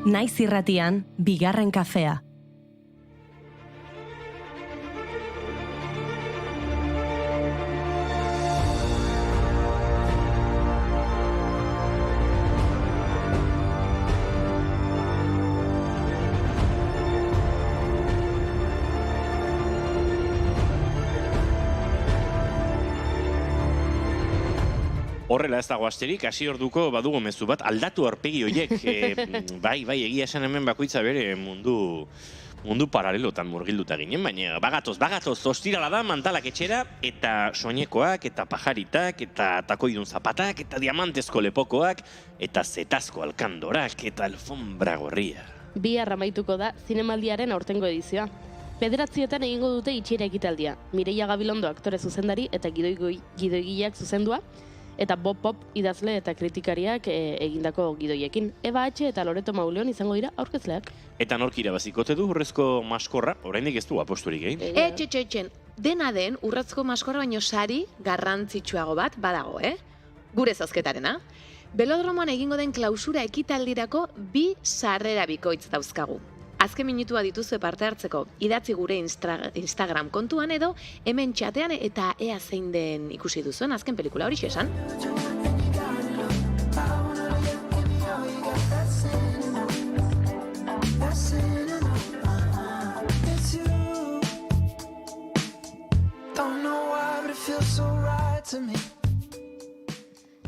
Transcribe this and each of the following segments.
Naiz irratian, bigarren kafea. Horrela ez dago asterik, hasi orduko badugu mezu bat, aldatu aurpegi horiek. Bai, egia esan hemen bakoitza bere mundu paralelotan murgilduta ginen, baina bagatoz, ostirala da, mantalak etxera, eta soinekoak, eta pajaritak, eta takoidun zapatak, eta diamantezko lepokoak, eta zetazko alkandorak, eta alfombra gorria. Bihar amaituko da zinemaldiaren aurtengo edizioa. Bederatzietan egingo dute itxiera ekitaldia. Mireia Gabilondo aktore zuzendari eta gidoigileak zuzendua, eta Bob Pop idazle eta kritikariak egindako gidoiekin. Eva H. eta Loreto Mauleon izango dira aurkezleak. Eta nork irabazikote du urrezko maskorra, oraindik ez du aposturik egin. Etxen, dena den urrezko maskorra baino sari garrantzitsuago bat badago, Gure zozketarena. Belodromoan egingo den klausura ekitaldirako 2 sarrera bikoitz dauzkagu. Azken minutua dituzue parte hartzeko, idatzi gure Instagram kontuan edo hemen txatean eta ea zein den ikusi duzuen azken pelikula hori esan.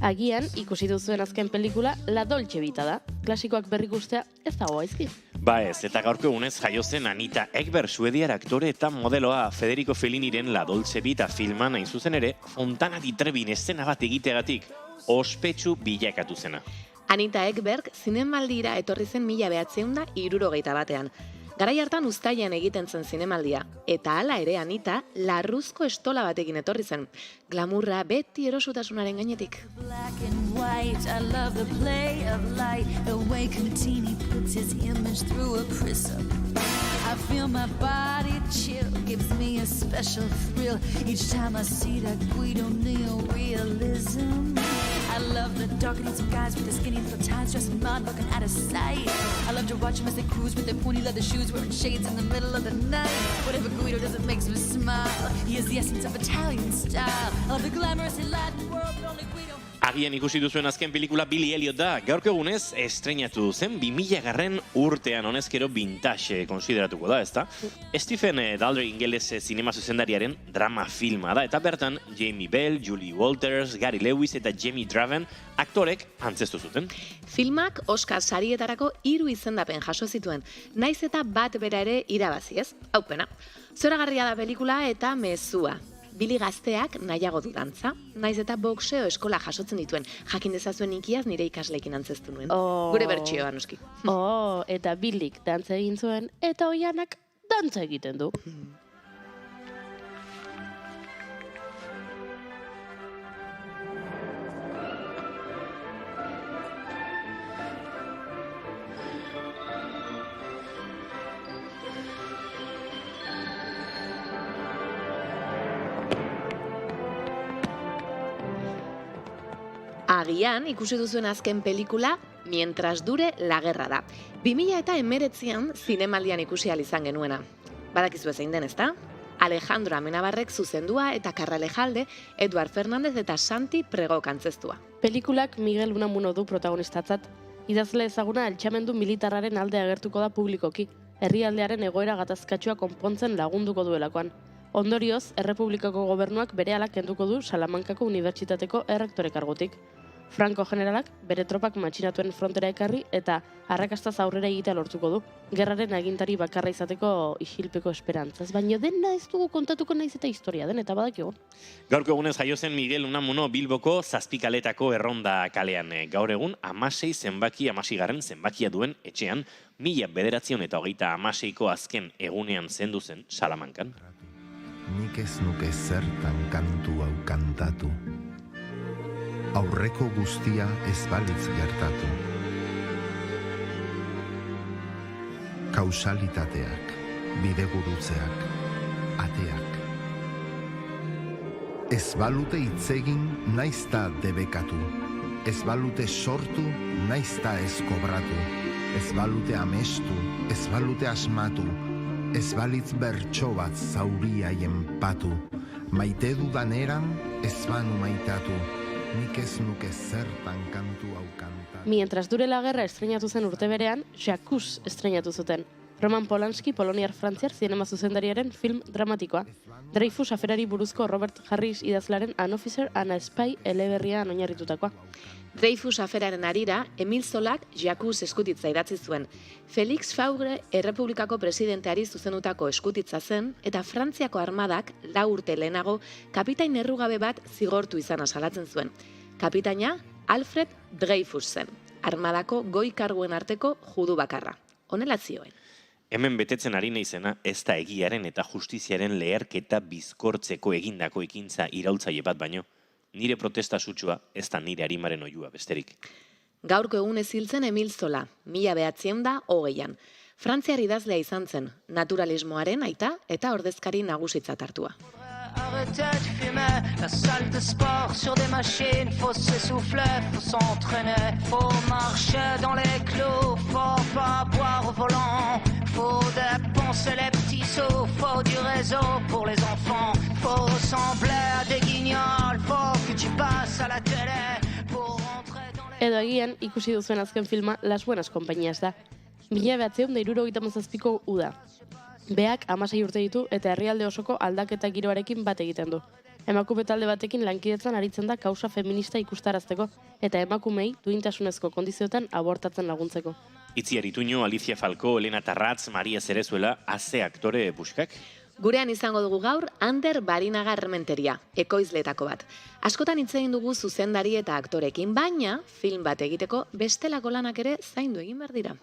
Agian, ikusi duzuen azken pelikula La Dolce Vita da. Klasikoak berrikustea ez dago aizki. Ba ez, eta gaurko egunez jaio zen Anita Ekberg, suediar aktore eta modeloa Federico Felliniren La Dolce Vita filman hain zuzen ere, Fontana di Trebin eszena bat egiteagatik ospetsu bilakatu zena. Anita Ekberg zinemaldira etorri zen 1961. Garai hartan uztailean egiten zen zinemaldia, eta hala ere Anita larruzko estola batekin etorri zen. Glamurra beti erosutasunaren gainetik. Black and white, I love the play of light, the way Contini puts his image through a prism. I feel my body chill, gives me a special thrill each time I see that Guido neo-realism. I love the dark and handsome guys with their skinny little ties, dressing mind fucking out of sight. I love to watch them as they cruise with their pointy leather shoes, wearing shades in the middle of the night. Whatever Guido does, it makes me smile. He is the essence of Italian style. I love the glamorous and Latin world, but only Guido. Agian ikusi duzuen azken pelikula Billy Elliot da, gaurko egunez estreinatu zen 2000 urtean, honezkero vintage konsideratuko da, ezta? Stephen Daldry ingeles zinema zuzendariaren drama filma da, eta bertan Jamie Bell, Julie Walters, Gary Lewis eta Jamie Draven aktorek antzestu zuten. Filmak Oscar sarietarako 3 izendapen jaso zituen, naiz eta bat bera ere irabazi, ez? Haupena. Zoragarria da pelikula eta mezua. Billy gazteak nahiago du dantza, naiz eta boxeo eskola jasotzen dituen. Jakin dezazuen ikiaz nire ikasleekin antzestu nuen. Gure bertsioa noski. Eta Billyk dantza egin zuen, eta Oianak dantza egiten du. Agian, ikusi duzuen azken pelikula, Mientras dure la guerra da. 2019an zinemaldian ikusi ahal izan genuena. Badakizu zein den, ezta? Alejandro Amenabarrek zuzendua eta Carralejalde, Eduard Fernández eta Santi Pregok antzeztua. Pelikulak Miguel Unamuno du protagonistatzat. Idazle ezaguna altxamendu militarraren alde agertuko da publikoki, herrialdearen egoera gatazkatsua konpontzen lagunduko duelakoan. Ondorioz, Errepublikako gobernuak berehala kenduko du Salamankako Unibertsitateko errektore kargutik. Franco generalak bere tropak matxinatuen frontera ekarri eta arrakastaz aurrera egitea lortuko du. Gerraren agintari bakarra izateko isilpeko esperantzaz, baina dena ez dugu kontatuko naiz eta historia den, eta badakigu. Gaurko egunez jaio zen Miguel Unamuno Bilboko Zazpikaletako erronda kalean. Gaur egun 16 zenbakia duen etxean, 1926ko azken egunean zendu zen Salamankan. Nik ez nuke zertan kantu hau kantatu. Aurreko guztia ez balitz gertatu. Kausalitateak, bidegurutzeak, ateak. Ez balute hitzegin naizta debekatu. Ez balute sortu naizta ez kobratu. Ez balute amestu, ez balute asmatu, ez balitz bertso bat zauriaien patu. Maite dudan eran, ez banu maitatu, nik ez nuke zertan kantu hau kantatu. Mientras dure la guerra estrenatu zen urte berean, Jacques estrenatu zuten. Roman Polanski, poloniar-frantziar zinema zuzendariaren film dramatikoa. Dreyfus aferari buruzko Robert Harris idazlaren An Officer and a Spy eleberrian oinarritutakoa. Dreyfus aferaren harira, Emil Zolak Jacques eskutitza idatzi zuen. Felix Faure Errepublikako presidenteari zuzendutako eskutitza zen, eta Frantziako armadak 4 urte lehenago kapitain errugabe bat zigortu izana salatzen zuen. Kapitaina Alfred Dreyfus zen, armadako goi karguen arteko judu bakarra. Honela zioen. Hemen betetzen ari naizena ez da egiaren eta justiziaren leherketa bizkortzeko egindako ekintza iraultzaile bat baino. Nire protesta sutsua ez da nire arimaren oihua besterik. Gaurko egunez hiltzen Emil Zola, 1920an. Frantziar idazlea izan zen, naturalismoaren aita eta ordezkari nagusitzat hartua. Arrêter de fumer, la salle de sport sur des machines, faut s'essouffler, faut s'entraîner, faut marcher dans les clous, faut pas boire au volant, faut dépenser les petits sous, faut du réseau pour les enfants, faut ressembler à des guignols, faut que tu passes à la télé pour rentrer dans les... Edo agian, ikusi duzuen azken filma Las Buenas Compañías da. 1977ko uda. Beak 16 urte ditu eta herrialde osoko aldaketa giroarekin bat egiten du. Emakume talde batekin lankidetzan aritzen da kausa feminista ikustarazteko eta emakumei duintasunezko kondizioetan abortatzen laguntzeko. Itziar Ituño, Alicia Falcó, Elena Tarratz, Maria Zerezuela, aze aktore buskak. Gurean izango dugu gaur Ander Barinaga Errementeria, ekoizletako bat. Askotan hitz egin dugu zuzendari eta aktorekin, baina film bat egiteko bestelako lanak ere zaindu egin behar dira.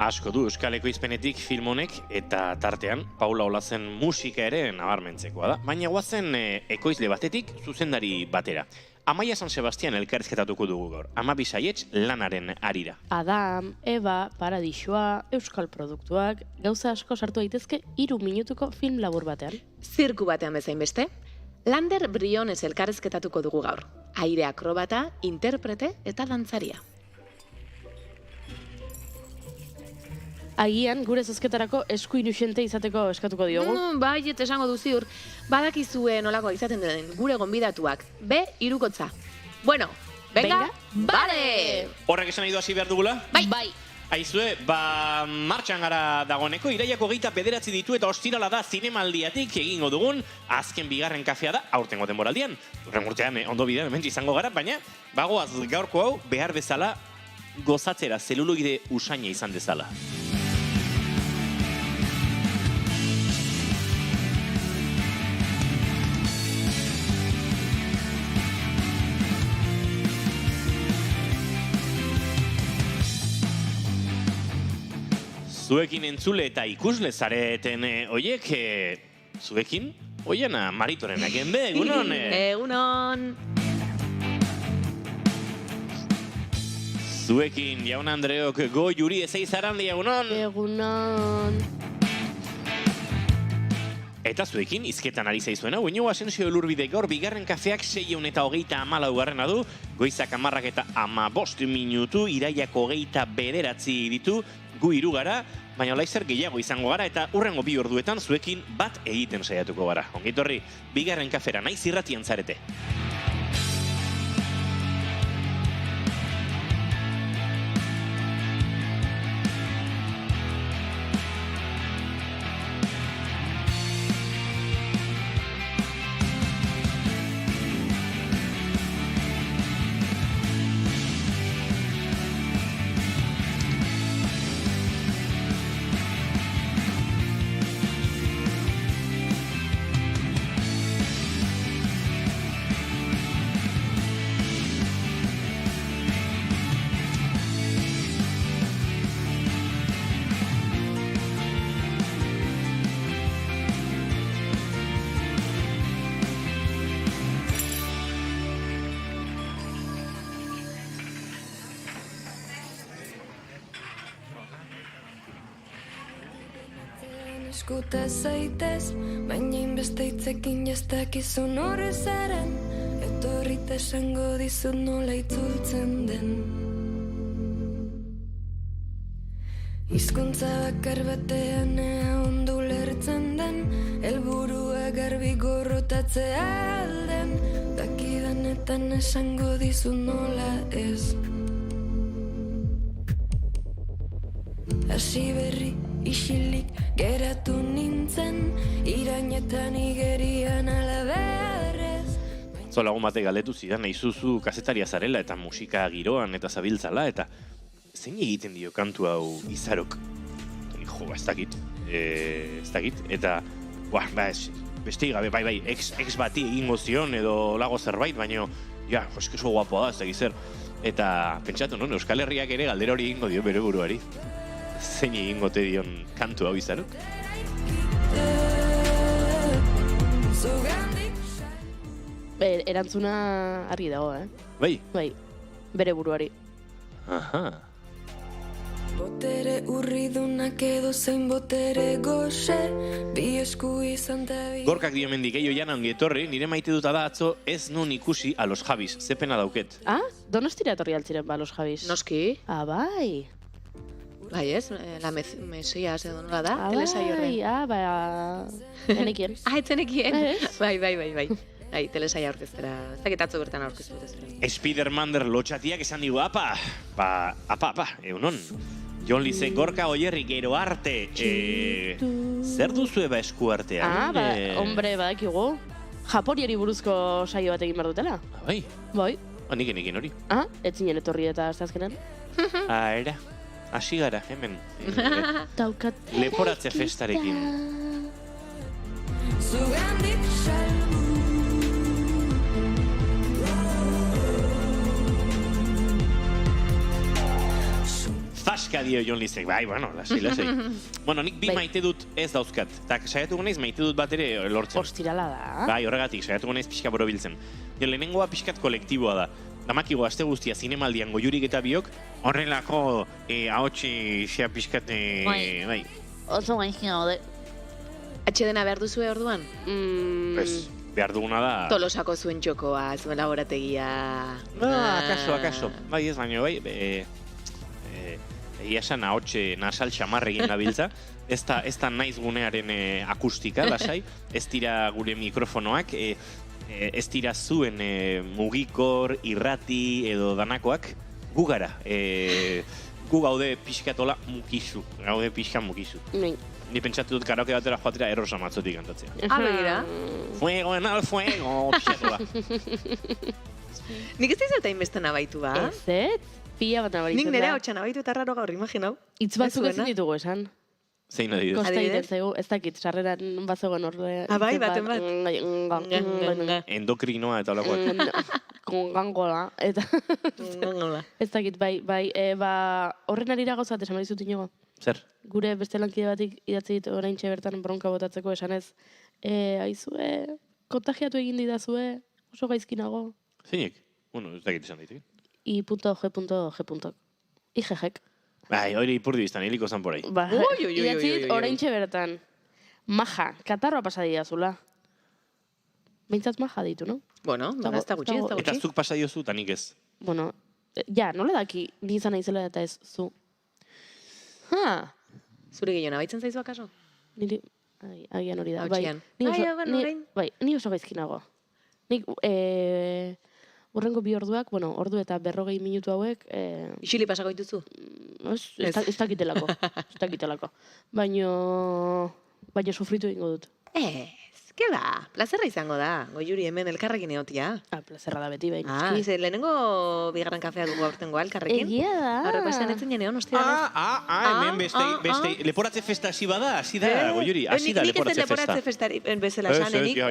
Asko du Euskal Ekoizpenetik film honek eta tartean Paula Olazen musika ere nabarmentzekoa da. Baina guazen ekoizle batetik zuzendari batera. Amaia San Sebastian elkarrizketatuko dugu gaur. Amabi Saietz lanaren harira. Adam, Eva, Paradisua, Euskal produktuak, gauza asko sartu daitezke 3 minutuko film labur batean. Zirku batean bezain beste. Lander Briones elkarrizketatuko dugu gaur. Aire akrobata, interprete eta dantzaria. Agian, gure zozketarako esku inusente izateko eskatuko diogu. Bai, eta esango duziur, badakizue nolako izaten den gure gonbidatuak. Be, irukotza. Bueno, venga, bale! Horrek esan nahi du hasi behar dugula? Bai. Aizue, martxan gara dagoeneko, iraiako 29 ditu eta ostirala da zinemaldiatik egingo dugun, azken bigarren kafea da, aurtengo denboraldian. Urren urtean, ondo bidean, hemen izango gara, baina bagoaz gaurko hau behar bezala gozatzera, zeluloide usaina izan dezala. Zuekin entzule eta ikusle zareten oiek, zuekin, oiena Maritoren agenbe, egunon? Egunon! Zuekin, jaun Andreok, go juri ezeiz arandi, egunon? Egunon! Eta zuekin, izketan ari zaizuena, Iñigo Asensio Elurbide gaur bigarren kafeak 634 garrena du, goizak 10 eta 15 minutu, iraiak 29 ditu, gu 3 gara, baina laizzer gehiago izango gara eta urrengo 2 orduetan zuekin bat egiten saiatuko gara. Ongitorri, bigarren kafera naiz irratian zarete. eskuta zaitez, baina inbeste hitzekin jastakizun horre zaren, etorrita esango dizut nola itzultzen den. Hizkuntza bakar batean ea ondo lertzen den, helburua garbi gorrotatzea alden, dakidanetan esango dizut nola ez. Hasi berri isilik geratu nintzen, irainetan igerian alabearrez. Zo lagun batek galdetu zidan, nahi zuzu kazetaria zarela eta musika giroan eta zabiltzala, eta zein egiten dio kantu hau Izarok? Jo, ez dakit, eta, beste gabe, bai, ex bati egingo zion edo lago zerbait, baina, ja, eskeso guapoa da, ez dakit zer. Eta, pentsatu, non, Euskal Herriak ere galdera hori egingo dio bere buruari. Zein egingo te dion kantu hau Izarok? Erantzuna argi dago, Bai? Bai, bere buruari. Aha. Botere urridunak edo zein botere goxe, bi esku izan ta bi. Gorkak dio mendik, eio jana ongi etorri, nire maite duta da atzo ez nun ikusi a los Javis, ze pena dauket. Ah, Donostira etorri altziren ba, los Javis. Noski, Ah, bai. bai ez, la Mesias edo nola da, Ah, telesaio bai, horren. Enekien. Etzenekien. Ez? Bai. Bai, telesaia orkestera, ez dakit atzo bertan aurkeztu ez. Spidermander lotxatiak esan digu, apa, egunon. Jon Lize, Gorka Oierri, gero arte. Zer duzue ba esku artean? Hombre, badakigu. Japoniari buruzko saio bat egin behar dutela. Bai, Bai. niken hori. Ez zinen etorri eta azkenan. Era, hasi gara, hemen. Daukat. Leporatze festarekin. Zugandik salbu. Zaska dio Jon Lizek, bai, bueno, lasai. Bueno, nik bi maite dut ez dauzkat. Eta saiatuko naiz maite dut bat ere lortzen. Ostirala da. Bai, horregatik, saiatuko naiz pixka borobiltzen. Jo, lehenengoa pixkat kolektiboa da. Damakigo aste guztia zinemaldian Goiurik eta biok, horrelako ahotsi xea pixkat, bai. Oso gaizki gaude. Atxedena behar duzue orduan? Pues, behar duguna da... Tolosako zuen txokoa, zuen laborategia... Akaso. Bai, ez baino, bai. Egia esan ahotxe nasal xamarregin gabiltza. Ez da naiz gunearen akustika, lasai. Ez dira gure mikrofonoak. Ez dira zuen mugikor, irrati edo danakoak. Gu gara. Gu gaude pixkatola mukizu. Gaude pixka mukizu. Ni pentsatu dut karaoke batera joatera Errosa Matzotik kantatzea. Begira. Fuego en el fuego, pixkatola. Nik ez dizut hainbeste nabaitu ba? Ez, pila bat nabaritzen da. Nik nire hau nabaitu eta raro gaur, imaginau. Itz batzuk ezin ditugu esan. Zein adibidez? Kosta Adibidez? egiten zaigu, ez dakit, sarreran bazegoen horre... Bai, baten bat. Endokrinoa eta olakoak. Gangola, eta... Ez dakit, bai, horren arira gauza bat esan badizut inogo. Zer? Gure beste lankide batik idatzi dit oraintxe bertan bronka botatzeko esanez, aizue, kontagiatu egin didazue, oso gaizki nago. Zeinek? Bueno, ez dakit esan daiteke. I.G.G. IGG. Bai, hori ipurdi biztan, hiliko zan porai. Ba, Oi. idatzi dit oraintxe bertan. Maja, katarroa pasadia zula. Behintzat maja ditu, no? Bueno, ez da gutxi. Eta zuk pasa diozu, eta nik ez. Bueno, ja, nola daki, ni izan naizela eta ez zu. Zure gehiago nabaitzen zaizu akaso? Niri, agian hori da. Hautxian. Ni oso gaizki nago. Nik, urrengo 2 orduak, bueno, ordu eta 40 minutu hauek... Isili pasako dituzu? Ez dakitelako. Baina sufritu egingo dut. Ke ba, plazerra izango da. Goiuri hemen elkarrekin egotia. Plazerra da beti, baina. Lehenengo bigarren kafea dugu aurtengoa elkarrekin. Egia da. Aurreko esan etzen jeneon, ostiarez. Hemen beste leporatze festa hasi bada, hasi da, Goiuri, hasi da leporatze festa. Nik ez festari bezala sanenik,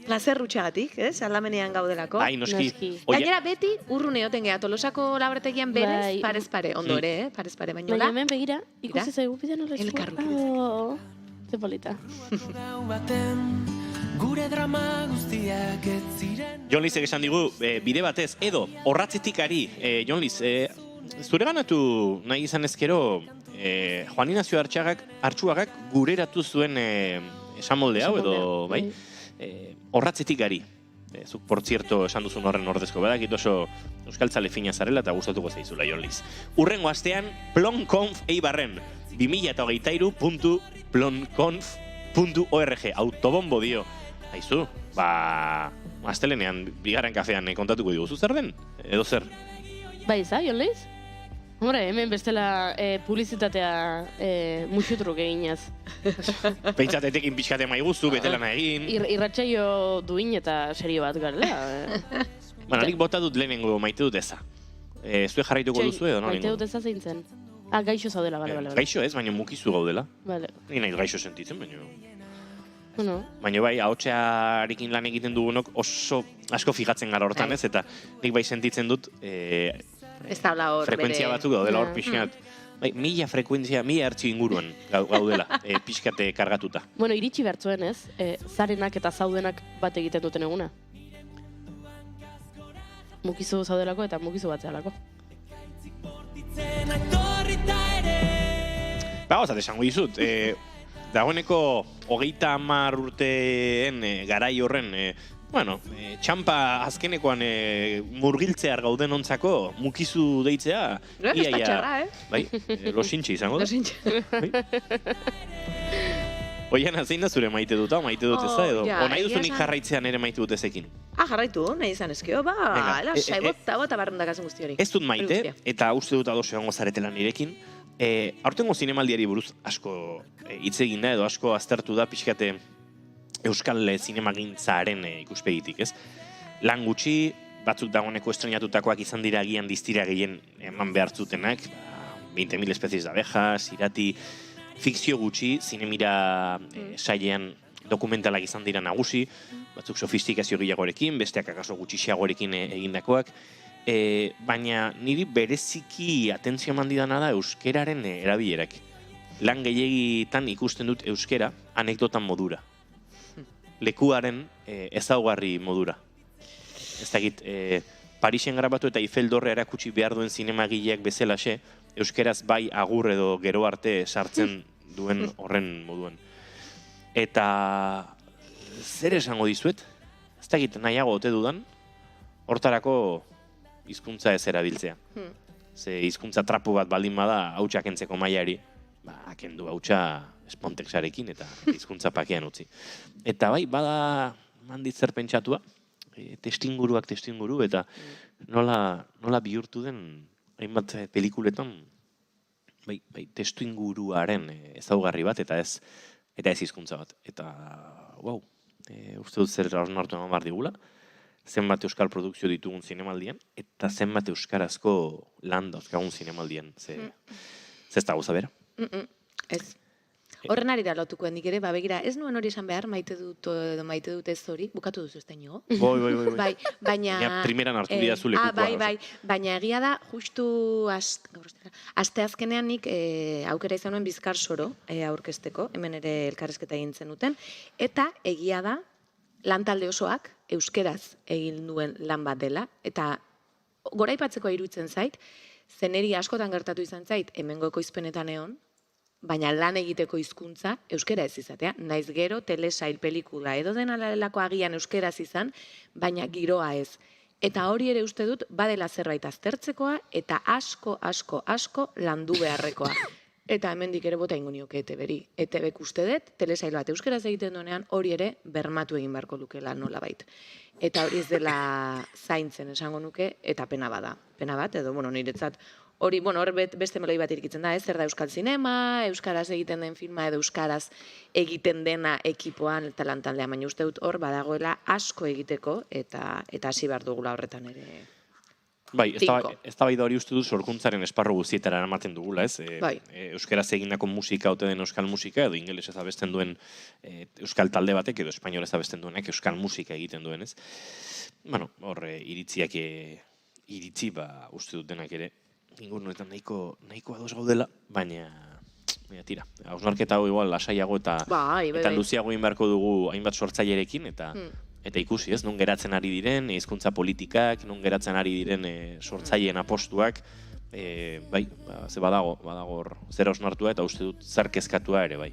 plazer rutxagatik, aldamenean gaudelako. Ai, noski. Gainera beti urrun egoten geha, Tolosako laborategian berez, parez pare, ondo ere, parez pare, baino Baina hemen begira, ikusi zaigu bidean horrez. Elkarrukidez. Ze polita. Gure drama guztiak ez ziren. Jon Lizek esan digu, bide batez, edo, horratzetik ari, Jon Liz, zure ganatu nahi izan ezkero, Juan Ignacio Artxuagak gureratu zuen esamolde hau, edo, bai, horratzetik gari. Zuk, por cierto, esan duzun horren ordezko badakit oso euskaltzale fina zarela eta gustatuko zaizula, Jon Liz. Urrengo astean, Plonconf Eibarren, 2023.plonconf.org, autobombo dio. Aizu, astelenean, bigarren kafean kontatuko diguzu zer den, edo zer? Bai, za, Jon Liz? Hombre, hemen bestela publizitatea mutxutruk eginaz. Pentsatetekin pixkate maiguzu, betelana egin. Irratsaio duin eta serio bat garela. Bueno, nik bota dut lehenengo maite dut eza. Zue jarraituko duzu edo no? Maite dut eza zein zen. Gaixo zaudela, bale. Gaixo ez, baina mukizu gaudela. Bale. Ni nahi gaixo sentitzen, baina... Bueno. Baina bai, ahotsearekin lan egiten dugunok oso asko fijatzen gara hortan ez, eta nik bai sentitzen dut ez da hor frekuentzia batzuk gaudela hor pixkat. Bai, 1000 frekuentzia, 1000 hertzio inguruan gaudela, pixkate kargatuta. Bueno, iritsi bertzuen ez, zarenak eta zaudenak bat egiten duten eguna. Mukizu zaudelako eta mukizu batzealako. Gozat esango dizut, dagoeneko 30 urteen garai horren, txampa azkenekoan murgiltzear gauden ontzako mukizu deitzea, iaia, bai, losintxe izango da. Losintxe. Oiana, zein da zure maite dut, maite dut ez da edo? O nahi duzunik jarraitzean ere maite dut ezekin? Jarraitu, nahi izan ezkio, lasai, bota barrundakazen guzti hori. Ez dut maite, eta uste dut ados egongo zaretela nirekin. Aurtengo zinemaldiari buruz asko hitz egin da edo asko aztertu da pixkate euskal zinemagintzaren ikuspegitik, ez? Lan gutxi, batzuk dagoeneko estrenatutakoak izan dira agian distira gehien eman behar zutenak, 20.000 espezies de abejas, irati, fikzio gutxi, zinemira sailean dokumentalak izan dira nagusi, batzuk sofistikazio gehiagorekin, besteak akaso gutxiagorekin egindakoak, baina niri bereziki atentzio eman didana da euskeraren erabilerak. Lan gehiegitan ikusten dut euskera anekdotan modura. Lekuaren ezaugarri modura. Ez dakit, Parisen grabatu eta Eiffel Dorre erakutsi behar duen zinemagileak bezalaxe, euskeraz bai agur edo gero arte sartzen duen horren moduan. Eta zer esango dizuet? Ez dakit nahiago ote dudan, hortarako hizkuntza ez erabiltzea. Ze hizkuntza trapu bat baldin bada hautsak entzeko mailari, kendu hautsa Spontexarekin eta hizkuntza pakean utzi. Eta bai, bada mandit zer pentsatua, testinguruak testinguru, eta nola bihurtu den hainbat pelikuletan bai, testuinguruaren ezaugarri bat, eta ez hizkuntza bat. Eta, uste dut zer hausnartu eman behar digula, zenbat euskal produkzio ditugun zinemaldian, eta zenbat euskarazko lan dauzkagun zinemaldian. Ez da gauza bera? Ez. Horren ari da lotuko nik ere, begira, ez nuen hori esan behar, maite dut ez hori, bukatu duzu ez da inigo? Bai. Baina... Primeran hartu dira zu lekukoa. Bai, baina egia da, justu aste azkenean nik aukera izan nuen Bizkar Soro aurkezteko, hemen ere elkarrezketa egin zenuten, eta egia da, lantalde osoak euskeraz egin duen lan bat dela, eta goraipatzeko iruditzen zait, zeneri askotan gertatu izan zait, hemengo ekoizpenetan egon, baina lan egiteko hizkuntza euskera ez izatea. Naiz gero, telesail, pelikula, edo denalako agian euskeraz izan, baina giroa ez. Eta hori ere uste dut, badela zerbait aztertzekoa, eta asko landu beharrekoa. Eta hemendik ere bota ingo nioke ETB-ri. ETB-k uste dut, telesail bat euskeraz egiten duenean, hori ere bermatu egin beharko lukela nolabait. Eta hori ez dela zaintzen esango nuke, eta pena bada. Pena bat, edo, niretzat, hori, hor beste meloi bat irikitzen da, ez? Zer da euskal zinema, euskaraz egiten den filma edo euskaraz egiten dena ekipoan eta lantaldea, baina uste dut hor badagoela asko egiteko eta hasi behar dugula horretan ere. Bai, ez da bai da hori uste dut sorkuntzaren esparru guztietara eramaten dugula, ez? Euskaraz egindako musika ote den euskal musika, edo ingeles ez abesten duen euskal talde batek, edo espainol ez abesten duenak euskal musika egiten duen, ez? Hor iritziak iritzi, uste dut denak ere, ingurunetan nahiko ados gaudela, baina tira, hausnarketa hau igual lasaiago eta luziago egin beharko dugu hainbat sortzailerekin eta ikusi, ez, non geratzen ari diren hizkuntza politikak, non geratzen ari diren sortzaileen apostuak, bai, ze badago hor zer osnartua eta uste dut zer kezkatua ere bai.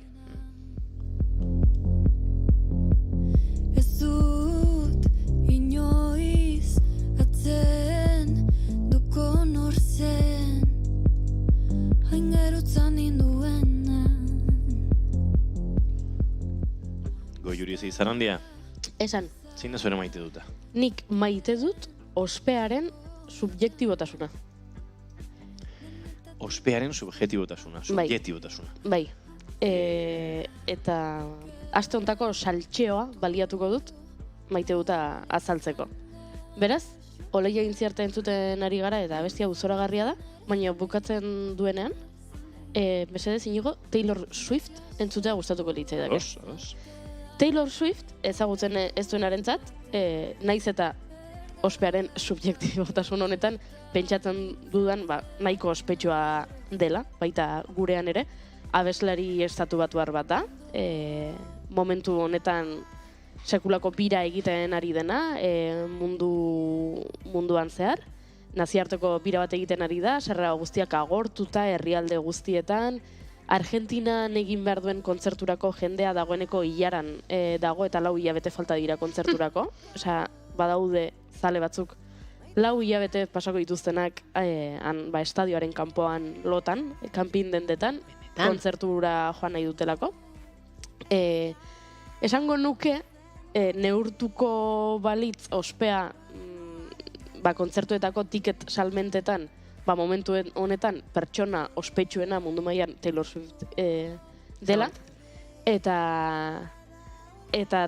Ez dut inoiz atzen duko nor zen hain gerutzan ninduena. Goiuri ez izan handia, Esan, zein da zure maite duta? nik maite dut ospearen subjektibotasuna. Ospearen subjektibotasuna, subjektibotasuna. Bai. Eta aste hontako saltxeoa baliatuko dut maite duta azaltzeko. Beraz, Oleia Intziarte entzuten ari gara eta bestia uzoragarria da, baina bukatzen duenean, mesedez inigo Taylor Swift entzutea gustatuko litzaidake. Taylor Swift ezagutzen ez duenarentzat, naiz eta ospearen subjektibotasun honetan pentsatzen dudan nahiko ospetsua dela, baita gurean ere, abeslari estatu batuar bat da, momentu honetan sekulako bira egiten ari dena, munduan zehar, naziarteko bira bat egiten ari da, sarrera guztiak agortuta herrialde guztietan, Argentinan egin behar duen kontzerturako jendea dagoeneko ilaran dago eta 4 hilabete falta dira kontzerturako. Osea, badaude zale batzuk 4 hilabete pasako dituztenak estadioaren kanpoan lotan, kanpin dendetan, kontzertura joan nahi dutelako. Esango nuke, neurtuko balitz ospea kontzertuetako tiket salmentetan momentu honetan pertsona ospetsuena mundu mailan Taylor Swift dela. Eta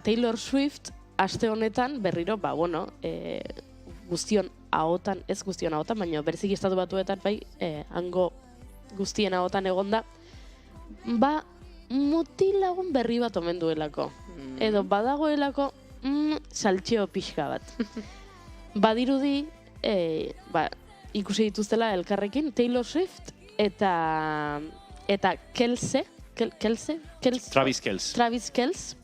Taylor Swift aste honetan berriro, guztion ahotan, ez guztion ahotan, baina bereziki estatu batuetan hango guztien ahotan egonda, mutilagun berri bat omen duelako. Edo badagoelako saltxeo pixka bat. Badirudi, ikusi dituztela elkarrekin Taylor Swift eta Travis Kelce.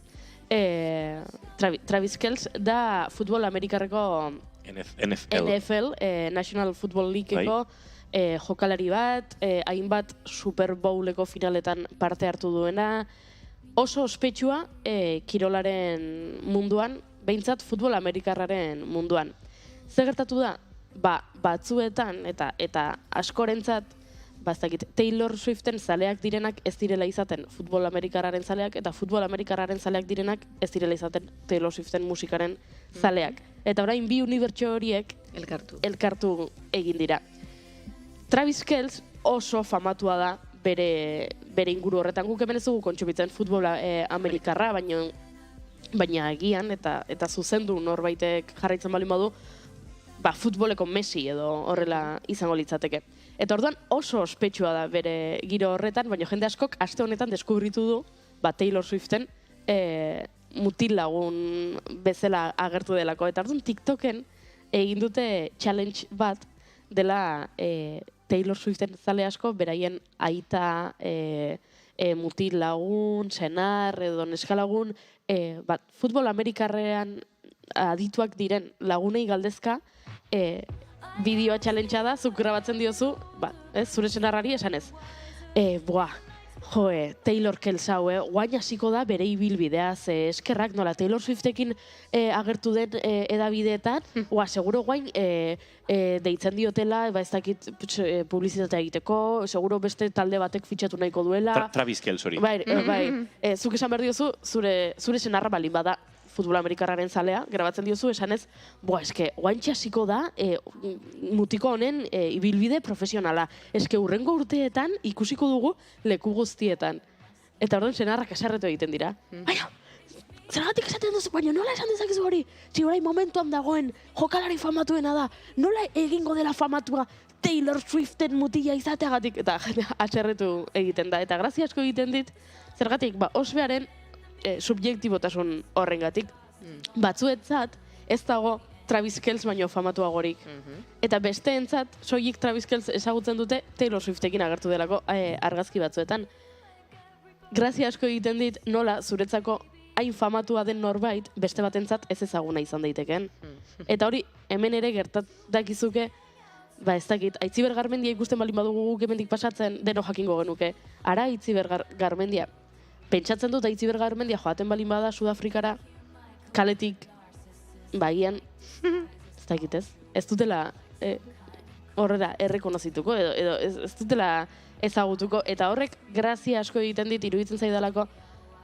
Travis Kelce da futbol amerikarreko NFL, National Football Leagueko jokalari bat, hainbat Super Bowleko finaletan parte hartu duena, oso ospetsua kirolaren munduan, behintzat futbol amerikarraren munduan. Zer gertatu da? Batzuetan eta askorentzat Taylor Swiften zaleak direnak ez direla izaten futbol amerikarraren zaleak eta futbol amerikarraren zaleak direnak ez direla izaten Taylor Swiften musikaren zaleak. Eta orain bi unibertsio horiek elkartu egin dira. Travis Kelce oso famatua da bere inguru horretan. Guk hemen ez dugu kontsumitzen futbol amerikarra, baina egian eta zuzendu norbaitek jarraitzen baldin badu, futboleko Messi edo horrela izango litzateke. Eta orduan oso ospetsua da bere giro horretan, baina jende askok aste honetan deskubritu du Taylor Swiften mutil lagun bezala agertu delako. Eta orduan TikToken egin dute challenge bat dela Taylor Swiften zale asko beraien aita, mutil lagun, senar edo neskalagun, futbol amerikarrean adituak diren lagunei galdezka, bideoa challengea da, zuk grabatzen diozu, zure senarrari esanez. Taylor Kelce hau, guain hasiko da bere ibilbidea, eskerrak nola Taylor Swiftekin agertu den edabideetan, seguro guain deitzen diotela, ez dakit publizitatea egiteko, seguro beste talde batek fitxatu nahiko duela. Travis Kelce hori. Bai, zuk esan behar diozu, zure senarra balin bada futbol amerikarraren zalea, grabatzen diozu, esanez, guaintxe hasiko da mutiko honen ibilbide profesionala. Hurrengo urteetan ikusiko dugu leku guztietan. Eta orduan senarrak esarretu egiten dira. Baina, zergatik esaten duzu, baina nola esan dezakezu hori? Orain momentuan dagoen jokalari famatuena da, nola egingo dela famatua Taylor Swiften mutila izateagatik? Eta asarretu egiten da. Eta grazia asko egiten dit, zergatik, osbearen subjektibotasun horrengatik. Batzuetzat ez dago Travis Kelce baino famatuagorik. Eta besteentzat, soilik Travis Kelce ezagutzen dute Taylor Swiftekin agertu delako argazki batzuetan. Grazia asko egiten dit nola zuretzako hain famatua den norbait beste batentzat ez ezaguna izan daiteken. Eta hori hemen ere gertatakizuke Ba, ez dakit, Aitziber Garmendia ikusten baldin badugu guk hemendik pasatzen, deno jakingo genuke. Ara Aitziber Garmendia. Pentsatzen dut Aitziber Garmendia joaten baldin bada Sudafrikara, kaletik, bagian, ez dakit ez. Ez dutela horrela errekonozituko, edo ez dutela ezagutuko, eta horrek grazia asko egiten dit, iruditzen zaidalako,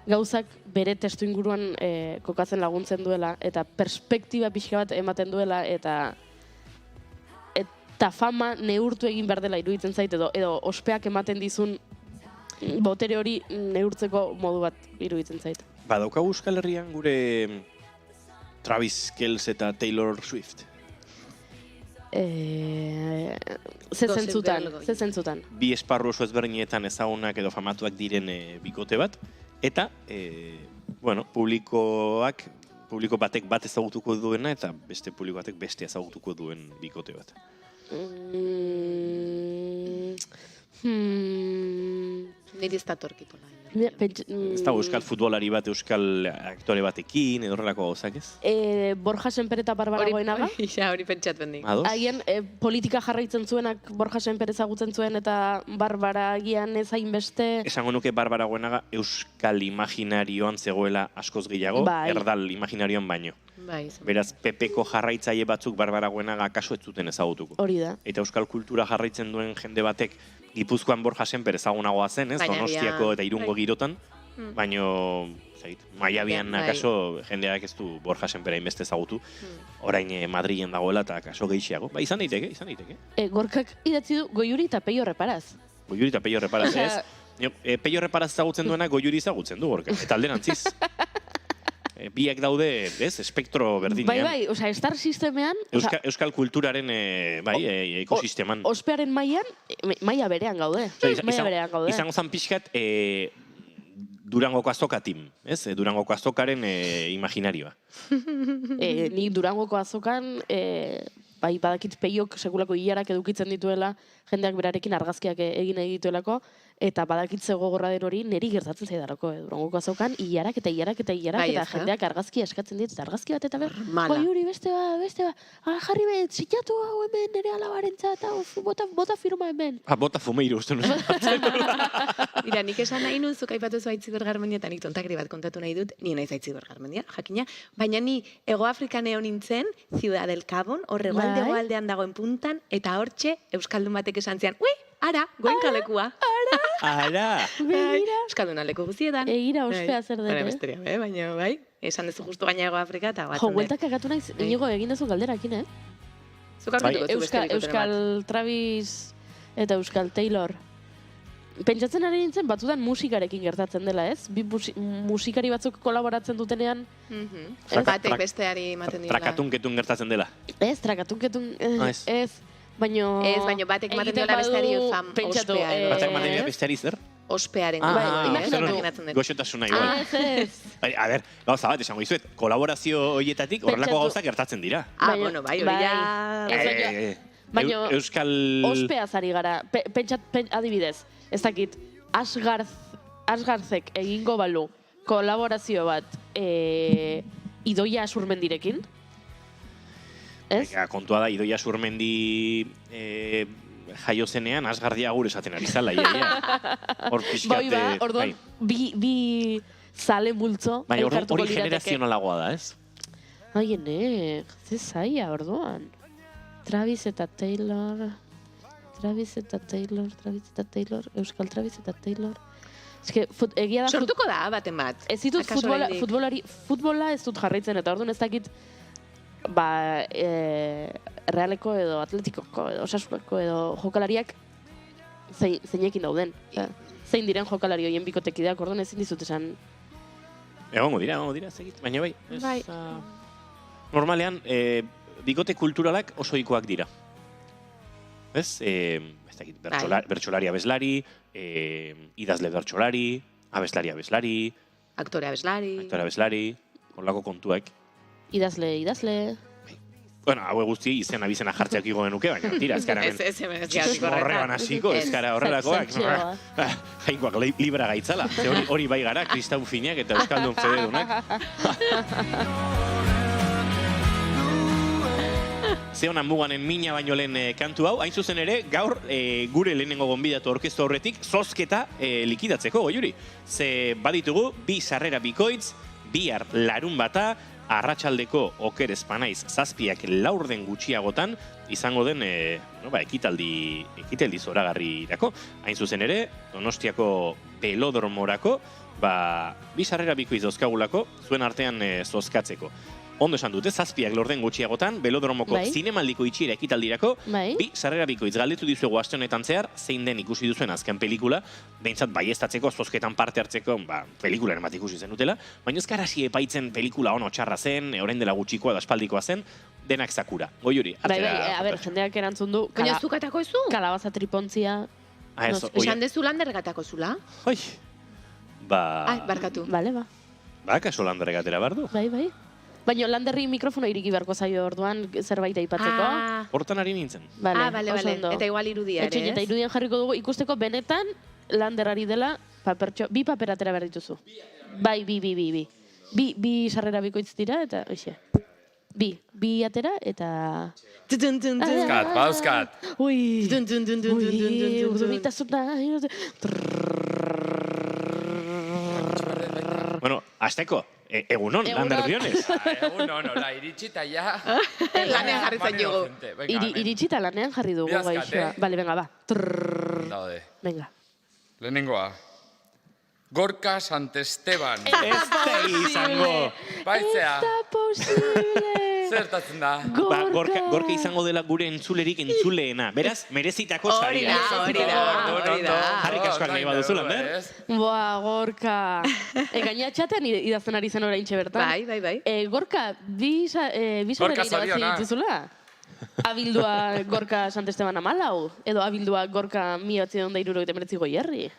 gauzak bere testu inguruan kokatzen laguntzen duela, eta perspektiba pixka bat ematen duela, eta fama neurtu egin behar dela iruditzen zait, edo ospeak ematen dizun botere hori neurtzeko modu bat iruditzen zait. Badaukagu Euskal Herrian gure Travis Kelce eta Taylor Swift. Ze zentzutan. Bi esparru oso ezberdinetan ezagunak edo famatuak diren bikote bat, eta, publiko batek bat ezagutuko duena, eta beste publiko batek beste ezagutuko duen bikote bat. Niri ez da torkitu nahi. Ez dago euskal futbolari bat, euskal aktore batekin, edo horrelako gauzak ez? Borja Senper eta Barbara Goenaga. Hori pentsat bendik. Haien politika jarraitzen zuenak Borja Senper ezagutzen zuen eta Barbara agian ez hainbeste. Esango nuke Barbara Goenaga euskal imaginarioan zegoela askoz gehiago, erdal imaginarioan baino. Beraz, Pepeko jarraitzaile batzuk Barbara Goenaga kaso ez zuten ezagutuko. Hori da. Eta euskal kultura jarraitzen duen jende batek Gipuzkoan Borja Senper ezagunagoa zen, ez? Donostiako eta Irungo girotan, baino, Maiabian akaso jendeak ez du Borja Senpera inbeste ezagutu, orain Madrilen dagoela eta akaso gehiago. Ba, izan daiteke. Gorkak idatzi du Goiuri eta Peio Reparaz. Goiuri eta Peio Reparaz, ez? Peio Reparaz ezagutzen duena Goiuri ezagutzen du, Gorkak, eta alderantziz. Biak daude, ez, espektro berdinean. Bai, osea, Star Sistemean... Euskal kulturaren, ekosisteman. Ospearen maila berean gaude. Izango zan pixkat Durangoko azoka tim, ez? Durangoko azokaren imaginarioa. Ni Durangoko azokan, bai, badakit Peiok sekulako hilarak edukitzen dituela, jendeak berarekin argazkiak egin egituelako, eta badakit ze gogorra den hori niri gertatzen zaidarako. Durangoko azokan hilarak eta jendeak argazki eskatzen dit, eta argazki bat eta Goiuri beste ba, jarri behar, zitatu hau hemen nire alabarentzat, bota firma hemen. Bota fumeiru uste nuen. Mira, nik esan nahi nun, zuk aipatu zu Aitziber Garmendia, eta nik tontakri bat kontatu nahi dut, ni naiz Aitziber Garmendia, jakina, baina ni Hego Afrikan egon nintzen, Ciudad del Cabon, hegoaldean dagoen puntan, eta hortxe, Euskaldun batek esan zian, ui, ara, goenkalekua. Ara! Euskaldun aleko guztietan. Egira ospea zer dene. Besteria, baina bai, esan dezu justu gaina Hego Afrika, eta batzen Jo, hueltak agatu naiz, inigo egin dezu galderakin, Zuk argituko zu beste bikoten bat. Euskal Travis eta Euskal Taylor. Pentsatzen ari nintzen, batzutan musikarekin gertatzen dela, ez? Bi musikari batzuk kolaboratzen dutenean. Batek besteari ematen dira. Trakatunketun gertatzen dela. Ez, trakatunketun, ez. Baino batek ematen diola besteari ospearen. Batek ematen diola besteari zer? Ospearen. Imaginatzen dut. Goxotasuna igual. Ez. A ber, gauza bat, esango izuet, kolaborazio horietatik horrelako gauzak gertatzen dira. Bueno, bai, hori ja... Baina, Euskal... Ospeaz ari gara. Adibidez, ez dakit, Asgarzek egingo balu kolaborazio bat Idoia Asurmendirekin. Ez? Kontua da, Idoia Asurmendi jaio zenean, Asgardia agur esaten ari zala, Hor pixkat... Bai, orduan, bi zale multzo elkartuko lirateke. Hori generazionalagoa da, ez? Aienek, ze zaila, orduan. Travis eta Taylor, Euskal Travis eta Taylor. Egia da... Sortuko da, baten bat. Ez ditut futbola ez dut jarraitzen, eta orduan ez dakit Realeko edo Atletikoko edo Osasunako edo jokalariak zeinekin dauden. Zein diren jokalari hoien bikotekideak, orduan ezin dizut esan... Egongo dira, segit, baina bai. Normalean, bikote kulturalak oso ikoak dira. Ez? Ez dakit, bertsolari abeslari, idazle bertsolari, abeslari, aktore abeslari, horlako kontuak. Idazle. Bueno, haue guzti izen abizena jartzeak igo genuke, baina tira, ez gara horregan hasiko, ez gara horrelakoak. Jainkoak libra gaitzala, hori bai gara, kristau finak eta euskaldun federunak. Zeona Muganen mina baino lehen kantu hau, hain zuzen ere, gaur gure lehenengo gonbidatu orkestu horretik, zozketa likidatzeko, goiuri. Ze baditugu, 2 sarrera bikoitz, bihar larun bata, arratsaldeko oker espanaiz 7:04 gutxiagotan, izango den ekitaldi zoragarrirako. Hain zuzen ere, Donostiako Belodromorako, 2 sarrera bikoitz dauzkagulako, zuen artean zozkatzeko. Ondo esan dute, 7:04 gutxiagotan, Belodromoko zinemaldiko itxiera ekitaldirako, 2 sarrera bikoitz galdetu dizuegu aste honetan zehar, zein den ikusi duzuen azken pelikula, behintzat baieztatzeko, zozketan parte hartzeko, pelikularen bat ikusi zenutela, baina ez garasi epaitzen pelikula ono txarra zen, orain dela gutxikoa da espaldikoa zen, denak zakura. Goiuri, a ber, jendeak erantzun du. Baina zukatako ezu? Kalabaza tripontzia. Esan dezu Lander gatako zula? Oi, barkatu. Bale, kaso Lander gatera bardu. Bai. Baina Landerri mikrofono iriki beharko zaio orduan zerbait aipatzeko. Hortan ari nintzen. Bale. Eta igual irudia ere, Eta irudian jarriko dugu, ikusteko benetan Lander ari dela, 2 paper atera behar dituzu. Bai, bi sarrera bikoitz dira, eta hoxe. Bi atera, eta... Pauskat. Ui, urdubitasuna... Bueno, azteko, egunon, Lander Briones. Egunon, hola, iritsi eta ja... Lanean jarri zaitugu. Iritsi eta lanean jarri dugu. Bale, venga, ba. Daude. Venga. Lehenengoa. Gorka Santesteban. Este izango. Baitzea. Ez da posible. Zertatzen da. Gorka izango dela gure entzulerik entzuleena. Beraz, merezitako saria. Hori da. Harrik askoak nahi baduzu, Lander. Boa, Gorka. Gaina txatean idazten ari zen oraintxe bertan. Bai. Gorka, bi Gorka sarrera irabazi dituzula? Abildua Gorka Santesteban 14, edo abildua Gorka 1979 goierri.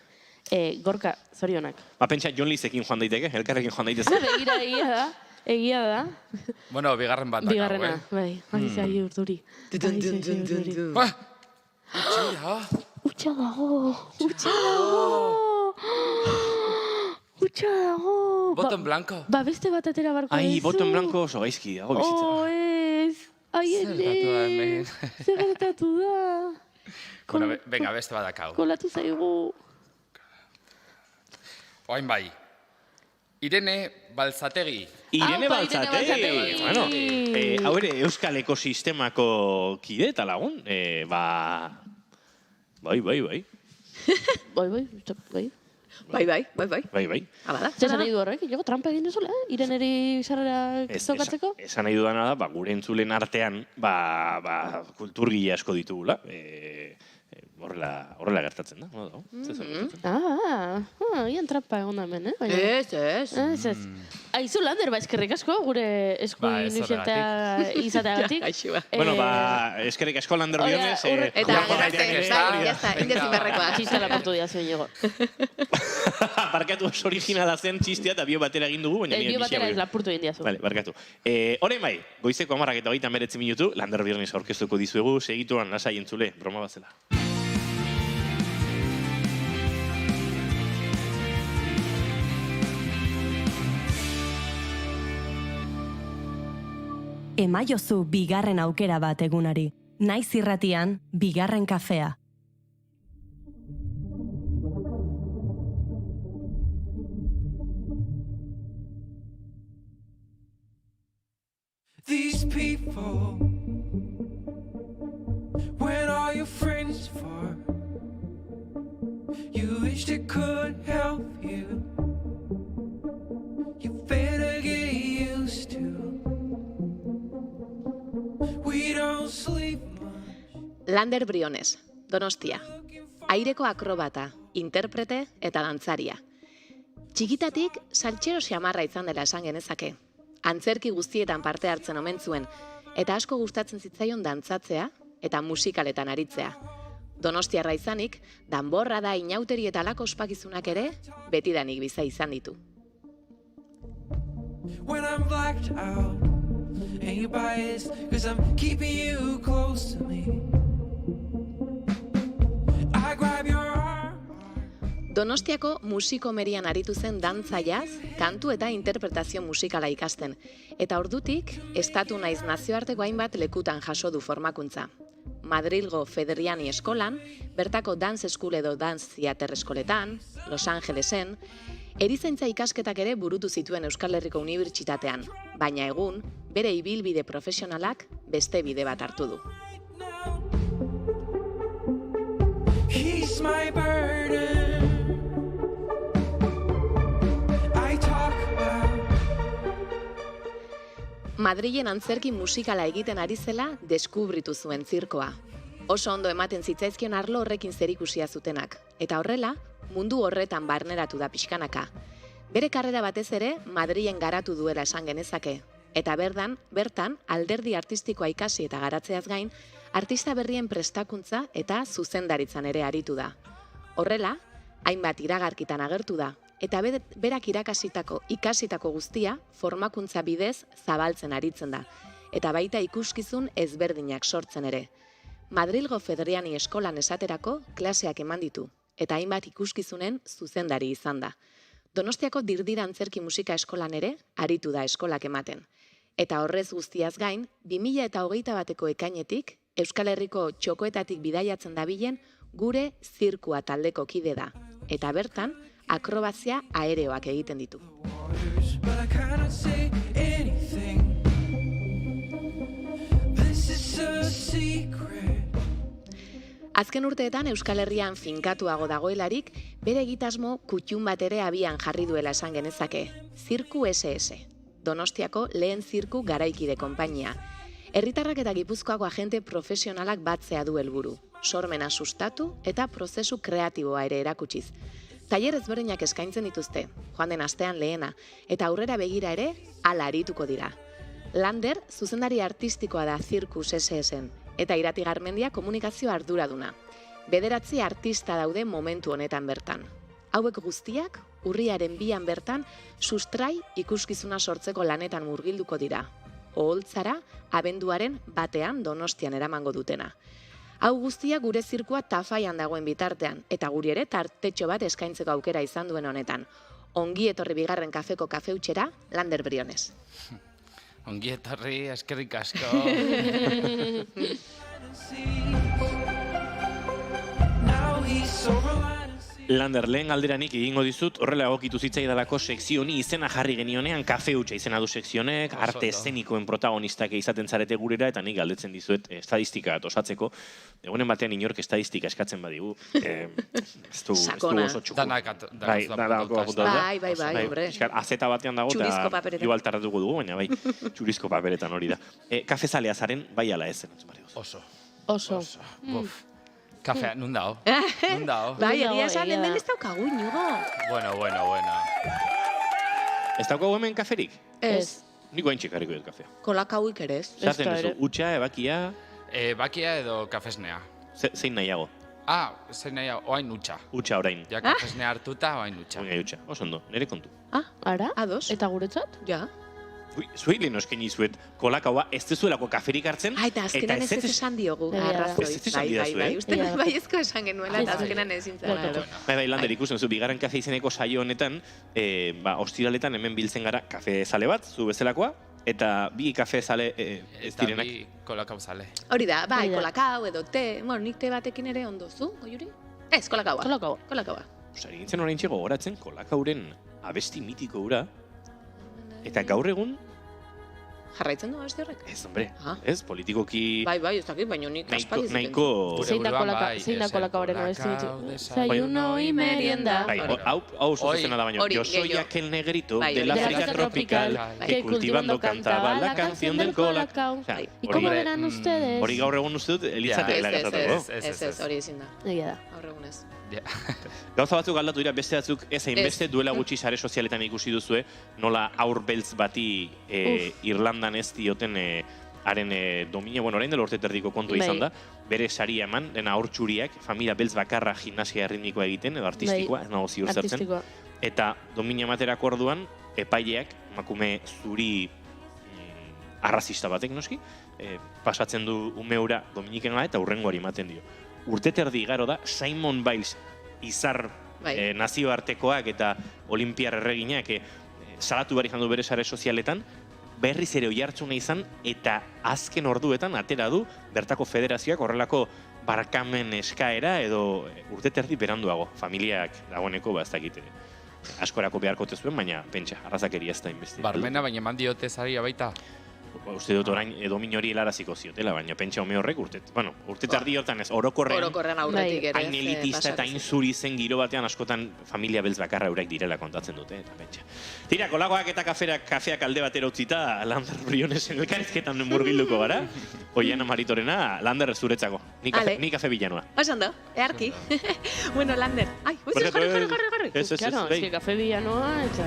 Gorka, zorionak. Pentsa Jon Lizekin joan daiteke, elkarrekin joan daiteke. Begira, egia da. Bueno, bigarren bat dakago, Bigarrena, bai. Zai urduri. Utsa dago. Boton blanco. Beste bat atera barko Ai, boton blanco oso gaizki dago bizitza. Ez. Ai, ene. Zer gertatu da. Bueno, venga, beste bat dakago. Kolatu zaigu. Oain bai. Irene Balzategi. Irene Balzategi. Bueno, hau ere Euskal Ekosistemako kide eta lagun. Bai. Bai. Bai. Zer nahi du horrek? Jogo trampa egin duzula, Ireneri sarrera zokatzeko? Esan nahi dudana da, gure entzulen artean, kulturgile asko ditugula. Horrela gertatzen da. Ian trampa egon da hemen, Ez. Aizu, Lander, eskerrik asko, gure eskuin inusientea izateagatik. Bueno, eskerrik asko Lander Briones. Eta gazte, indezin berrekoa. Txiste laportu dira zuen jogo. Barkatu oso originala zen txistea eta bio batera egin dugu, baina bio batera ez lapurtu egin diazu. Vale, barkatu. Horein bai, goizeko 10:29 minutu, Lander Briones aurkeztuko dizuegu, segituan lasai entzule, broma bazela. Emaiozu bigarren aukera bat egunari. Naiz irratian, bigarren kafea. These people, what are your friends for? You wish they could help you. You better get used to. We don't sleep much. Lander Briones, Donostia. Aireko akrobata, interprete eta dantzaria. Txikitatik saltxero xamarra izan dela esan genezake. Antzerki guztietan parte hartzen omen zuen, eta asko gustatzen zitzaion dantzatzea eta musikaletan aritzea. Donostiarra izanik, danborra da inauteri eta lako ospakizunak ere, betidanik biza izan ditu. When I'm blacked out, and you're biased, 'cause I'm keeping you close to me. I grab your arm. Donostiako musikomerian aritu zen dantzaiaz, kantu eta interpretazio musikala ikasten. Eta ordutik, estatu naiz nazioarteko hainbat lekutan jaso du formakuntza. Madrilgo Federiani eskolan, bertako Dance School edo Dance Theater eskoletan, Los Angelesen, erizaintza ikasketak ere burutu zituen Euskal Herriko Unibertsitatean, baina egun, bere ibilbide profesionalak beste bide bat hartu du. He's my burden. I talk about. Madrilen antzerki musikala egiten ari zela deskubritu zuen zirkoa. Oso ondo ematen zitzaizkion arlo horrekin zerikusia zutenak, eta horrela, mundu horretan barneratu da pixkanaka. Bere karrera batez ere, Madrilen garatu duela esan genezake, eta bertan alderdi artistikoa ikasi eta garatzeaz gain, artista berrien prestakuntza eta zuzendaritzan ere aritu da. Horrela, hainbat iragarkitan agertu da, eta berak ikasitako guztia formakuntza bidez zabaltzen aritzen da, eta baita ikuskizun ezberdinak sortzen ere. Madrilgo Federiani eskolan esaterako klaseak eman ditu, eta hainbat ikuskizunen zuzendari izan da. Donostiako Dirdira antzerki musika eskolan ere aritu da eskolak ematen. Eta horrez guztiaz gain, 2021 ekainetik, Euskal Herriko txokoetatik bidaiatzen dabilen gure zirkua taldeko kide da. Eta bertan, akrobazia aereoak egiten ditu. But I cannot say anything. This is a secret. Azken urteetan Euskal Herrian finkatuago dagoelarik, bere egitasmo kutxun bat ere abian jarri duela esan genezake. Zirku SS, Donostiako lehen zirku garaikide konpainia. Herritarrak eta Gipuzkoako agente profesionalak batzea du helburu, sormena sustatu eta prozesu kreatiboa ere erakutsiz. Tailer ezberdinak eskaintzen dituzte, joan den astean lehena, eta aurrera begira ere, hala arituko dira. Lander, zuzendari artistikoa da Zirkus SS-en, eta Irati Garmendia komunikazio arduraduna. 9 artista daude momentu honetan bertan. Hauek guztiak, urriaren 2an bertan, sustrai ikuskizuna sortzeko lanetan murgilduko dira. Oholtzara, abenduaren 1 Donostian eramango dutena. Hau guztia gure zirkua tafaian dagoen bitartean, eta guri ere tartetxo bat eskaintzeko aukera izan duen honetan. Ongi etorri bigarren kafeko kafeutxera, Lander Briones. Ongi etorri, eskerrik asko. Now he's so reliant. Lander, lehen alderanik egingo dizut, horrela egokitu zitzaidalako sekzioni izena jarri genionean, kafe hutsa izena du sekzionek, arte eszenikoen protagonistak izaten zarete gurera, eta nik galdetzen dizuet estadistika osatzeko. Egunen batean inork estadistika eskatzen badigu. Ez du oso txuku. Danak apuntatu. Bai, hombre. Azeta batean dago, Txurizko eta paperetan. igual tardatuko dugu, baina bai, txurizko paperetan hori da. Kafe zalea zaren, bai ala ez. Oso. Buf. Kafea, nun dao? Nun dao? Bai, egia esan, hemen ez daukagu inugo. Bueno. Ez daukagu hemen kaferik? Ez. Niko hain txikarriko dut kafea. Kolakauik ere ez. Zaten duzu, utxa, ebakia, Bakia edo kafesnea. zein nahiago? Zein nahi, oain utxa. Utxa orain. Ja kafesnea hartuta, oain utxa. Oin utxa, oso ondo, nire kontu. Ara? Ados. Eta guretzat? Ja. Zuei lehen oskeni zuet, kolakaua ez dezuelako kaferik hartzen. Eta azkenan ez esan diogu, Egia da. arrazoi. Ez esan didazu, eh? Uste Egia da. baiezko esan genuela, eta azkenan ezin zara. Bai, Lander, ikusten zu, bigarren kafe izeneko saio honetan, ostiraletan hemen biltzen gara kafe zale bat, zu bezalakoa, eta bi kafe zale ez Eta direnak. bi kolakau zale. Hori da, bai, Hori da. kolakau edo te, bueno, nik te batekin ere ondo zu, goiuri? Ez, kolakaua. Kolakaua. Osari gintzen orain txego goratzen kolakauren abesti mitiko ura, eta gaur egun, Jarraitzen du abesti horrek? ez, hombre, Ah. ez, politikoki Bai, ez dakit, baina nik aspaldi nahiko... Gure Zein da buruan kolaka- bai, zein da ez, kolakauaren kolakau abesti? desayuno y merienda. Bai, Hori. hau oso Hori. zuzena da baina. Hori, Yo soy gehiago. aquel negrito Bai, de hori. la De la África África tropical tropical, que cultivando cantaba la canción del colacao. Osea, ¿Y cómo hori- verán ustedes? Hori gaur egun uste dut, elitzateela Ja. gertatuko. Ez, hori ezin da. Egia da. Gaur egun ez. Gauza batzuk aldatu dira, beste batzuk ez hainbeste duela gutxi sare sozialetan ikusi duzue, nola aur beltz bati Irlandan ez dioten haren domina, bueno, orain dela urte terdiko kontua izan da, bere saria eman, dena aur txuriak, familia beltz bakarra gimnasia erritmikoa egiten, edo artistikoa, ez nago ziur zertzen. Artistikoa. Eta domina materako orduan, epaileak, emakume zuri arrazista batek noski, pasatzen du ume hura Dominikena eta hurrengoari ematen dio. Urte terdi igaro da, Simon Biles izar nazioartekoak eta olimpiar erreginak salatu behar izan du bere sare sozialetan, berriz ere oihartzuna izan eta azken orduetan atera du bertako federazioak horrelako barkamen eskaera edo urte terdi beranduago. Familiak dagoeneko ez dakit askorako beharko zuen, baina pentsa, arrazakeria ez da inbeste. Barmena, baina eman diote zaria baita. Uste dut orain domin hori helaraziko ziotela, baina pentsa ome horrek urte terdi hortan ez, orokorrean aurretik ere. hain elitista eta hain zuri zen giro batean askotan familia beltz bakarra eurek direla kontatzen dute, eta pentsa. Tira, kolagoak eta kafeak alde batera utzita, Lander Brionesen elkarrizketan murgilduko gara. Oiana Maritorena, Lander zuretzako. Ni kafe bilanoa. Osando, earki. Bueno, Lander. Ai, jarri. Claro, es que kafe bilanoa eta...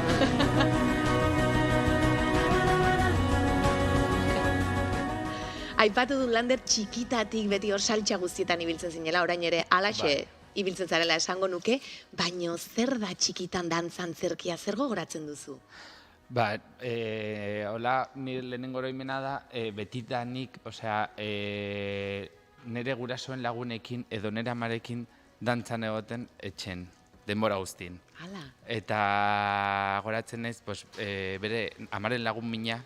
Aipatu du Lander txikitatik beti hor saltxa guztietan ibiltzen zinela, orain ere alaxe ibiltzen zarela esango nuke, baino zer da txikitan dantzan zerkia, zer gogoratzen duzu? Hola, nire lehenengo oroimena da, betidanik, osea, nire gurasoen lagunekin edo nire amarekin dantzan egoten etxen, denbora guztin. Hala. Eta goratzen ez, bere amaren lagun mina,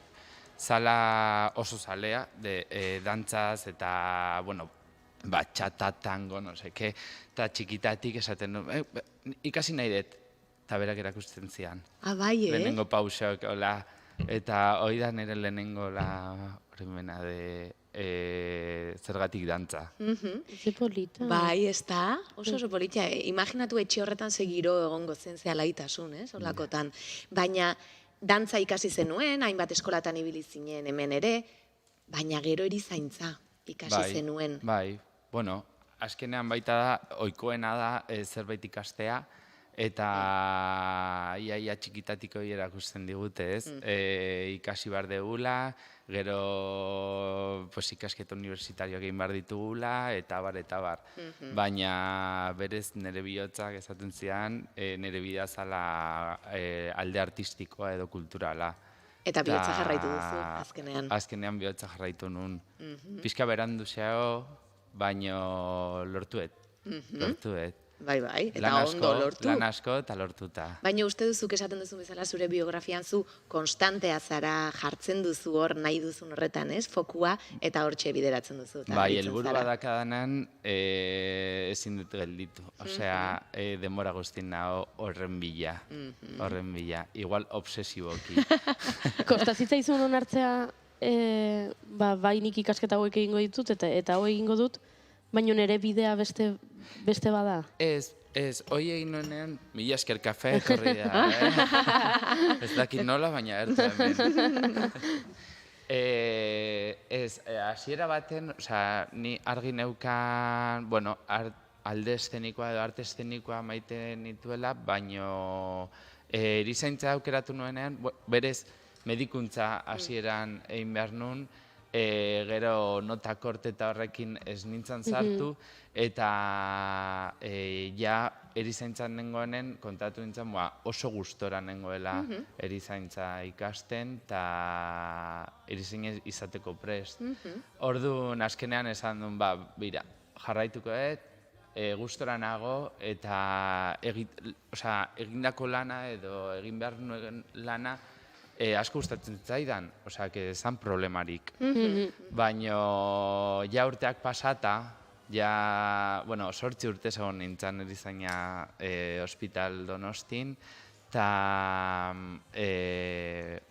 zala oso zalea, dantzaz eta, bueno, batxata, tango, no seke, eta txikitatik esaten du, ikasi nahi dut, eta berak erakusten zian. Bai, Lehenengo pausok, hola, eta hori da nire lehenengo horremena zergatik dantza. Ze polita. Bai, ez da, oso polita. Imaginatu etxe horretan segiro egongo zen zealaitasun, holakotan. Baina, dantza ikasi zenuen, hainbat eskolatan ibili zinen hemen ere, baina gero erizaintza ikasi zenuen. Bai, bueno, azkenean baita da, ohikoena da zerbait ikastea, eta ia txikitatik hori erakusten digute, ez? Ikasi behar degula, gero ikasketa universitarioak egin behar ditugula, eta bar. Baina berez nire bihotzak esaten zian, nire bidea zala alde artistikoa edo kulturala. Eta bihotza jarraitu duzu, azkenean. Azkenean bihotza jarraitu nun. Pizka berandu zeago, baino lortuet. Bai, eta ondo lortu. Lan asko eta lortuta. Baina uste duzuk esaten duzun bezala zure biografian zu konstantea zara jartzen duzu hor nahi duzun horretan, ez? Fokua eta hortxe bideratzen duzu. Bai, helburu badakadanan ezin dut gelditu. Osea, denbora guztin nago horren bila. Horren bila. Igual obsesiboki. Kostazitzaizun onartzea, bai nik ikasketa hauek egingo ditut eta hau egingo dut, baina nire bidea beste bada? Ez, hoi egin nuenean, mila esker kafe, korri da, Ez dakit nola, baina ertu hemen. Ez, hasiera baten, ni argi neukan, bueno, alde eszenikoa edo arte eszenikoa maite nituela, baino erizaintza aukeratu nuenean, berez, medikuntza hasieran egin behar nun, gero nota korte eta horrekin ez nintzen sartu, eta ja erizaintzan nengoenen kontatu nintzen oso gustora nengoela erizaintza ikasten eta erizain izateko prest. Orduan azkenean esan duen, bira, jarraituko dut, gustora nago eta egindako lana edo egin behar nuen lana asko gustatzen zaidan, zan problemarik. Baina ja urteak pasata, ja, 8 urte egon nintzen erizaina ospital Donostin, eta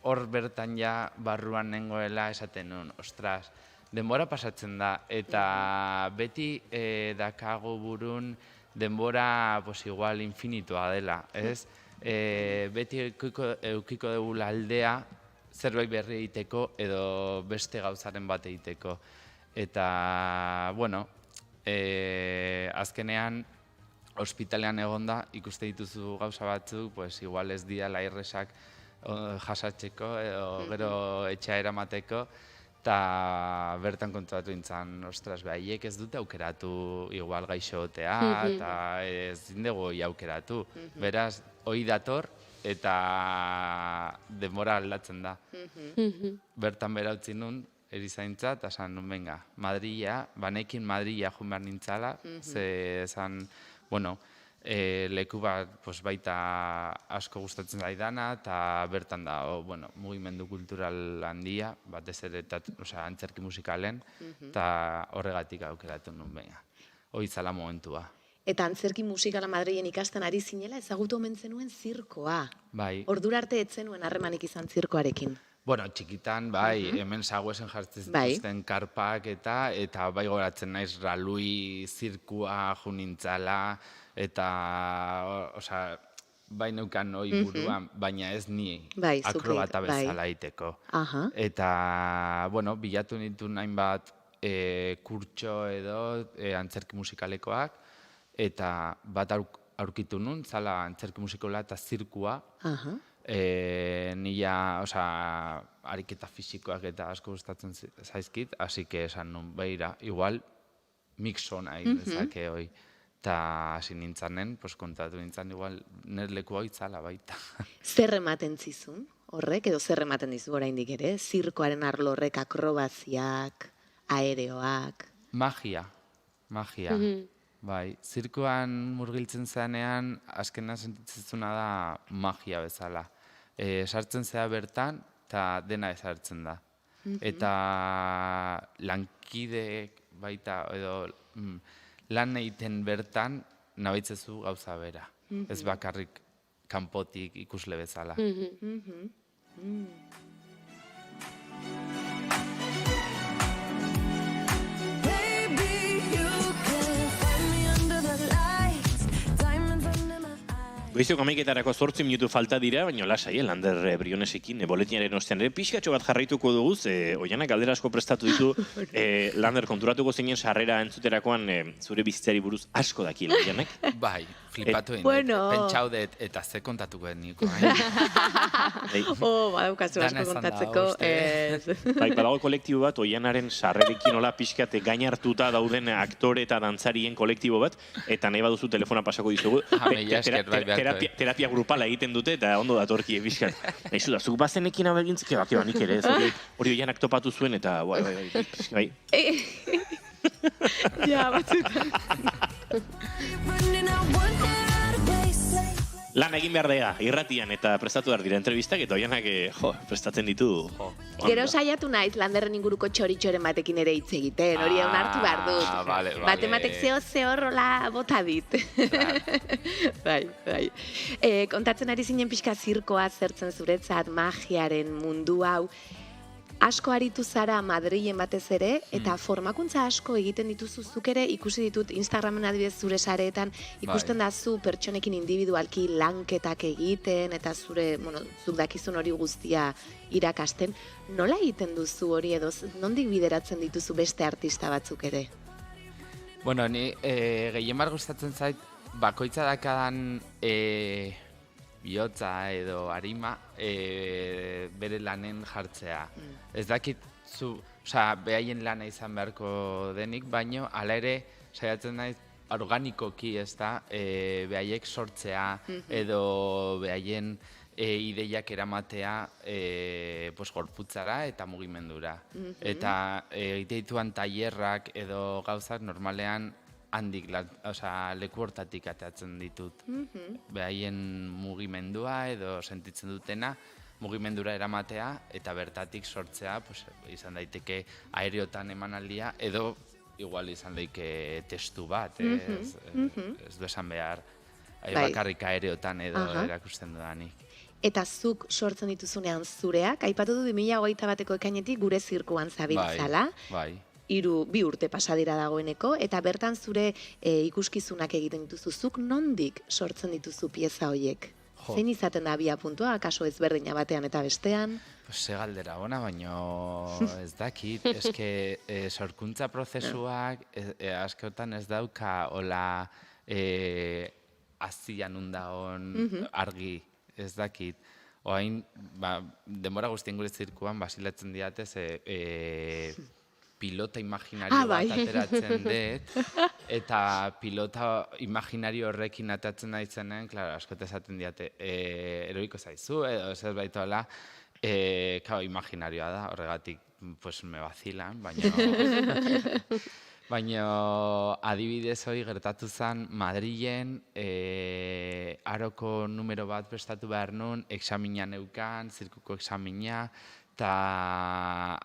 hor bertan ja barruan nengoela esaten nuen, ostras, denbora pasatzen da, eta beti dakago burun denbora igual infinitua dela, ez? Beti eukiko dugula aldea zerbait berri egiteko edo beste gauzaren bat egiteko. Eta, bueno, azkenean ospitalean egonda ikuste dituzu gauza batzuk, igual ez diala erresak jasatzeko edo gero etxea eramateko, eta bertan kontuatu nintzen, ostras, haiek ez dute aukeratu igual gaixotea, eta ez dindegu aukeratu. Beraz, hoi dator eta denbora aldatzen da. Bertan bera utzi nun, erizaintza, eta esan nun, venga, Madrila, banekin Madrila joan behar nintzala, ze esan, bueno, leku bat baita asko gustatzen zaidana, eta bertan da, mugimendu kultural handia, batez ere, antzerki musikalen, eta horregatik aukeratu nun baina. Hoitzala momentua. Eta antzerki musikala Madrilen ikasten ari zinela, ezagutu omen zenuen zirkoa. Bai. Ordura arte ez zenuen harremanik izan zirkoarekin. Bueno, txikitan, bai, hemen Saguesen jartzen zituzten karpak eta bai goratzen naiz Ralui zirkua junintzala, eta, bai neukan hoi buruan, baina ez ni akrobata bezala iteko. Eta, bilatu nituen hainbat kurtso edo antzerki musikalekoak, eta bat aurkitu nun, zala antzerki musikola eta zirkua, nila, ariketa fisikoak eta asko gustatzen zaizkit, hasi que esan nun, beira, igual, mixona egin dezake hoi. Eta hasi nintzanen, kontatu nintzen, igual, nire leku hau itzala baita. Zer ematen zizun, horrek, edo zer ematen dizu oraindik ere? Zirkoaren arlo horrek, akrobaziak, aereoak... Magia. Bai, zirkoan murgiltzen zenean, azkena sentitzezuna da magia bezala. Sartzen zea bertan, eta dena ezartzen da. Eta lankideek baita, edo lan egiten bertan, nabaitzezu gauza bera. Ez bakarrik kanpotik ikusle bezala. Goizeko 11etarako 8 minutu falta dira, baina lasai, Lander Brionesekin, boletiaren ostean ere, pixkatxo bat jarraituko dugu, Oianak galdera asko prestatu ditu, Lander, konturatuko zinen sarrera entzuterakoan zure bizitzeari buruz asko dakiela, Oianak? Bai, flipatu egin, pentsaudet eta ze kontatuko niko. Badaukazu asko kontatzeko. Bai, badago kolektibo bat, Oianaren sarrerekin hola pixkate gainartuta dauden aktore eta dantzarien kolektibo bat, eta nahi baduzu telefona pasako dizugu. Terapia grupala egiten dute eta ondo datorki ebizkat. Naizu da, zuk bazenekin hau egintzike, baki nik ere, hori Oianak topatu zuen eta bai. Ja, batzutan. Lan egin behar dira, irratian eta prestatu behar dira entrevistak eta Oianak prestatzen ditu. Gero saiatu naiz Landerren inguruko txoritxoren batekin ere hitz egiten, hori onartu behar dut. Batematek zehor hola bota dit. Bai. Kontatzen ari zinen pixka zirkoa zertzen zuretzat, magiaren mundu hau. Asko aritu zara Madrilen batez ere, eta formakuntza asko egiten dituzu zuk ere, ikusi ditut Instagramen adibidez zure sareetan, ikusten da zu pertsonekin individualki lanketak egiten, eta zure, zuk dakizun hori guztia irakasten. Nola egiten duzu hori edo, nondik bideratzen dituzu beste artista batzuk ere? Bueno, ni gehien gustatzen zait, bakoitza dakadan bihotza edo arima bere lanen jartzea. Ez dakit behaien lana izan beharko denik, baino hala ere saiatzen naiz organikoki ez da behaiek sortzea edo behaien ideiak eramatea gorputzara eta mugimendura. Eta egiteituan tailerrak edo gauzak normalean handik, leku hortatik ateatzen ditut. Behaien mugimendua edo sentitzen dutena, mugimendura eramatea eta bertatik sortzea, izan daiteke aereotan emanaldia, edo igual izan daiteke testu bat, ez du esan behar, bakarrik aereotan edo erakusten dudanik. Eta zuk sortzen dituzunean zureak, aipatu du 2021ko ekainetik gure zirkuan zabiltzala. Bai. 2 urte pasadira dagoeneko, eta bertan zure ikuskizunak egiten dituzu. Zuk nondik sortzen dituzu pieza horiek? Zein izaten da abia puntua, akaso ezberdina batean eta bestean? Ze galdera ona, baino ez dakit. Eske sorkuntza prozesuak askotan ez dauka hola azian undaon argi, ez dakit. Oain, denbora guztien gure zirkuan basilatzen diatez pilota imaginario bat ateratzen dut, eta pilota imaginario horrekin atatzen daizenen, askote esaten diate, eroiko zaizu, edo ez baita hola, imaginarioa da, horregatik, me vacilan, baina... Baina adibidez hori gertatu zen Madrilen aroko numero bat prestatu behar nun, examina neukan, zirkuko examina, eta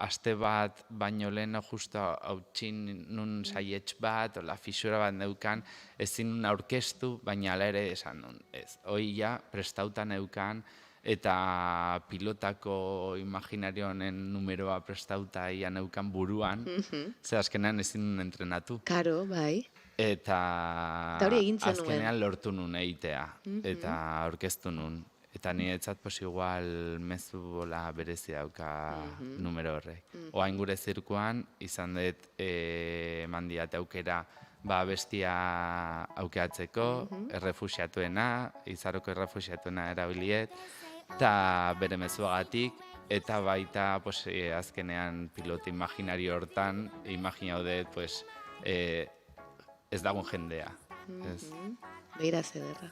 aste bat baino lehen justo hautsin nun saietx bat, ola fisura bat neukan, ezin nun aurkeztu, baina ala ere esan nun, ez. Hoi ja prestauta neukan, eta pilotako imaginario honen numeroa prestauta ia neukan buruan, ze azkenean ezin nun entrenatu. Karo, bai. Eta hori egin zenuen. azkenean lortu nun egitea, eta aurkeztu nun. Eta niretzat igual mezu bola berezi dauka numero horrek. Oain gure zirkuan, izan dut mandiat aukera bestia aukeatzeko, errefuxiatuena, izaroko errefuxiatuena erabiliet, eta bere mezuagatik, eta baita azkenean piloto imaginario hortan, imaginau dut ez dagoen jendea. Beira zederra.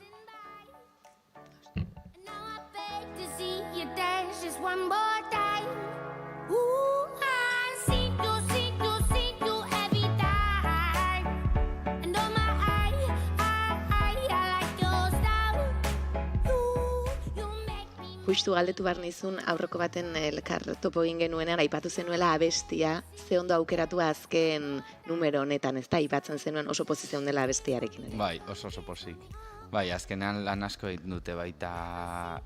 To see you dance just one more time. Ooh, I see you every time. And oh my, I like your style. You make me. Justu galdetu behar nizun aurreko baten elkar topo egin genuenean aipatu zenuela abestia, ze ondo aukeratu azken numero honetan, ez da, aipatzen zenuen oso pozizion dela abestiarekin. Bai, oso pozik. Bai, azkenean lan asko egin dute baita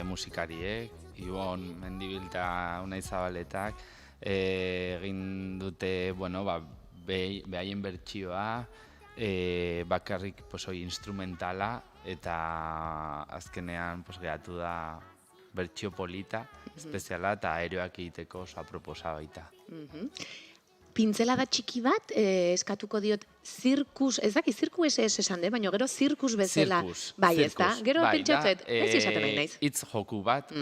musikariek, Ibon Mendibilta Unai Zabaletak, egin dute, behaien bertsioa, bakarrik instrumentala, eta azkenean geratu da bertsio polita, espeziala, eta aeroak egiteko oso aproposa baita. Pintzelada txiki bat, eskatuko diot, zirkus, ez daki, zirkus ez esan de, baina gero zirkus bezala. Bai, ez da? Gero pentsatzuet, ez izaten nahi naiz. Hitz joku bat,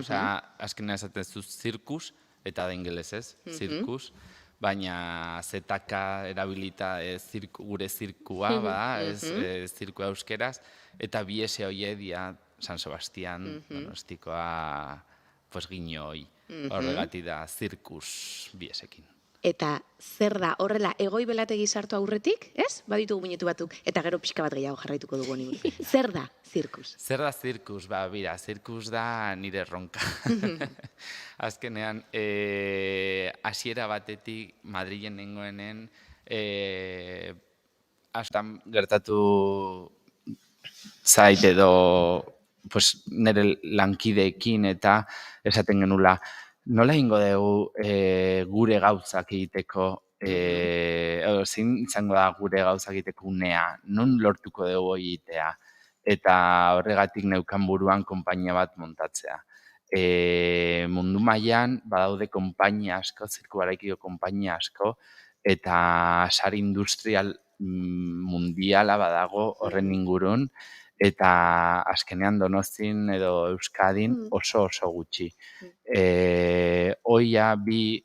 azkenean esaten zuz zirkus, eta da ingelesez, zirkus, baina zetaka erabilita gure zirkua, zirkua euskeraz, eta biese hoie dia San Sebastian, Donostikoa, ginoi, horregatik da zirkus biesekin. Eta zer da, horrela, egoi belategi sartu aurretik, ez? Baditugu minutu batuk, eta gero pixka bat gehiago jarraituko dugu honi. Zer da, zirkus? Zer da zirkus? Bira, zirkus da nire erronka. Azkenean, hasiera batetik Madrilen nengoenen, hastan gertatu zait edo nire lankideekin eta esaten genula, nola ingo dugu gure gauzak egiteko, zein izango da gure gauzak egiteko unea, non lortuko dugu egitea, eta horregatik neukan buruan konpainia bat montatzea. Mundu mailan badaude konpainia asko, zirkugaraikiko konpainia asko, eta sare industrial mundiala badago horren ingurun, eta azkenean Donostin edo Euskadin oso gutxi. Hoia bi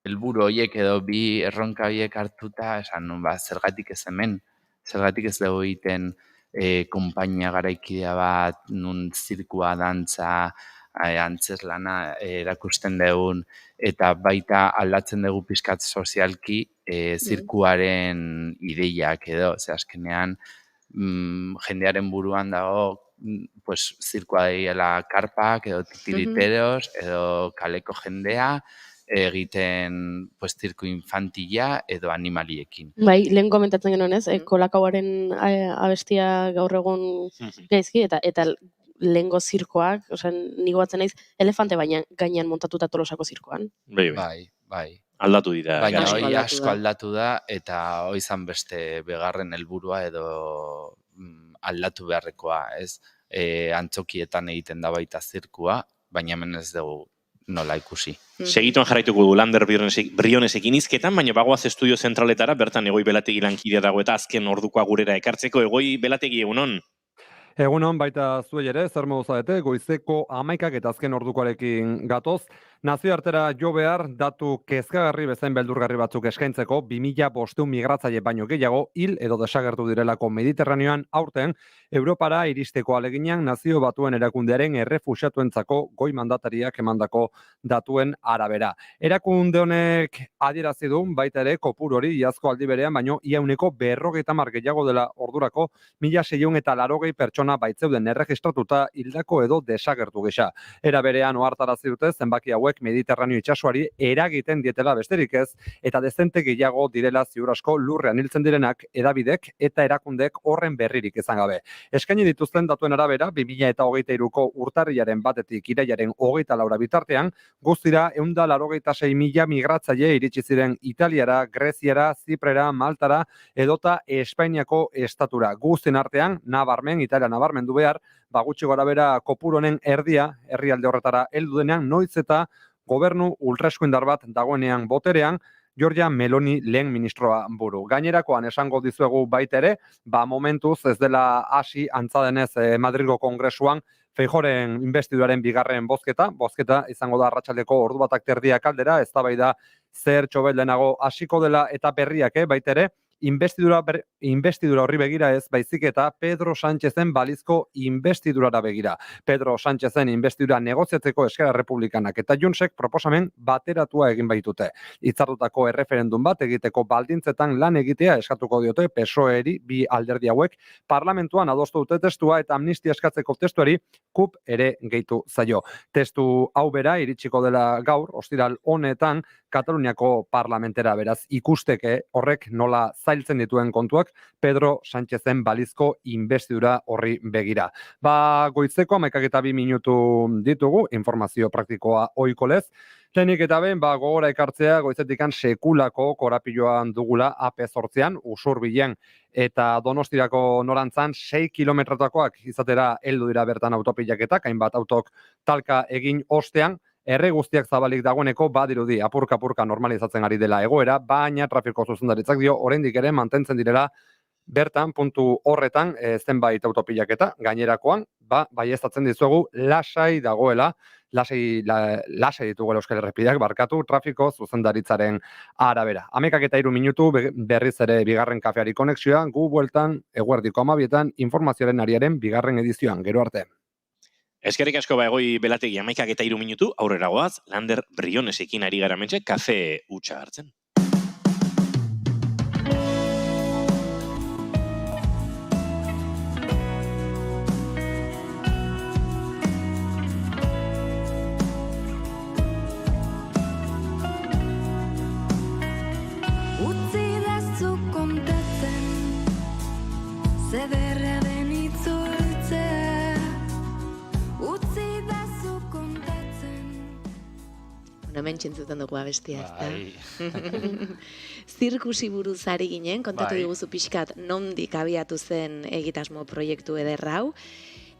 helburu horiek edo bi erronka horiek hartuta, esan nun, zergatik ez hemen, zergatik ez dugu egiten konpainia garaikidea bat, nun zirkua, dantza, antzeslana erakusten dugun, eta baita aldatzen dugu pixkat sozialki zirkuaren ideiak edo, ze azkenean jendearen buruan dago zirkua daiela karpak edo titiriteros edo kaleko jendea egiten zirku infantila edo animaliekin. Bai, lehen komentatzen genuen ez, kolakauaren abestia gaur egun gaizki eta lehengo zirkoak, nigo batzen naiz, elefante gainean montatuta Tolosako zirkoan. Bai. Aldatu dira. Baina hori asko aldatu da, eta hori izan beste begarren helburua edo aldatu beharrekoa, ez? Antzokietan egiten da baita zirkua, baina hemen ez dugu nola ikusi. Segituan jarraituko du Lander Brionesekin izketan, baina bagoaz estudio zentraletara, bertan Egoi Belategi lankidea dago eta azken ordukoa gurera ekartzeko. Egoi Belategi, egunon? Egunon, baita zuei ere, zer modu zaudete, goizeko 11 eta azken ordukoarekin gatoz. Nazioartera jo behar, datu kezkagarri bezain beldurgarri batzuk eskaintzeko 2500 migratzaile baino gehiago hil edo desagertu direlako Mediterraneoan aurten Europara iristeko aleginean Nazio Batuen Erakundearen errefuxiatuentzako goi mandatariak emandako datuen arabera. Erakunde honek adierazi du baita ere kopuru hori iazko aldi berean baino ia 50 gehiago dela ordurako 1680 pertsona baitzeuden erregistratuta hildako edo desagertu gisa. Era berean ohartarazi dute zenbaki hauek Mediterraneo itsasoari eragiten dietela besterik ez eta dezente gehiago direla ziur asko lurrean hiltzen direnak hedabidek eta erakundek horren berririk izan gabe. Eskaini dituzten datuen arabera 2023ko urtarrilaren 1etik irailaren 24 bitartean guztira 186.000 migratzaile iritsi ziren Italiara, Greziara, Ziprera, Maltara edota Espainiako estatura. Guztien artean Italia nabarmendu behar, gutxi gorabehera kopuru honen erdia herrialde horretara heldu denean noiz eta gobernu ultraeskuindar bat dagoenean boterean Giorgia Meloni lehen ministroa buru. Gainerakoan esango dizuegu baita ere, momentuz ez dela hasi antza denez Madrilgo Kongresuan Feijóoren investiduraren bigarren bozketa izango da arratsaldeko ordu batak terdiak aldera, eztabaida zer txobel denago hasiko dela eta berriak baita ere, investidura horri begira ez, baizik eta Pedro Sánchezen balizko investidurara begira. Pedro Sánchezen investidura negoziatzeko Esquerra Republikanak eta Juntsek proposamen bateratua egin baitute. Hitzartutako erreferendum bat egiteko baldintzetan lan egitea eskatuko diote PSOEri bi alderdi hauek parlamentuan adostu dute testua eta amnistia eskatzeko testuari KUP ere gehitu zaio. Testu hau bera iritsiko dela gaur, ostiral honetan, Kataluniako parlamentera beraz ikusteke horrek nola zailtzen dituen kontuak Pedro Sánchezen balizko investidura horri begira. Goizeko 11:02 minutu ditugu, informazio praktikoa ohiko lez. Lehenik eta behin, gogora ekartzea goizetikan sekulako korapiloan dugula AP8an, Usurbilen eta Donostirako norantzan 6 kilometrotakoak izatera heldu dira bertan autopilaketak, hainbat autok talka egin ostean, erre guztiak zabalik dagoeneko badirudi apurka-apurka normalizatzen ari dela egoera, baina trafiko zuzendaritzak dio oraindik ere mantentzen direla bertan puntu horretan zenbait autopilaketa gainerakoan, baieztatzen dizuegu lasai dagoela, lasai ditugu Euskal Errepideak barkatu trafiko zuzendaritzaren arabera. 11:03 minutu berriz ere bigarren kafeari konexioa, gu bueltan eguerdiko 12etan informazioaren ariaren bigarren edizioan. Gero arte. Eskerrik asko egoi belategi 11:03 minutu, aurrera goaz, Lander Brionesekin ari gara mentxe, kafe hutsa hartzen. Utzi dazu kontatzen, zederra den itzultzea. Utzi dazu kontatzen. Hemen txentzuten dugu abestia, ez da? Zirkusi buruz ari ginen, kontatu diguzu pixkat nondik abiatu zen egitasmo proiektu ederra hau.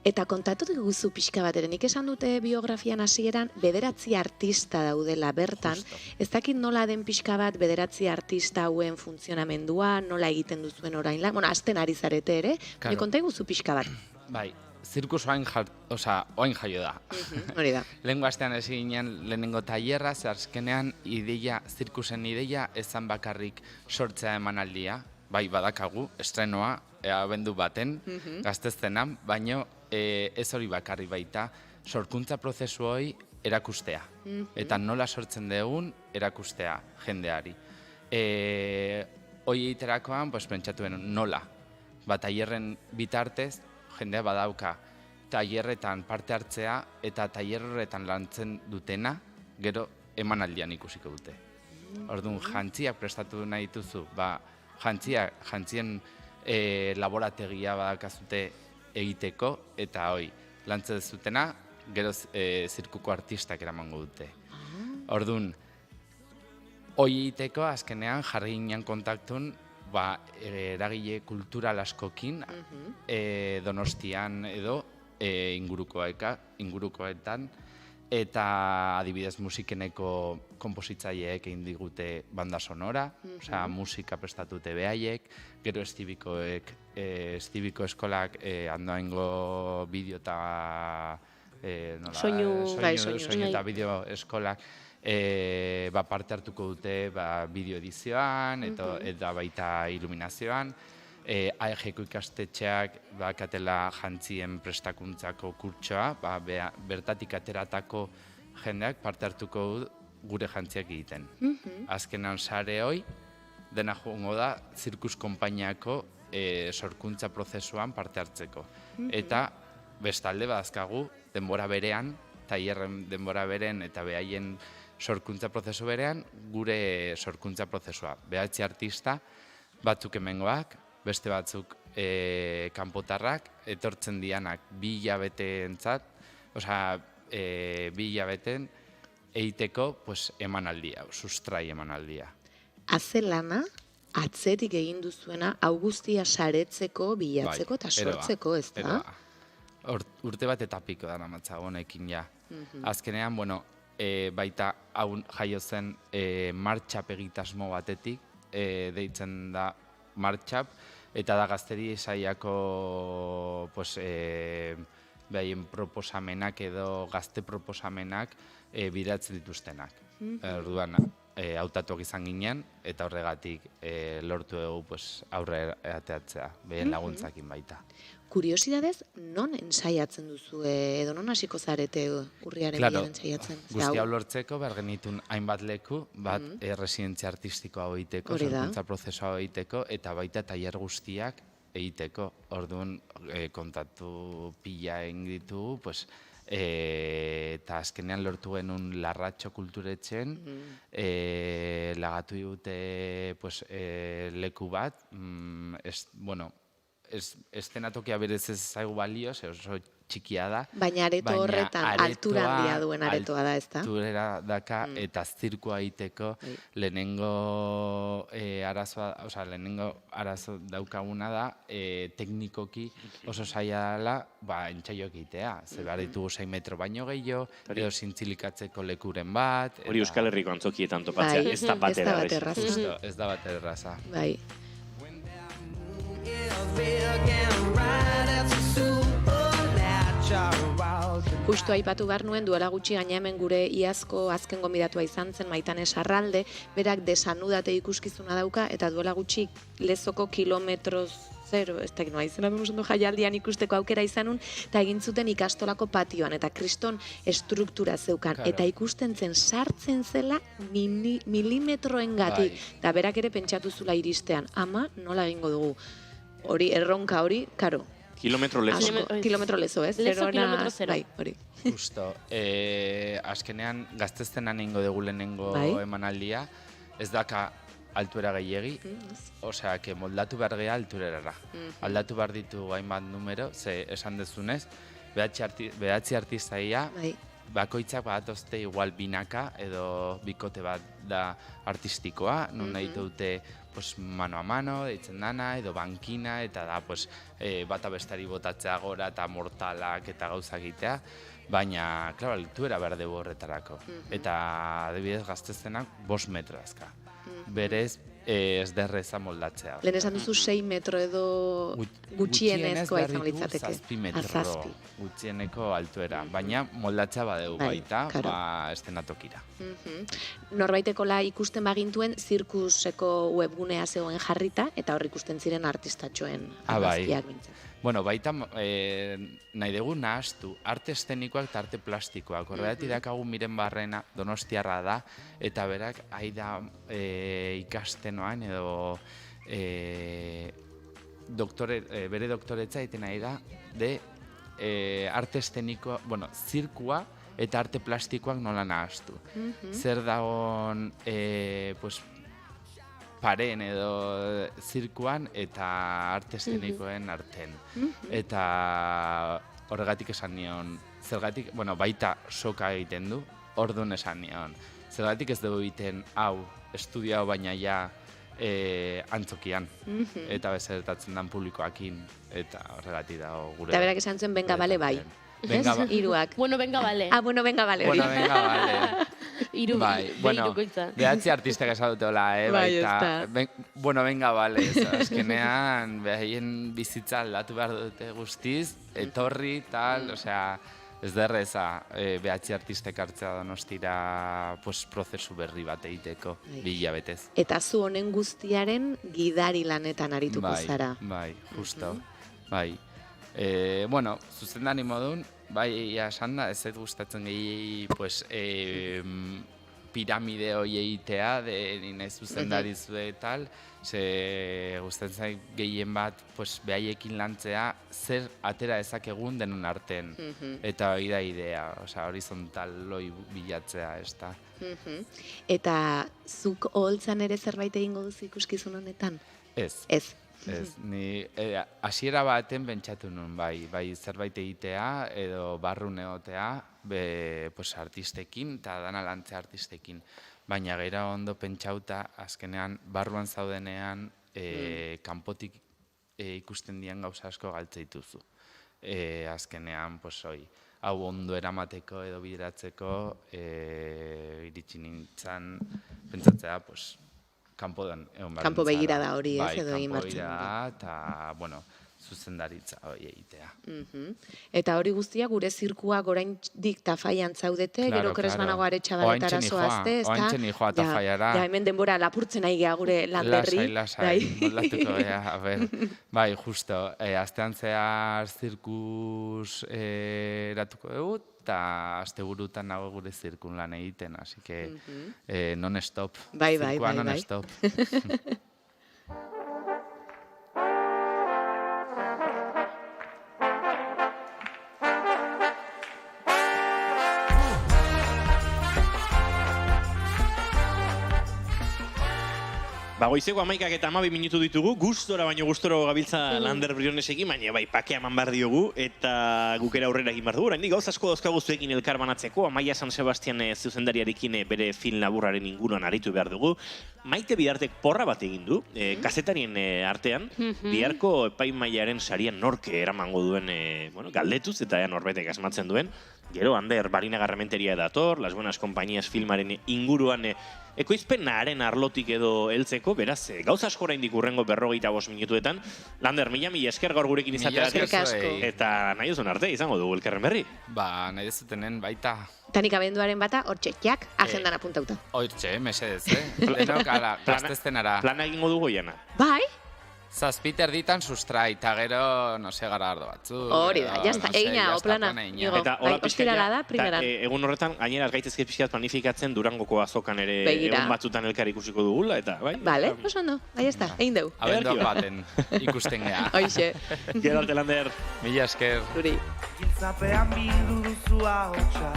Eta kontatu diguzu pixka bat ere, nik esan dute biografian hasieran 9 artista daudela bertan. Ez dakit nola den pixka bat 9 artista hauen funtzionamendua, nola egiten duzuen orain lan, azten ari zarete ere, nik konta diguzu pixka bat. Bai, zirkus oain jaio da. Hori da. Lehengo astean hasi ginen lehenengo tailerra, ze azkenean zirkusen ideia ezan bakarrik sortzea emanaldia, bai badakagu, estrenoa, abendu baten, gazteztenan, baino ez hori bakarri baita, sorkuntza prozesu hori erakustea. Eta nola sortzen dugun erakustea jendeari. Hoi egiterakoan, pentsatuen nola. Tailerren bitartez, jendea badauka tailerretan parte hartzea eta tailerretan lantzen dutena, gero emanaldian ikusiko dute. Orduan, jantziak prestatu nahi dituzu, jantzien laborategia badakazute egiteko, eta lantzen zutena, gero zirkuko artistak eramango dute. Orduan, egiteko azkenean jarri ginen kontaktun eragile kultural askokin, Donostian edo ingurukoetan, eta adibidez musikeneko konpositzaileek egin digute banda sonora, musika prestatute behaiek, gero Estibiko eskolak handoaingo bideo eta Soinu eta bideo eskolak parte hartuko dute bideo edizioan eta baita iluminazioan. AEG-ko ikastetxeak katela jantzien prestakuntzako kurtsoa, bertatik ateratako jendeak parte hartuko gure jantziak egiten. Azkenan sare hoi, dena joango da zirkus konpainiako sorkuntza prozesuan parte hartzeko. Eta bestalde badazkagu denbora berean, tailerren denbora beren eta behaien sorkuntza prozesu berean, gure sorkuntza prozesua. 9 artista, batzuk hemengoak, beste batzuk kanpotarrak, etortzen dianak 2 hilabeteentzat, osea, 2 hilabeten egiteko emanaldia, sustrai emanaldia. Azelana, atzerik egin duzuena, Augustia saretzeko, bilatzeko eta sortzeko, ez da? Urte bat eta piko da namatzago honekin ja. Azkenean, baita jaio zen martxap egitasmo batetik, deitzen da martxap, eta da gazteri saiako behaien proposamenak edo gazte proposamenak bideratzen dituztenak. Orduan, hautatuak izan ginen, eta horregatik lortu dugu aurre ateatzea, behien laguntzakin baita. Kuriosidadez, non ensaiatzen duzu, edo non hasiko zarete urriaren bilan ensaiatzen? Guzti hau lortzeko, behar genitun hainbat leku, bat residentzia artistikoa egiteko, sorkuntza prozesua egiteko, eta baita tailer guztiak egiteko. Orduan, kontatu pila egin ditugu, eta azkenean lortu genuen Larratxo kulturetxen, lagatu dute leku bat, estenatokia berez ez zaigu balio, oso txikia da. Baina areto horretan, altura handia duen aretoa da, ez da? Altura daka eta zirkoa egiteko lehenengo arazo daukaguna da, teknikoki oso zaila dela entsaioak egitea. Zer behar ditugu 6 metro baino gehiago, edo zintzilikatzeko lekuren bat. Hori Euskal Herriko antzokietan topatzea, ez da bat erraza. Ez da bat erraza. Bai. Justu aipatu behar nuen, duela gutxi gaina hemen gure iazko azken gonbidatua izan zen Maitane Sarralde, berak desanudate ikuskizuna dauka, eta duela gutxi Lezoko kilometro zero, ez da noa izena bemusondo jaialdian ikusteko aukera izanun, eta egin zuten ikastolako patioan, eta kriston estruktura zeukan, eta ikusten zen sartzen zela milimetroengatik, eta berak ere pentsatu zula iristean, ama nola egingo dugu. Hori, erronka hori, karo. Kilometro lezo. Kilometro lezo, ez? Lezo kilometro zero. Bai, hori. Justo. Azkenean, gazteztenan egingo dugu lehenengo emanaldia, ez daka altuera gehiegi, osea, moldatu behar geha alturerara. Aldatu behar ditu hainbat numero, ze esan dezunez, behatzi artistaia, bakoitzak badatozte igual binaka edo bikote bat da artistikoa, non nahi dute mano a mano, deitzen dana, edo bankina, eta da bata bestari botatzea gora eta mortalak eta gauza egitea, baina, klaro, altuera behar dugu horretarako. Eta, adibidez, gaztezenak 5 metro azka. Berez, ez derreza moldatzea. Lehen esan duzu 6 metro edo gutxienezko izan litzateke. 7 metro gutxieneko altuera, baina moldatzea badeu baita, estenatokira. Norbaitekola ikusten bagintuen zirkuseko webgunea zegoen jarrita, eta hor ikusten ziren artistatxoen argazkiak bintzen. Bueno, baita nahi dugu nahaztu, arte estenikoak eta arte plastikoak. Horregatik dakagu Miren Barrena, donostiarra da, eta berak aida ikastenoan edo bere doktoretza egiten nahi da de arte estenikoa, bueno, zirkua eta arte plastikoak nola nahaztu. Zer dagoen paren edo zirkuan eta arte eszenikoen arten. Eta horregatik esan nion, zergatik, bueno, baita soka egiten du, orduan esan nion. Zergatik ez dugu egiten hau, estudia baina ja antzokian, eta bezertatzen dan publikoakin, eta horregatik dago gure. Eta berak esan zuen, venga, bale, bai. Iruak. Bueno, venga, bale. Bueno, venga, bale. Bueno, venga, bale. Iru, behirukoitza. Behatzi artistak esaduteola, baita. Bueno, venga, bale. Azkenean, behien bizitza aldatu behar dute guztiz, etorri, tal, osea, Ez da erreza behatzi artistek hartzea Donostira pues, prozesu berri bat egiteko, 2 hilabetez. Eta zu honen guztiaren gidari lanetan arituko zara. Bai, justo. Bai. Bueno, zuzendari modun, bai, esan da, ez gustatzen gehi, pues, piramide hori egitea, nire zuzendari zue tal, ze gustatzen zait gehien bat, pues, behaiekin lantzea, zer atera ezakegun denun arten. Eta hori da idea, oza, horizontal hori bilatzea, ez da. Eta zuk oholtzan ere zerbait egingo duzu ikuskizun honetan? Ez. Ez. Ez, ni hasiera baten pentsatu nuen, bai zerbait egitea edo barrun egotea, pues, artistekin eta dana lantzea artistekin. Baina gero ondo pentsauta, azkenean barruan zaudenean, kanpotik ikusten dian gauza asko galtzeituzu. Azkenean, pues, hau ondo eramateko edo bideratzeko, iritsi nintzen pentsatzea, pues, kanpo begirada hori ez edo egin martzen. Bai, kanpo begirada eta, bueno, zuzendaritza hori egitea. Eta hori guztia gure zirkuak oraindik Tafaian zaudete, gero Kresmanago Aretxabaletara zoazte, ez da? Oaintxe nijoa Tafaiara. Ja, hemen denbora lapurtzen ari geha gure Landerri. Lasai, moldatuko geha, a ber. Bai, justo, astean zehar zirkus eratuko dugu, eta asteburutan nago gure zirkun lan egiten, así que non-stop. Bai. Zirkua non-stop. Goizeko 11 eta 12 minutu ditugu, gustora baino gustoro gabiltza Lander Brionesekin, baina bai, pakea eman behar diogu, eta gukera aurrera egin behar dugu. Oraindik gauz asko dauzkagu zuekin elkar banatzeko, Amaia San Sebastian zuzendariarekin bere film laburraren inguruan aritu behar dugu. Maite Bidartek porra bat egin du, kazetarien artean, biharko epaimaiaren sarian nork eramango duen galdetuz, eta norbaitek asmatzen duen. Gero, Ander Barinagarrementeria dator, Las Buenas Compañías filmaren inguruan ekoizpenaren arlotik edo heltzeko, beraz, gauza asko oraindik urrengo 45 minutuetan. Lander, mila esker gaur gurekin izateagatik. Eta nahi duzun arte izango dugu elkarren berri. Ba, nahi duzutenen baita. Tanik abenduaren bata, hortxe, jak, agendan apuntauta. Hortxe, mesedez, Denok, ala, gaztestenara. Plana egingo dugu jana. Bai? Zazpiter ditan sustrai, eta gero, no se, gara ardo batzu. Hori da, jazta, egina, oplana. Eta hola pixkaia, egun horretan, gainera gaitezke pixkat planifikatzen Durangoko azokan ere egun batzutan elkar ikusiko dugula, eta bai? Bale, oso ondo, bai ez da, egin deu. Abenduak baten ikusten geha. Hoixe. Gero arte, Lander. Mila esker. Guri. Giltzapean bildu duzu ahotsa,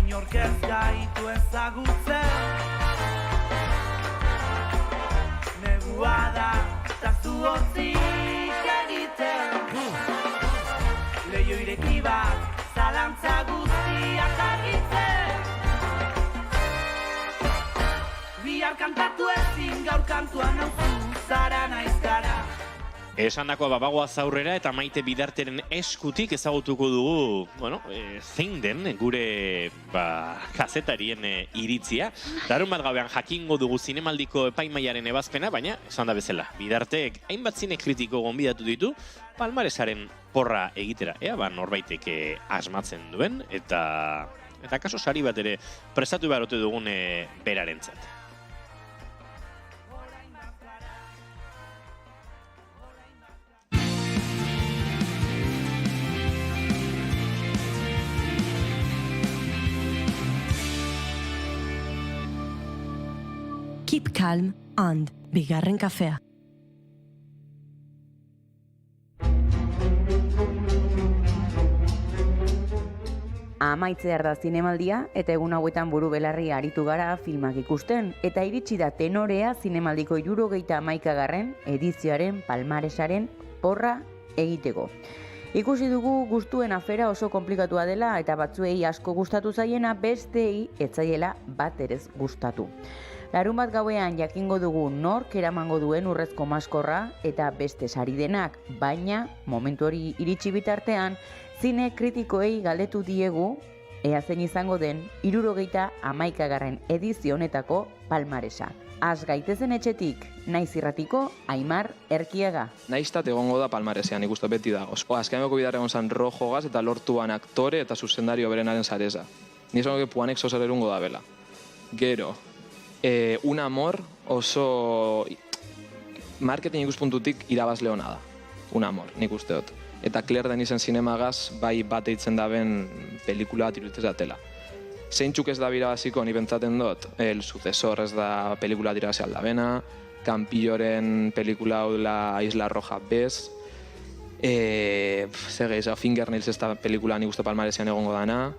inork ez gaitu ezagutzen, negua da, eta zu hotzik egiten, leio ireki bat, zalantza guztiak argitzen, bihar kantatu ezin gaur kantuan nauzu, zara naiz gara. Esandakoa bagoaz aurrera eta Maite Bidarteren eskutik ezagutuko dugu, zein den gure kazetarien iritzia. Larun bat gauean jakingo dugu zinemaldiko epaimaiaren ebazpena, baina esan da bezala, Bidartek hainbat zine kritiko gonbidatu ditu, palmaresaren porra egitera. Ea, norbaitek asmatzen duen, eta kaso sari bat ere prestatu beharote dugun berarentzat. Keep calm and bigarren kafea. Amaitzear da zinemaldia eta egun hauetan buru belarri aritu gara filmak ikusten eta iritsi da tenorea zinemaldiko 71. edizioaren palmaresaren porra egiteko. Ikusi dugu gustuen afera oso konplikatua dela eta batzuei asko gustatu zaiena bestei etzaiela bat ere gustatu. Larun bat gauean jakingo dugu nork eramango duen urrezko maskorra eta beste sari denak, baina momentu hori iritsi bitartean zine kritikoei galdetu diegu ea zein izango den 71. edizio honetako palmaresa. Az gaitezen etxetik, naiz irratiko Aimar Erkiega. Naiztat egongo da palmaresean, ikusten beti da. Azkeneko bidar egon zan Rojogaz eta lortuan aktore eta zuzendario berenaren zareza. Ni esan puanek zozer erungo da bela. Gero, Un Amor oso marketing ikuspuntutik irabazle hona da. Un Amor, nik usteot. Eta Claire Denisen zinemagaz bai bat eitzen daben pelikula bat iruditzen zatela. Zeintzuk ez da birabaziko, ni pentsaten dut, El Sucesor ez da pelikula dirabazia aldabena, Campilloren pelikula hau la Isla Roja bez, Fingernails ez da pelikula nik uste palmaresean egongo dana,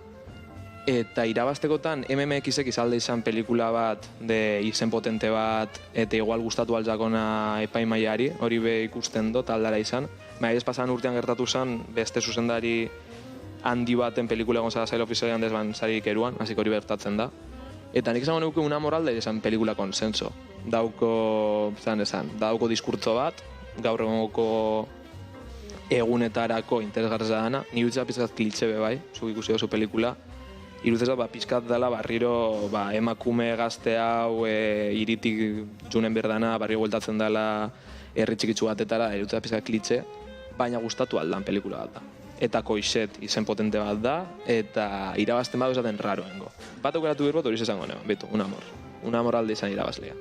eta irabaztekotan MMX-ek izalde izan pelikula bat, izen potente bat, eta igual gustatu altzakona epaimaiari, hori be ikusten dut aldara izan. Ez pasan urtean gertatu zen, beste zuzendari handi baten pelikula egon zara zaila ofizialean desban zarik eruan, hasik hori bertatzen da. Eta nik esango nuke Un Amor alde esan pelikula konsenso. Dauko diskurtso bat, gaur egongoko egunetarako interesgarreza dana, ni dutza pizkat klitxe be bai, zuk ikusi dozu pelikula, irutzeza pizkat dela barriro emakume gazte hau iritik junen berdana, barriro bueltatzen dela herri txikitsu batetara, irutzeza pizkat klitxe, baina gustatu aldan pelikula bat da. Eta Koixet izen potente bat da, eta irabazten badu esaten raroengo. Bat aukeratu birbot hori izango neban, betu, Un Amor. Un Amor alde izan irabazlea.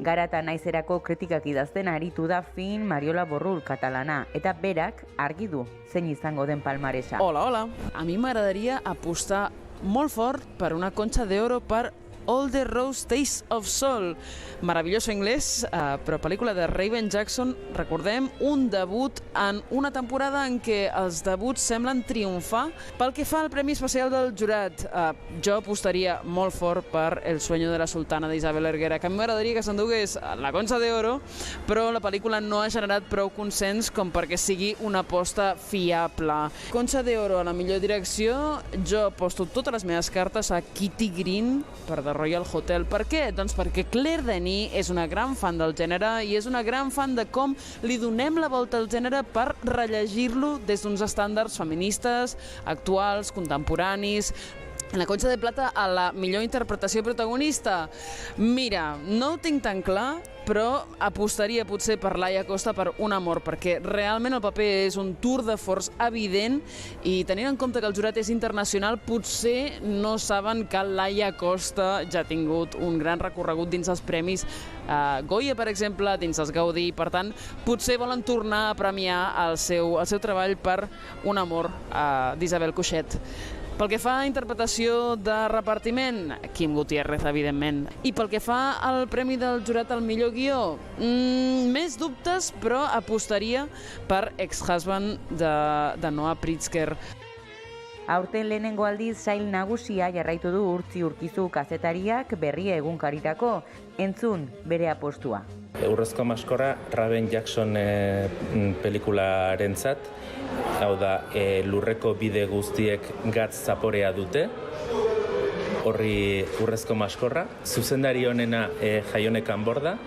Gara eta naizerako kritikak idazten aritu da Fin Mariola Borrul katalana, eta berak argi du zein izango den palmaresa. Hola. A mi m'agradaria apostar molt fort per una Concha de Oro per All the Rose Taste of Soul. Meravelloso anglès, però pel·lícula de Raven Jackson, recordem, un debut en una temporada en què els debuts semblen triomfar. Pel que fa al Premi Especial del Jurat, jo apostaria molt fort per El sueño de la sultana d'Isabel Erguera, que a mi m'agradaria que s'endugués la Concha de Oro, però la pel·lícula no ha generat prou consens com perquè sigui una aposta fiable. Concha de Oro a la millor direcció, jo aposto totes les meves cartes a Kitty Green per The Royal Hotel. Per què? Doncs perquè Claire Denis és una gran fan del gènere i és una gran fan de com li donem la volta al gènere per rellegir-lo des d'uns estàndards feministes, actuals, contemporanis. En la Concha de Plata, a la millor interpretació protagonista. Mira, no ho tinc tan clar, però apostaria potser per Laia Costa per Un Amor, perquè realment el paper és un tour de force evident i tenint en compte que el jurat és internacional, potser no saben que Laia Costa ja ha tingut un gran recorregut dins els premis Goya, per exemple, dins els Gaudí. Per tant, potser volen tornar a premiar el seu treball per Un Amor d'Isabel Coixet. Pel que fa a interpretació de repartiment, Kim Gutiérrez, evidentment. I pel que fa al Premi del Jurat al millor guió, més dubtes, però apostaria per Ex-Husband de Noah Pritzker. Aurten lehenengo aldiz sail nagusia jarraitu du Urtzi Urkizu kazetariak Berria egunkaritako. Entzun bere apostua. Urrezko maskorra Raven Jackson pelikularentzat, hau da, lurreko bide guztiek gatz zaporea dute, horri urrezko maskorra, zuzendari honena Jaionek Anborda,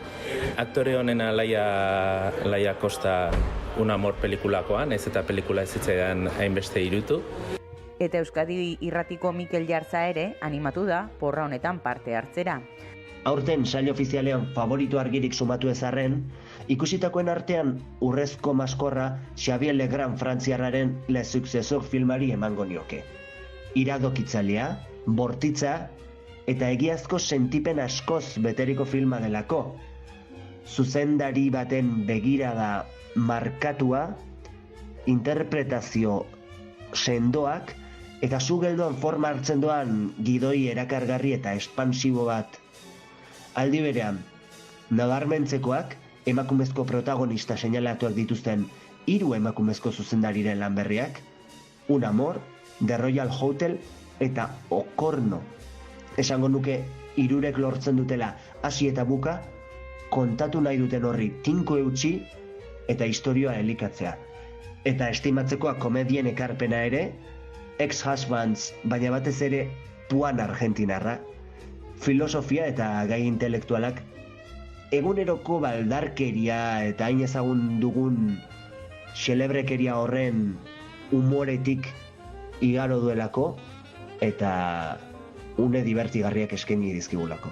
aktore honena Laia Costa Un Amor pelikulakoan, ez eta pelikula ez zitzaidan hainbeste irutu. Eta Euskadi Irratiko Mikel Jartza ere animatu da porra honetan parte hartzera. Aurten sail ofizialean favorito argirik sumatu ezarren, ikusitakoen artean urrezko maskorra Xavier Legrand frantziarraren Le Successor filmari emango nioke. Iradokitzailea, bortitza eta egiazko sentipen askoz beteriko filma delako. Zuzendari baten begirada markatua, interpretazio sendoak eta zu geldoan forma hartzen doan gidoi erakargarri eta espansibo bat. Aldi berean, nabarmentzekoak emakumezko protagonista seinalatuak dituzten 3 emakumezko zuzendariren lan berriak, Un Amor, The Royal Hotel eta Okorno. Esango nuke 3 lortzen dutela hasi eta buka, kontatu nahi duten horri tinko eutxi eta istorioa elikatzea. Eta estimatzekoak komedien ekarpena ere, Ex-Husbands, baina batez ere Puan argentinarra, filosofia eta gai intelektualak, eguneroko baldarkeria eta hain ezagun dugun xelebrekeria horren umoretik igaro duelako eta une divertigarriak eskaini dizkigulako.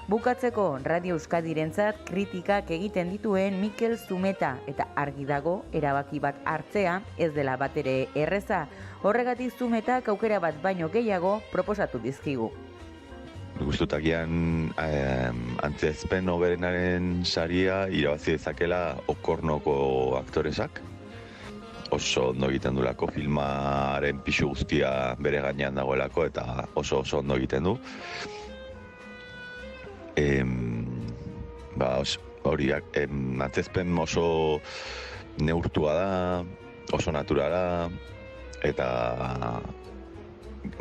Bukatzeko Radio Euskadirentzat kritikak egiten dituen Mikel Zumeta eta argi dago erabaki bat hartzea ez dela batere erreza. Horregatik Zumetak aukera bat baino gehiago proposatu dizkigu. Guztutakian antzezpen hoberenaren saria irabazi dezakela Okornoko aktoresak. Oso ondo egiten duelako, filmaren pixu guztia bere gainean dagoelako eta oso ondo egiten du. Horiak, antzezpen oso neurtua da, oso naturala, eta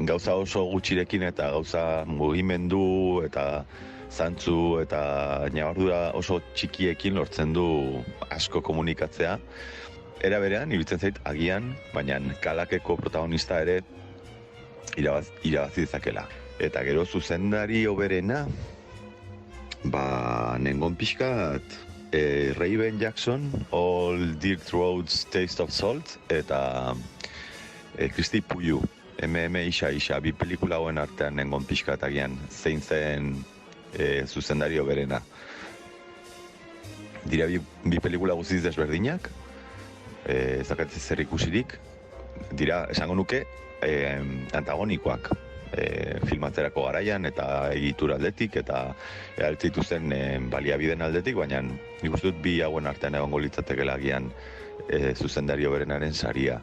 gauza oso gutxirekin eta gauza mugimendu eta zantzu eta ñabardura oso txikiekin lortzen du asko komunikatzea. Era berean, iruditzen zait, agian, baina kalakeko protagonista ere irabazi dezakela. Eta gero zuzendari hoberena, nengon pixkat, Raven Jackson, All Dirt Roads Taste of Salt, eta Kristi Puiu, Isa, bi pelikula hauen artean nengon pixkat agian zein zen zuzendari hoberena. Dira bi pelikula guztiz desberdinak, ezakatze zer ikusirik, dira, esango nuke, antagonikoak filmatzerako garaian eta egitura aldetik eta altzituzen baliabideen aldetik, baina nik uste dut bi hauen artean egongo litzatekela agian zuzendari hoberenaren saria.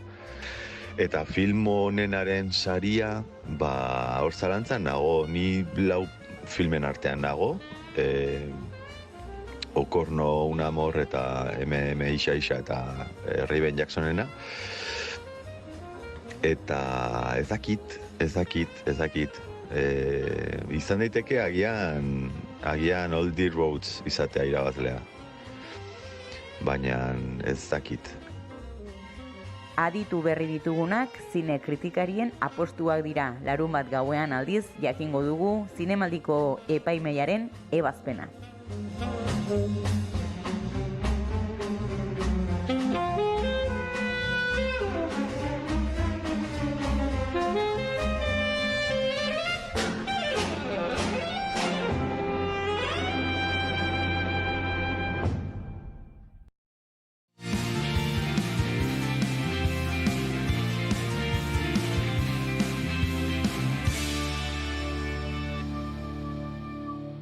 Eta film honenaren saria, hor zalantzan nago, ni lau filmen artean nago, Okorno, Un Amor eta Isa eta Raven Jacksonena. Eta ez dakit. Izan daiteke agian All Dirt Roads izatea irabazlea. Baina ez dakit. Aditu berri ditugunak zine kritikarien apostuak dira. Larunbat gauean aldiz jakingo dugu zinemaldiko epaimeiaren ebazpena.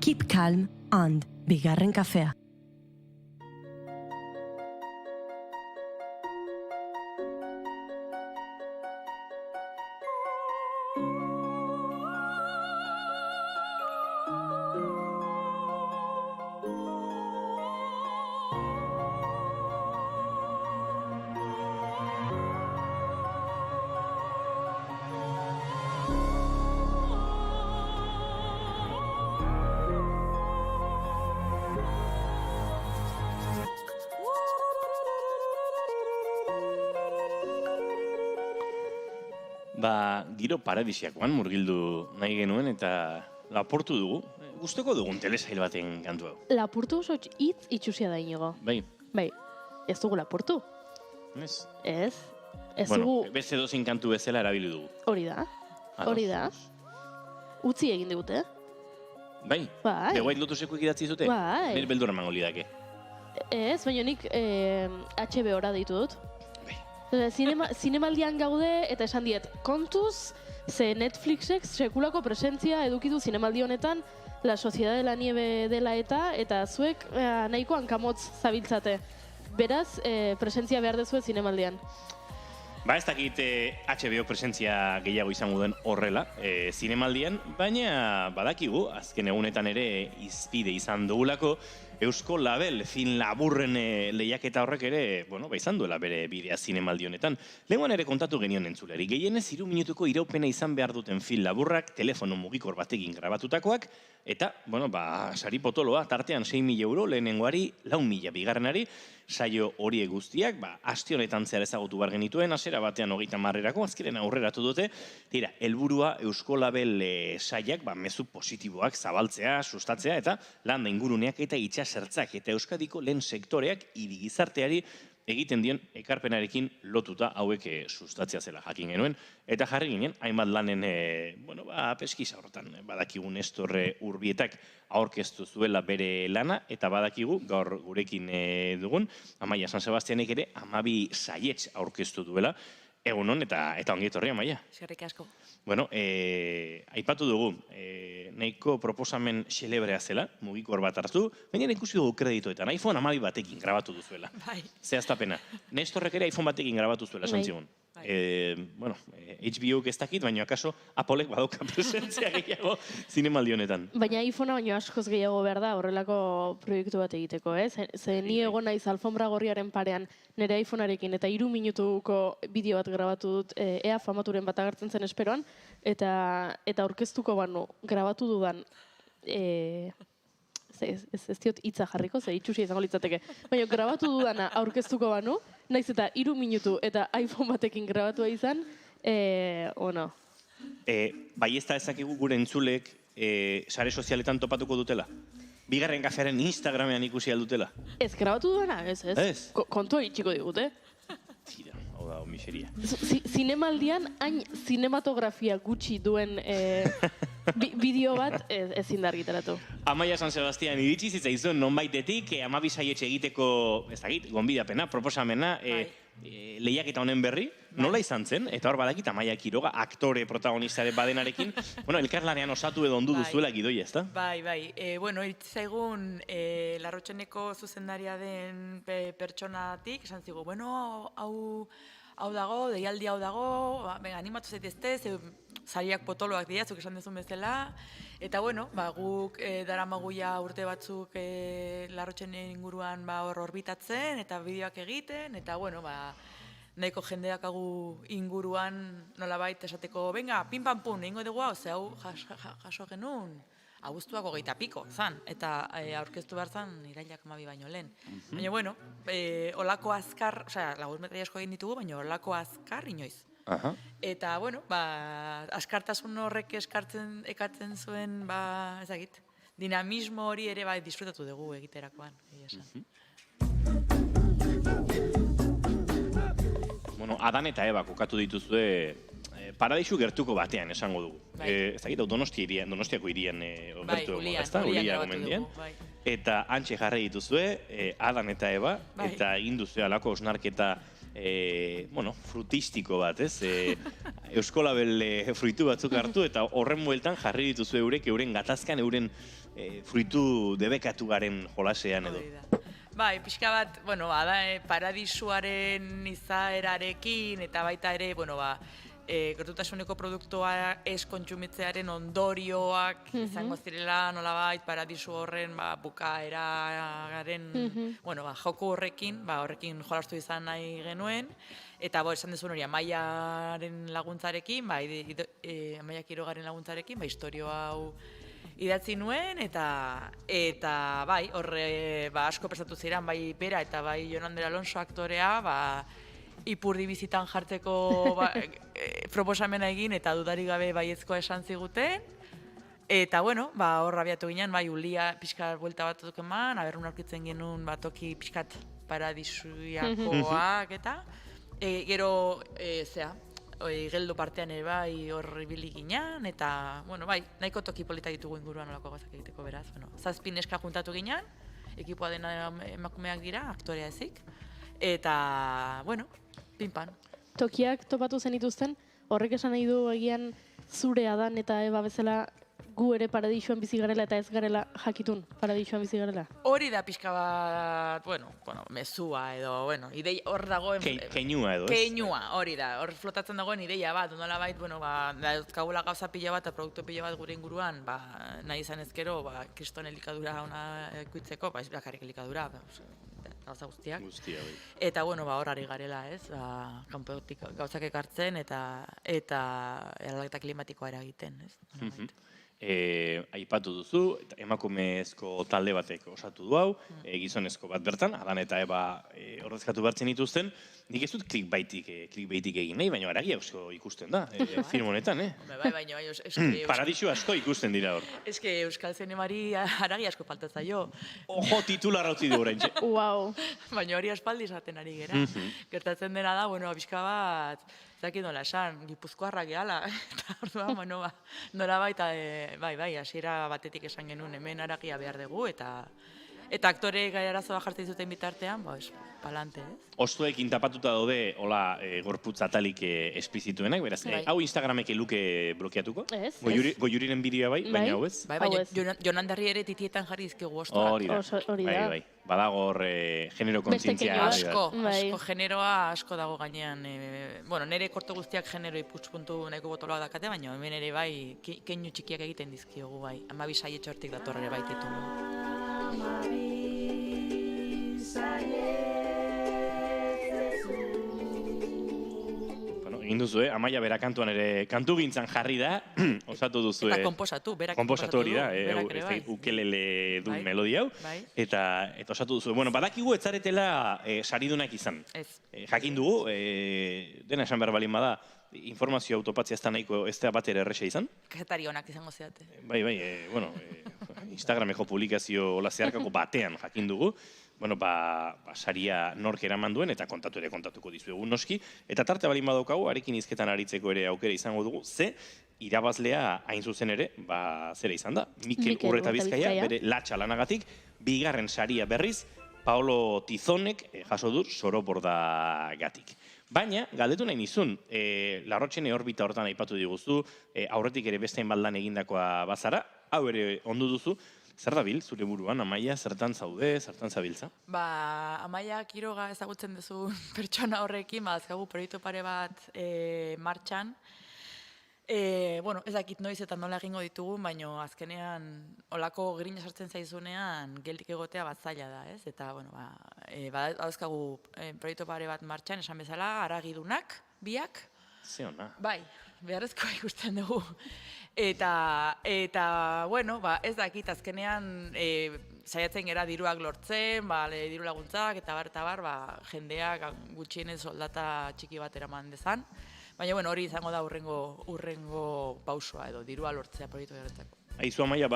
Keep calm and bigarren kafea. Giro paradisiakoan murgildu nahi genuen eta laportu dugu. Gustoko dugun telesail baten kantu hau. Lapurtu oso hitz itxusia da inigo. Bai. Ez dugu lapurtu. Ez? Ez. Ez Bueno, dugu... beste dozin kantu bezala erabili dugu. Hori da. Utzi egin digute. Bai. The White Lotuseko idatzi zute? Bai. Nire beldurra mango lidake. Ez, baina nik HBO-ra deitu dut. Zinemaldian gaude eta esan diet, kontuz, ze Netflixek sekulako presentzia edukitu zinemaldi honetan, La Sociedad de la Nieve dela eta zuek nahiko hankamotz zabiltzate. Beraz, presentzia behar dezue zinemaldian. Ez dakit HBO presentzia gehiago izango den horrela, zinemaldian, baina badakigu, azken egunetan ere izpide izan dugulako, Eusko Label film laburren lehiaketa horrek ere, izan duela bere bidea zinemaldi honetan. Lehenguan ere kontatu genion entzuleri. Gehienez 3 minutuko iraupena izan behar duten film laburrak, telefono mugikor batekin grabatutakoak, eta, sari potoloa, tartean 6.000 euro lehenengoari, 4.000 bigarrenari, saio horiek guztiak, aste honetan zehar ezagutu bar genituen, hasiera batean 30 azkeren aurreratu dute, tira, helburua Eusko Label saiak, mezu positiboak zabaltzea, sustatzea, eta landa inguruneak eta itxasertzak eta Euskadiko lehen sektoreak hiri gizarteari egiten dien ekarpenarekin lotuta hauek sustatzia zela jakin genuen, eta jarri ginen, hainbat lanen, peskiza horretan, badakigu Nestor Urbietak aurkeztu zuela bere lana, eta badakigu, gaur gurekin dugun, Amaia San Sebastianek ere, 12 saietz aurkeztu duela, egunon, eta ongi etorri, Amaia. Eskerrik asko. Bueno, aipatu dugu, nahiko proposamen xelebrea zela, mugikor bat hartu, baina ikusi dugu kreditoetan, iPhone 12 batekin grabatu duzuela. Bai. Zehaztapena. Nestorrek ere iPhone batekin grabatu zuela, esan zigun. HBO-k ez dakit, baina akaso Applek badauka presentzia gehiago zinemaldi honetan. Baina iPhonea baino askoz gehiago behar da horrelako proiektu bat egiteko, ez? Ze ni egon naiz alfombra gorriaren parean nire iPhonearekin eta 3 minutuko bideo bat grabatu dut ea famaturen bat agertzen zen esperoan, eta aurkeztuko banu grabatu dudan ez diot hitza jarriko, ze itxusia izango litzateke. Baina grabatu dudana aurkeztuko banu, naiz eta 3 minutu eta iPhone batekin grabatua izan, Bai ez da ezakigu gure entzulek sare sozialetan topatuko dutela? Bigarren kafearen Instagramean ikusi aldutela? Ez grabatu dudana, ez. Kontua itxiko digute. Tira, hau da, miseria. Zinemaldian hain zinematografia gutxi duen bideo bat ezin da argitaratu. Amaia San Sebastian iritsi zitzaizun nonbaitetik 12 saietxe egiteko, ez dakit, gonbidapena, proposamena, lehiaketa honen berri, nola izan zen, eta hor badakit Amaia Quiroga, aktore protagonistaren badenarekin, elkarlanean osatu edo ondu duzuela gidoi, ez da? Bai, iritzaigun Larrotxeneko zuzendaria den pertsonatik, esan zigu, hau dago, deialdi hau dago, animatu zaitezte, sariak potoloak dira, zuk esan duzun bezala, eta guk daramaguia urte batzuk Larrotxenen inguruan hor orbitatzen, eta bideoak egiten, eta nahiko jendeak inguruan nolabait esateko, venga, pin-pam-pun, egingo dugu hau, ze hau jaso genuen, abuztuak 20 piko, zan, eta aurkeztu behar zan, irailak 12 baino lehen. Baina, olako azkar, laguzmetri asko egin ditugu, baina olako azkar inoiz. Eta, askartasun horrek ekatzen zuen, ezagit, dinamismo hori ere disfrutatu dugu egiterakoan. Adan eta Eba kokatu dituzue paradisu gertuko batean esango dugu. Ez dakit, Donostiako irian gertu egon, ez da? Ulia gomendian. Eta antxe jarri dituzue, Adan eta Eba, eta egin duzue alako osnarketa frutistiko bat, ez? Euskolabel fruitu batzuk hartu, eta horren bueltan jarri dituzue eurek, euren gatazkan, euren fruitu debekatu garen jolasean edo. Bai, pixka bat, paradisuaren izaerarekin, eta baita ere, gertutasuneko produktua ez kontsumitzearen ondorioak izango zirela nolabait paradisu horren bukaeraren joko horrekin jolastu izan nahi genuen, eta esan dezun hori Amaiaren laguntzarekin, Amaia Quirogaren laguntzarekin, historio hau idatzi nuen, eta horre asko prestatu ziren, bai bera eta bai Jonander Alonso aktorea, ipurdi bizitan jartzeko proposamena egin eta dudarik gabe baiezkoa esan ziguten. Eta, hor abiatu ginen, Ulia pixka buelta bat duk eman, aberrun aurkitzen genuen toki pixkat paradisuiakoak eta gero, geldo partean ere hor ibili ginen, eta, nahiko toki polita ditugu inguruan olako gozak egiteko beraz. 7 neska juntatu ginen, ekipoa dena emakumeak dira, aktorea ezik, eta, pinpan. Tokiak topatu zenituzten, horrek esan nahi du egian zure Adan eta Eba bezala gu ere paradisuan bizi garela eta ez garela jakitun paradisuan bizi garela? Hori da pixka bat, mezua edo, hor dagoen... Keinua edo, ez? Keinua, hori da, hor flotatzen dagoen ideia bat, nolabait, dauzkagula gauza pila bat eta produktu pila bat gure inguruan, nahi izan ezkero, kriston elikadura ona ekuitzeko, ez bakarrik elikadura, gauza guztiak. Eta, hor ari garela, ez, kanpotik gauzak ekartzen eta aldaketa klimatikoa eragiten, ez? aipatu duzu, emakumezko talde batek osatu du hau, gizonezko bat bertan, Adan eta Eba ordezkatu behartzen dituzten, nik ez dut klikbaitik egin nahi, baina haragia asko ikusten da, film honetan, Baina, Paradisu asko ikusten dira hor. Eske Euskal Zinemari haragi asko falta zaio. Ojo, titularra utzi du oraintxe. Wow. Baina hori aspaldi esaten ari gera. Gertatzen dena da, pixka bat, zakit nola esan, gipuzkoarrak gehala. Eta orduan, nola baita, bai, hasiera batetik esan genuen hemen haragia behar dugu, eta aktoreek arazoa jartzen zuten bitartean, palante, ez? Ostuekin tapatuta daude, hola, gorputz atalik esplizituenak, beraz, hau Instagramek luke blokeatuko? Ez. Goiuriren bideoa bai, baina hau ez? Bai, baina Jonan Darri ere titietan jarri dizkigu ostuak. Hori da. Bai. Badago hor genero kontzientzia. Asko generoa asko dago gainean. Nire korto guztiak genero iputspuntu nahiko botoloak dakate, baina hemen ere bai, keinu txikiak egiten dizkiogu bai. 12 saietxo hortik dator ere bai titulu. Egin duzu, Amaia bera kantuan ere kantu gintzan jarri da, osatu duzu. Eta komposatu, berak komposatu hori da, ukelele du melodia hau, eta osatu duzu. Bueno, badakigu ez zaretela saridunak izan. Jakin dugu, dena esan behar balin bada, informazio autopatzia ez da nahiko ez da batera erresa izan. Kazetari honak izango zeate. Bai, Instagrameko publikazio hola zeharkako batean jakin dugu. Saria nork eraman duen eta kontatuko dizuegu noski. Eta tarte balin badaukagu, harekin hizketan aritzeko ere aukera izango dugu, ze irabazlea hain zuzen ere, zera izan da. Mikel Urreta Bizkaia, bere latxa lanagatik, bigarren saria berriz, Paolo Tizonek jaso dur Soroborda-gatik. Baina, galdetu nahi nizun, Larrotxene orbita hortan aipatu diguzu, aurretik ere beste hainbat egindakoa bazara, hau ere ondu duzu, zer dabil, zure buruan, Amaia, zertan zaude, zertan zabiltza? Amaia Quiroga ezagutzen duzu pertsona horrekin, azkagu proiektu pare bat martxan. Ez dakit noiz eta nola egingo ditugu, baina azkenean olako grina sartzen zaizunean geldik egotea bat zaila da, ez? Eta, badazkagu proiektu pare bat martxan, esan bezala, haragidunak, biak. Ze ona. Bai, beharrezkoa ikusten dugu. Eta ez dakit, azkenean saiatzen gera diruak lortzen, diru laguntzak, eta bar, jendeak gutxienez soldata txiki bat eraman dezan. Baina hori izango da urrengo pausoa edo dirua lortzea proiektu horretzako. Aizu Amaia,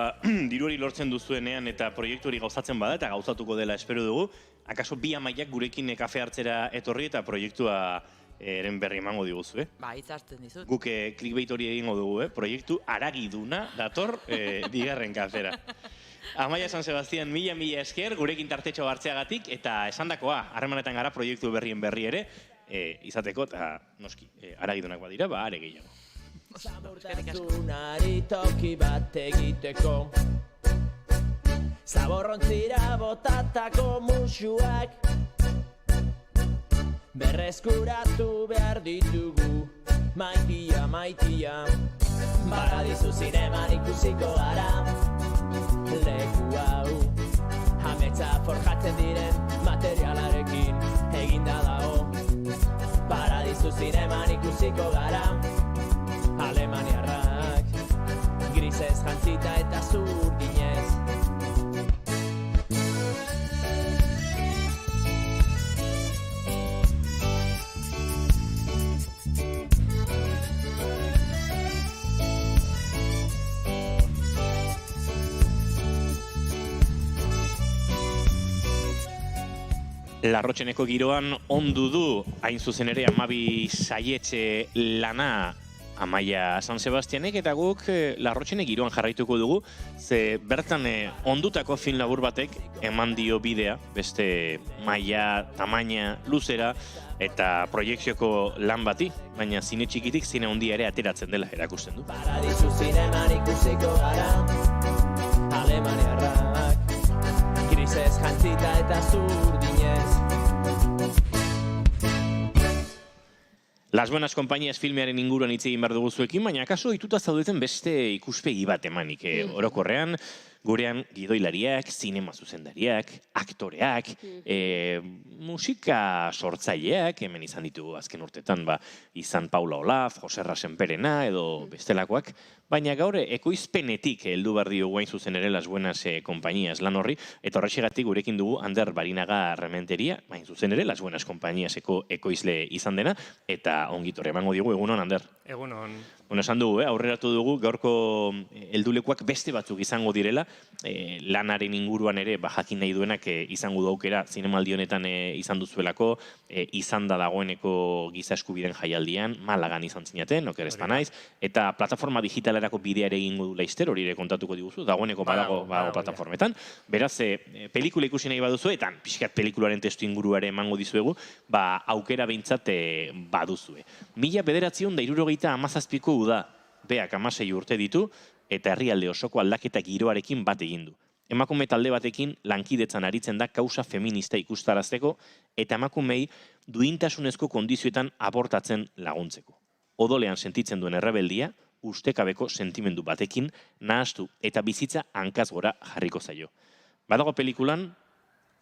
diru hori lortzen duzuenean eta proiektu hori gauzatzen bada eta gauzatuko dela espero dugu. Akaso bi Amaiak gurekin kafe hartzera etorri eta proiektua eren berri emango diguzu, hitz hartzen dizut. Guk clickbait hori egingo dugu, proiektu haragiduna dator bigarren kafera. Amaia San Sebastian, mila esker, gurekin tartetxo hartzeagatik, eta esandakoa, harremanetan gara proiektu berrien berri ere, izateko, eta noski, haragidunak badira, are gehiago. Zabortasunari toki bat egiteko, zaborrontzira botatako musuak, berreskuratu behar ditugu, maitia. Paradisu zineman ikusiko gara, leku hau, ametsa forjatzen diren materialarekin eginda dago. Paradisu zineman ikusiko gara, alemaniarrak, grisez jantzita eta zurdinez. Larrotxeneko giroan ondu du, hain zuzen ere, 12 saietxe lana Amaia San Sebastianek, eta guk Larrotxene giroan jarraituko dugu, ze bertan ondutako film labur batek eman dio bidea, beste maila, tamaina, luzera, eta proiekzioko lan bati, baina zine txikitik zine handia ere ateratzen dela erakusten du. Paradisu zineman ikusiko gara, alemaniarrak, grisez jantzita eta zurdinez. Las Buenas Compañías filmearen inguruan hitz egin behar dugu zuekin, baina akaso ohituta zaudeten beste ikuspegi bat emanik. Orokorrean, Gurean gidoilariak, zinema zuzendariak, aktoreak, musika sortzaileak, hemen izan ditugu azken urtetan, izan Paula Olaf, Joserra Senperena edo bestelakoak, baina gaur ekoizpenetik heldu behar diogu hain zuzen ere Las Buenas Compañías lan horri, eta horrexegatik gurekin dugu Ander Barinaga Rementeria, hain zuzen ere Las Buenas Compañías ekoizle izan dena, eta ongitorre emango digu, egunon, Ander? Egunon. Bueno, esan dugu, aurreratu dugu, gaurko heldulekuak beste batzuk izango direla, lanaren inguruan ere, jakin nahi duenak izango du aukera, zinemaldi honetan izan duzuelako, izan da dagoeneko giza eskubideen jaialdian, Malagan izan zinaten, oker ez banaiz, eta plataforma digitalerako bidea ere egingo du laizter, hori ere kontatuko diguzu, dagoeneko badago plataformetan. Beraz, pelikula ikusi nahi baduzu, eta pixkat pelikularen testu inguruare emango dizuegu, aukera behintzat baduzue. 1977ko uda, beak 16 urte ditu, eta herrialde osoko aldaketa giroarekin bat egin du. Emakume talde batekin lankidetzan aritzen da kausa feminista ikustarazteko, eta emakumei duintasunezko kondizioetan abortatzen laguntzeko. Odolean sentitzen duen errebeldia, ustekabeko sentimendu batekin nahastu eta bizitza hankaz gora jarriko zaio. Badago pelikulan,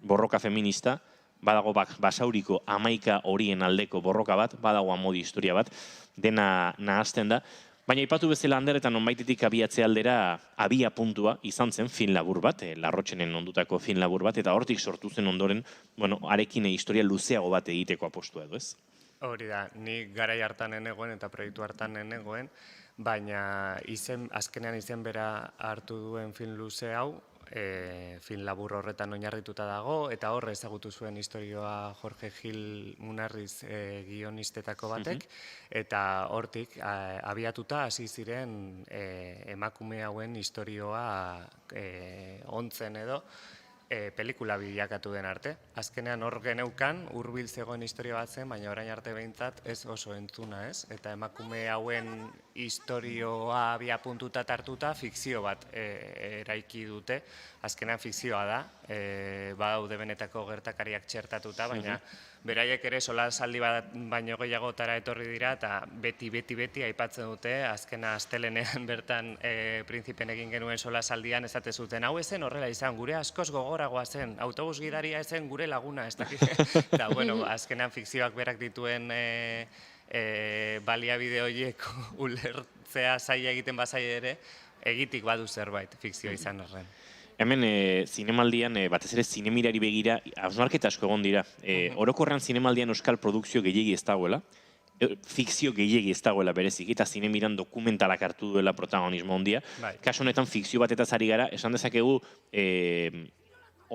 borroka feminista, badago basauriko 11 horien aldeko borroka bat, badago amodi historia bat, dena nahazten da, baina ipatu bezala Ander eta nonbaitetik abiatze aldera abia puntua izan zen film labur bat, Larrotxenen ondutako film labur bat, eta hortik sortu zen ondoren, arekin historia luzeago bat egiteko apostua edo ez? Hori da, ni garai hartan enegoen eta proiektu hartan enegoen, baina azkenean izen bera hartu duen film luze hau, film labur horretan oinarrituta dago, eta horre ezagutu zuen historioa Jorge Gil Munarriz guionistetako batek, eta hortik abiatuta hasi ziren emakume hauen historioa ontzen edo pelikula bilakatu den arte. Azkenean hor geneukan, hurbil zegoen historia bat zen, baina orain arte behintzat ez oso entzuna, ez? Eta emakume hauen historioa abiapuntuta hartuta fikzio bat eraiki dute. Azkenean fikzioa da, badaude benetako gertakariak txertatuta, baina beraiek ere solasaldi bat baino gehiagotara etorri dira, eta beti aipatzen dute, azkena astelenean bertan Prinzipen egin genuen solasaldian esate zuten, hau ezen horrela izan, gure askoz gogoragoa zen, autobus gidaria ezen gure laguna, ez dakit. Eta, bueno, azkenean fikzioak berak dituen baliabide horiek ulertzea zaila egiten bazai ere, egitik badu zerbait fikzioa izan arren. Hemen zinemaldian, batez ere zinemirari begira, hausnarketa asko egon dira. Orokorrean zinemaldian euskal produkzio gehiegi ez dagoela, fikzio gehiegi ez dagoela berezik, eta zinemiran dokumentalak hartu duela protagonismo handia. Kaso honetan fikzio batetaz ari gara, esan dezakegu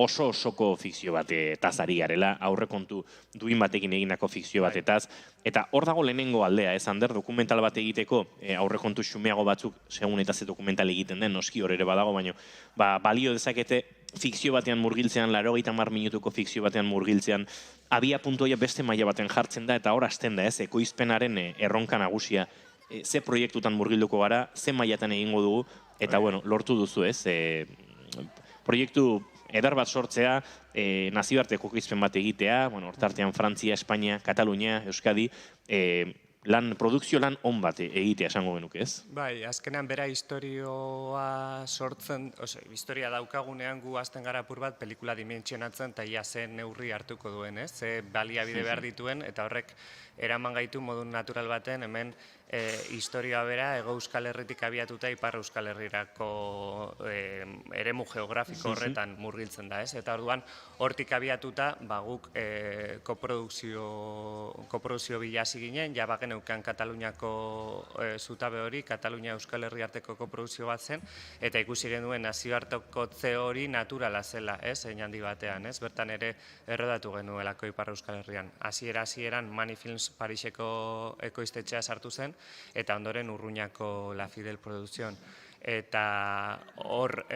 osoko fikzio batetaz ari garela, aurrekontu duin batekin egindako fikzio batetaz, eta hor dago lehenengo aldea, Ander, dokumental bat egiteko aurrekontu xumeago batzuk, segun eta ze dokumental egiten den, noski hor ere badago, baina balio dezakete fikzio batean murgiltzean, 80 minutuko fikzio batean murgiltzean, abia puntuaia beste maila baten jartzen da, eta hor hasten da, ekoizpenaren erronka nagusia, ze proiektutan murgilduko gara, ze mailatan egingo dugu, eta lortu duzu, proiektu eder bat sortzea, nazioarteko ekoizpen bat egitea, hortartean Frantzia, Espainia, Katalunia, Euskadi, produkzio lan on bat egitea esango genuke, ez? Bai, azkenean bera historioa sortzen, historia daukagunean gu hasten gara apur bat pelikula dimentsionatzen eta ia ze neurri hartuko duen, ez? Ze baliabide behar dituen, eta horrek eraman gaitu modu natural baten, hemen historia bera Hego Euskal Herritik abiatuta Ipar Euskal Herrirako eremu geografiko horretan murgiltzen da, ez? Eta orduan hortik abiatuta guk koprodukzio bilasi ginen, ja bageneukan Kataluniako zutabe hori, Katalunia Euskal Herri arteko koprodukzio bat zen, eta ikusi genuen nazioartekotze hori naturala zela, ez? Hein handi batean, ez? Bertan ere errodatu genuelako Ipar Euskal Herrian. Hasieran Manifilms Pariseko ekoiztetxea sartu zen, eta ondoren Urruñako La Fidel Producción. Eta hor,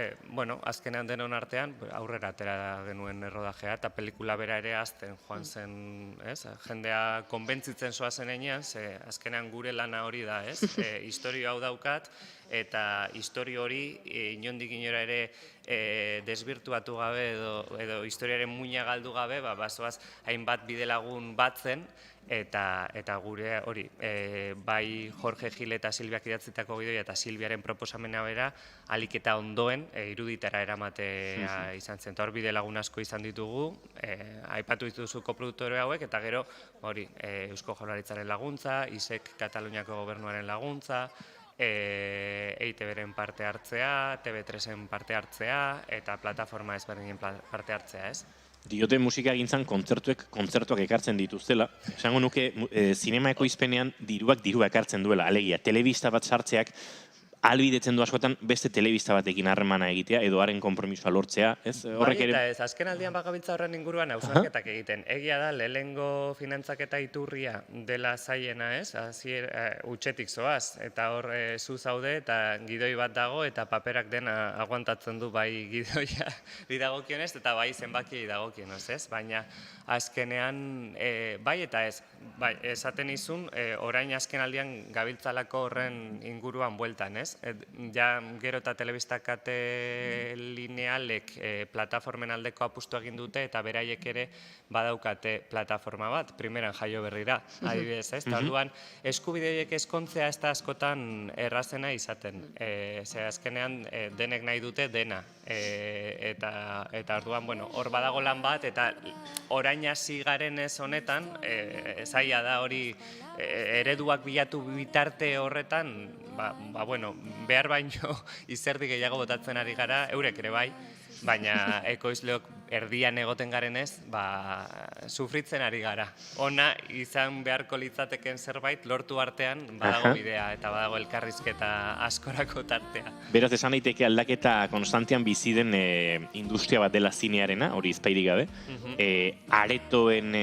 azkenean denon artean, aurrera atera genuen errodajea, eta pelikula bera ere azten joan zen, jendea konbentzitzen zoazen enean, azkenean gure lana hori da, historio hau daukat, eta historio hori inondik inora ere desbirtuatu gabe edo historiaren muina galdu gabe, bazoaz hainbat bidelagun batzen, eta gure hori, bai Jorge Gil eta Silviak idatzitako gidoia eta Silviaren proposamena bera, alik eta ondoen iruditara eramatea izan zen. Eta hor bide lagun asko izan ditugu, aipatu dituzu koproduktore hauek, eta gero hori Eusko Jaurlaritzaren laguntza, ISEK Kataluniako gobernuaren laguntza, EITB-ren parte hartzea, TV3-en parte hartzea, eta plataforma ezberdinen parte hartzea, ez? Diote musika gintzan kontzertuak ekartzen dituztela. Esango nuke, zinema ekoizpenean dirua ekartzen duela. Alegia, telebista bat sartzeak ahalbidetzen du askotan beste telebista batekin harremana egitea edo haren konpromisoa lortzea, ez? Bai, eta ez, azken aldian bagabiltza horren inguruan hausnarketak egiten. Egia da, lehenengo finantzaketa iturria dela zaiena, ez? Utxetik zoaz, eta hor zu zaude, eta gidoi bat dago, eta paperak dena aguantatzen du bai gidoia dagokionez, eta bai zenbakiei dagokionez, ez? Baina azkenean, bai eta ez, esaten izun, orain azken aldian gabiltzalako horren inguruan bueltan, ez? Ja, gero eta telebista kate linealek plataformen aldeko apustu egin dute eta beraiek ere badaukate plataforma bat, primeran Jaio Berrira, adibidez, ez? Eta orduan, eskubide horiek ezkontzea ez da askotan errazena izaten. Ze azkenean denek nahi dute dena. Eta orduan, bueno, hor badago lan bat, eta orain hasi garen ez honetan, zaila da hori ereduak bilatu bitarte horretan, bueno, behar baino izerdi gehiago botatzen ari gara, eurek ere bai, baina ekoizleok erdian egoten garenez, sufritzen ari gara. Ona izan beharko litzateken zerbait lortu artean badago bidea eta badago elkarrizketa askorako tartea. Beraz, esan daiteke aldaketa konstantean bizi den industria bat dela zinearena, hori izpairik gabe. Aretoen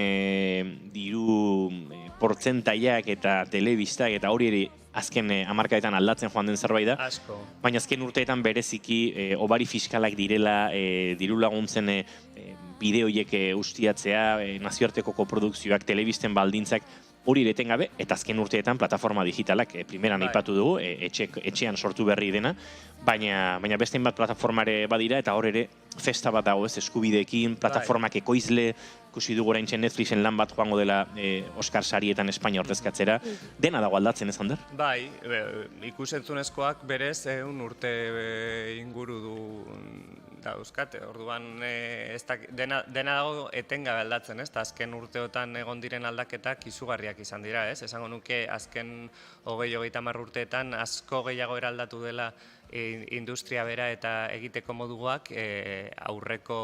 diru portzentaiak eta telebistak eta hori ere azken hamarkadetan aldatzen joan den zerbait da. Asko. Baina azken urteetan bereziki obari fiskalak direla, diru laguntzen bideoiek ustiatzea, nazioarteko koprodukzioak, telebisten baldintzak, hori ere etengabe, eta azken urteetan plataforma digitalak primeran aipatu dugu, etxean sortu berri dena, baina beste bat plataformare badira, eta hor ere festa bat dago ez eskubideekin, plataformak ekoizle, ikusi dugu orain Netflixen lan bat joango dela Oscar sarietan Espainia ordezkatzera, dena dago aldatzen ez, Ander? Bai, ikusentzunezkoak berez urte inguru du dauzkate, orduan dena dago etengabe aldatzen, ez? Azken urteotan egon diren aldaketak izugarriak izan dira, ez? Esango nuke azken 20-30 urteetan asko gehiago eraldatu dela industria bera eta egiteko moduak aurreko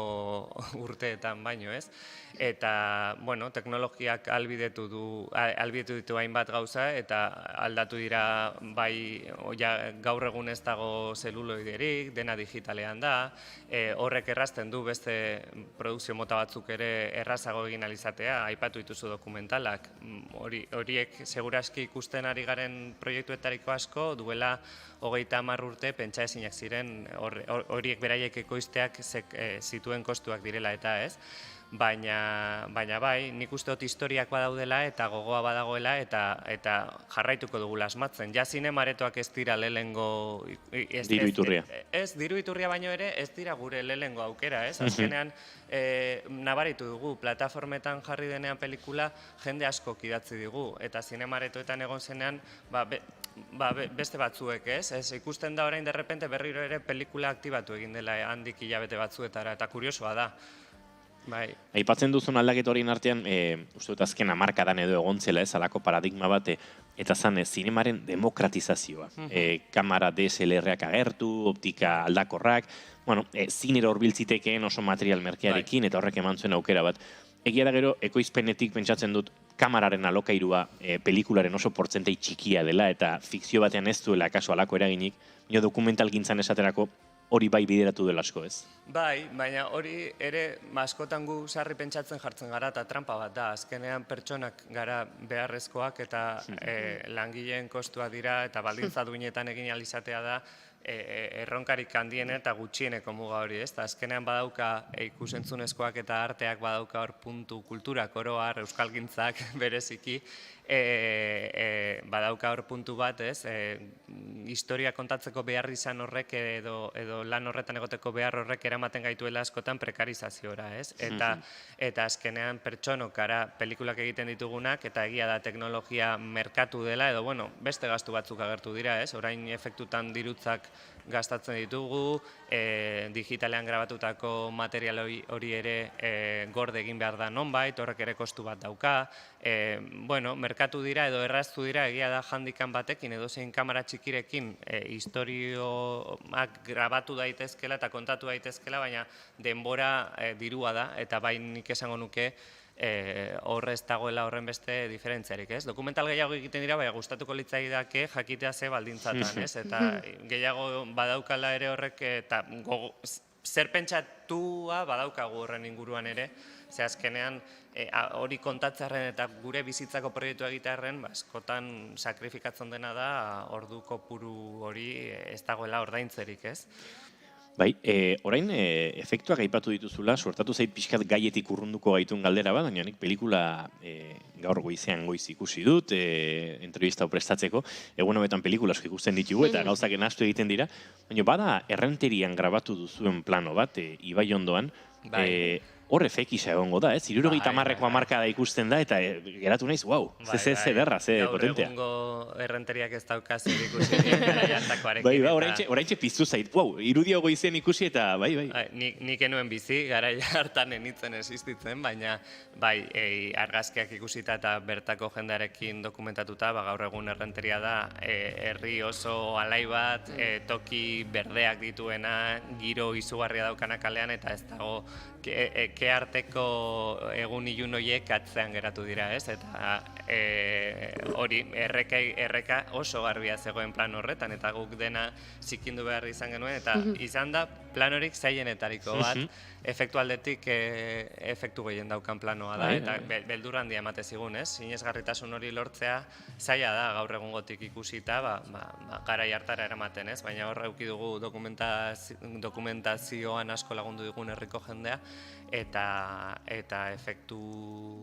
urteetan baino, ez? Eta, bueno, teknologiak albidetu ditu hainbat gauza eta aldatu dira bai gaur egun ez dago zeluloiderik, dena digitalean da, horrek errazten du beste produkzio mota batzuk ere errazago egin alizatea, aipatu dituzu dokumentalak, horiek seguraski ikusten ari garen proiektuetariko asko duela 30 urte pentsa ezinak ziren horiek beraiek ekoizteak zituen kostuak direla eta ez. Baina bai, nik uste dut historiak badaudela eta gogoa badagoela eta jarraituko dugula asmatzen. Ja zinemaretoak ez dira lehengo... Diru iturria. Ez, diru iturria baino ere ez dira gure lehengo aukera, ez? Azkenean nabaritu dugu, plataformetan jarri denean pelikula jende asko idatzi digu eta zinemaretoetan egon zenean beste batzuek, ez? Ikusten da orain derrepente berriro ere pelikula aktibatu egin dela handik hilabete batzuetara eta kuriosoa da. Aipatzen duzun aldaketa horien artean, uste dut azken hamarkadan edo egontzela ez, alako paradigma bat, eta zan zinemaren demokratizazioa. Kamera DSLR-ak agertu, optika aldakorrak, zinera horbiltzitekeen oso material merkearekin, eta horrek eman zuen aukera bat. Egia da gero, ekoizpenetik pentsatzen dut kamararen alokairua pelikularen oso portzentei txikia dela, eta fikzio batean ez duela kaso alako eraginik, dokumental gintzan esaterako, hori bai bideratu dela asko ez. Bai, baina hori ere askotan gu sarri pentsatzen jartzen gara eta trampa bat da. Azkenean pertsonak gara beharrezkoak eta langileen kostua dira eta baldintza duinetan egin alizatea da erronkarik handiene eta gutxieneko muga hori, ez? Azkenean badauka ikusentzunezkoak eta arteak badauka hor puntu kulturak oro har, euskalgintzak bereziki, badauka hor puntu bat, ez? Historia kontatzeko behar izan horrek edo lan horretan egoteko behar horrek eramaten gaituela askotan prekarizazioa, ez? Eta azkenean pertsonok gara pelikulak egiten ditugunak eta egia da teknologia merkatu dela edo, bueno, beste gastu batzuk agertu dira, ez? Orain efektutan dirutzak gastatzen ditugu, digitalean grabatutako material hori ere gorde egin behar da nonbait, horrek ere kostu bat dauka, bueno, merkatu dira edo erraztu dira egia da handikan batekin edo zein kamera txikirekin historioak grabatu daitezkela eta kontatu daitezkela, baina denbora dirua da eta bai nik esango nuke horre ez dagoela horren beste diferentziarik, ez? Dokumental gehiago egiten dira, baina gustatuko litzaidake jakitea ze baldintzatan, ez? Eta gehiago badaukala ere horrek, eta zer pentsatua badaukagu horren inguruan ere, ze azkenean hori kontatzearen eta gure bizitzako proiektu egitearen, askotan sakrifikatzen dena da ordu kopuru hori ez dagoela ordaintzerik, ez? Bai, orain efektuak aipatu dituzula, suertatu zait pixkat gaietik urrunduko gaitun galdera bat, baina nik pelikula gaur goizean goiz ikusi dut, entrevista prestatzeko, egun hobetan pelikula asko ikusten ditugu eta gauzak nahastu egiten dira, baina bada errenterian grabatu duzuen plano bat, Ibai ondoan, hor efekisa egongo da, ez? 70ko hamarkada ikusten da, eta geratu naiz, wow, ze derra, ze potentea. Gaur egungo errenteriak ez daukaz ikusi garaiantakoarekin. Bai, oraintxe piztu zait, wow, irudio goizean ikusi eta bai. Nik enuen bizi, garaia hartan enitzen existitzen, baina bai, argazkiak ikusita eta bertako jendearekin dokumentatuta, gaur egun errenteria da, herri oso alai bat, toki berdeak dituena, giro izugarria daukana kalean, eta ez dago arteko egun ilun horiek atzean geratu dira, ez? Eta hori, erreka oso garbia zegoen plan horretan, eta guk dena zikindu behar izan genuen, eta izan da plan horik zailenetariko bat, efektu aldetik efektu gehien daukan planoa da, eta beldur handia emate zigun, ez? Sinesgarritasun hori lortzea zaila da gaur egungotik ikusita, garai hartara eramaten, ez? Baina hor eduki dugu dokumentazioan asko lagundu digun herriko jendea, eta efektu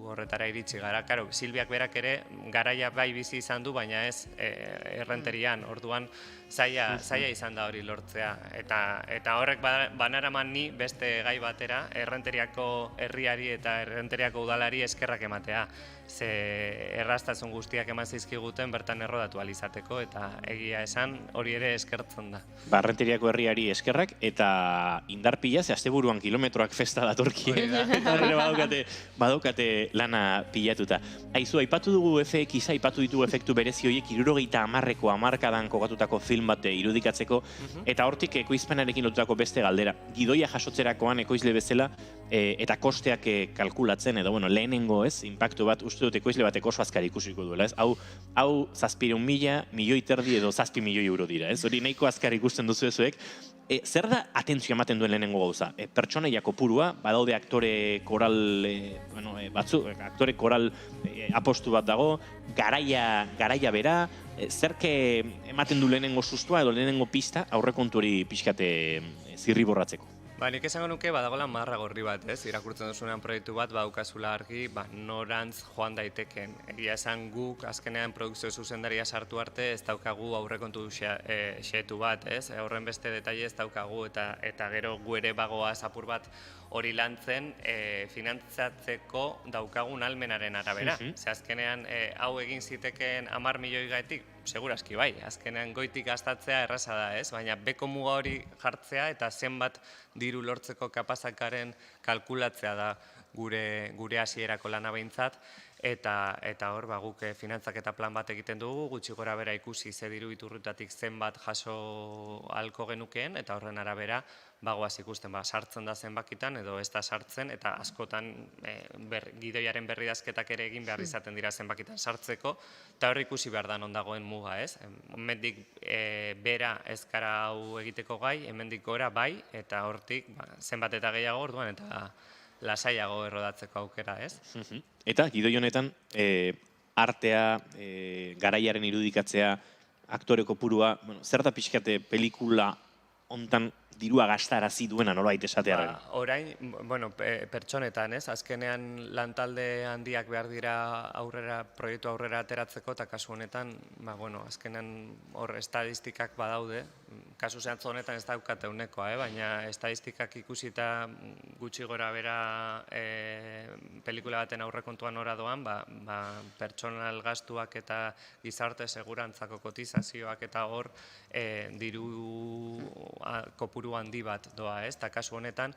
horretara iritsi gara. Karo, Silbiak berak ere garaia bai bizi izan du, baina ez errenterian, orduan zaila izan da hori lortzea. Eta horrek banaraman ni beste gai batera, errenteriako herriari eta errenteriako udalari eskerrak ematea. Ze erraztasun guztiak eman zizkiguten bertan errodatu alizateko, eta egia esan hori ere eskertzen da. Errenteriako herriari eskerrak, eta indarpila, ze asteburuan kilometroak festa datorki, eta horre badaukate lana pilatuta. Aizu, aipatu dugu FX, aipatu ditugu efektu berezi horiek 70ko hamarkadan kokatutako film bat irudikatzeko, eta hortik ekoizpenarekin lotutako beste galdera. Gidoia jasotzerakoan ekoizle bezala, eta kosteak kalkulatzen, edo lehenengo ez, impactu bat, uste dut ekoizle batek oso azkar ikusiko duela, ez? Hau 700.000, milioi terdi edo 7 milioi euro dira, ez? Hori nahiko azkar ikusten duzu ezuek. Zer da atentzio ematen duen lehenengo gauza? Pertsonaia kopurua, badaude aktore koral batzu, aktore koral apostu bat dago, garaia bera, zerke ematen du lehenengo sustua edo lehenengo pista aurrekontu hori pixkate zirriborratzeko? Nik esango nuke badagoela marra gorri bat, ez? Irakurtzen duzunean proiektu bat, badukazula argi, norantz joan daiteken. Egia esan guk, azkenean produkzio zuzendaria sartu arte, ez daukagu aurrekontu xeetu bat, ez? Horren beste detaile ez daukagu, eta gero guere bagoa apur bat hori lantzen finantzatzeko daukagun almenaren arabera. Ze azkenean hau egin zitekeen 10 milioi gaitik, segurazki bai, azkenean goitik gastatzea erraza da, ez? Baina beko muga hori jartzea eta zenbat diru lortzeko kapazakaren kalkulatzea da gure hasierako lana behintzat, eta hor guk finantzak eta plan bat egiten dugu, gutxi gora bera ikusi ze diru iturritatik zenbat jaso halko genukeen, eta horren arabera bagoaz ikusten, sartzen da zenbakitan edo ez da sartzen, eta askotan gidoiaren berridazketak ere egin behar izaten dira zenbakitan sartzeko, eta hor ikusi behar da non dagoen muga, ez? Hemendik bera ezkara hau egiteko gai, hemendik gora bai, eta hortik zenbat eta gehiago orduan, eta lasaiago errodatzeko aukera, ez? Eta gidoi honetan artea, garaiaren irudikatzea, aktore kopurua, zer da pixkate pelikula hontan dirua gastarazi duena nolabait esatearren? Orain, pertsonetan, ez? Azkenean lantalde handiak behar dira proiektu aurrera ateratzeko, eta kasu honetan, azkenean hor estadistikak badaude, kasu zehatz honetan ez daukate unekoa, baina estadistikak ikusita gutxi gora bera pelikula baten aurrekontuan ora doan, pertsonal gastuak eta gizarte segurantzako kotizazioak eta hor diru kopuru handi bat doa, ez? Eta kasu honetan,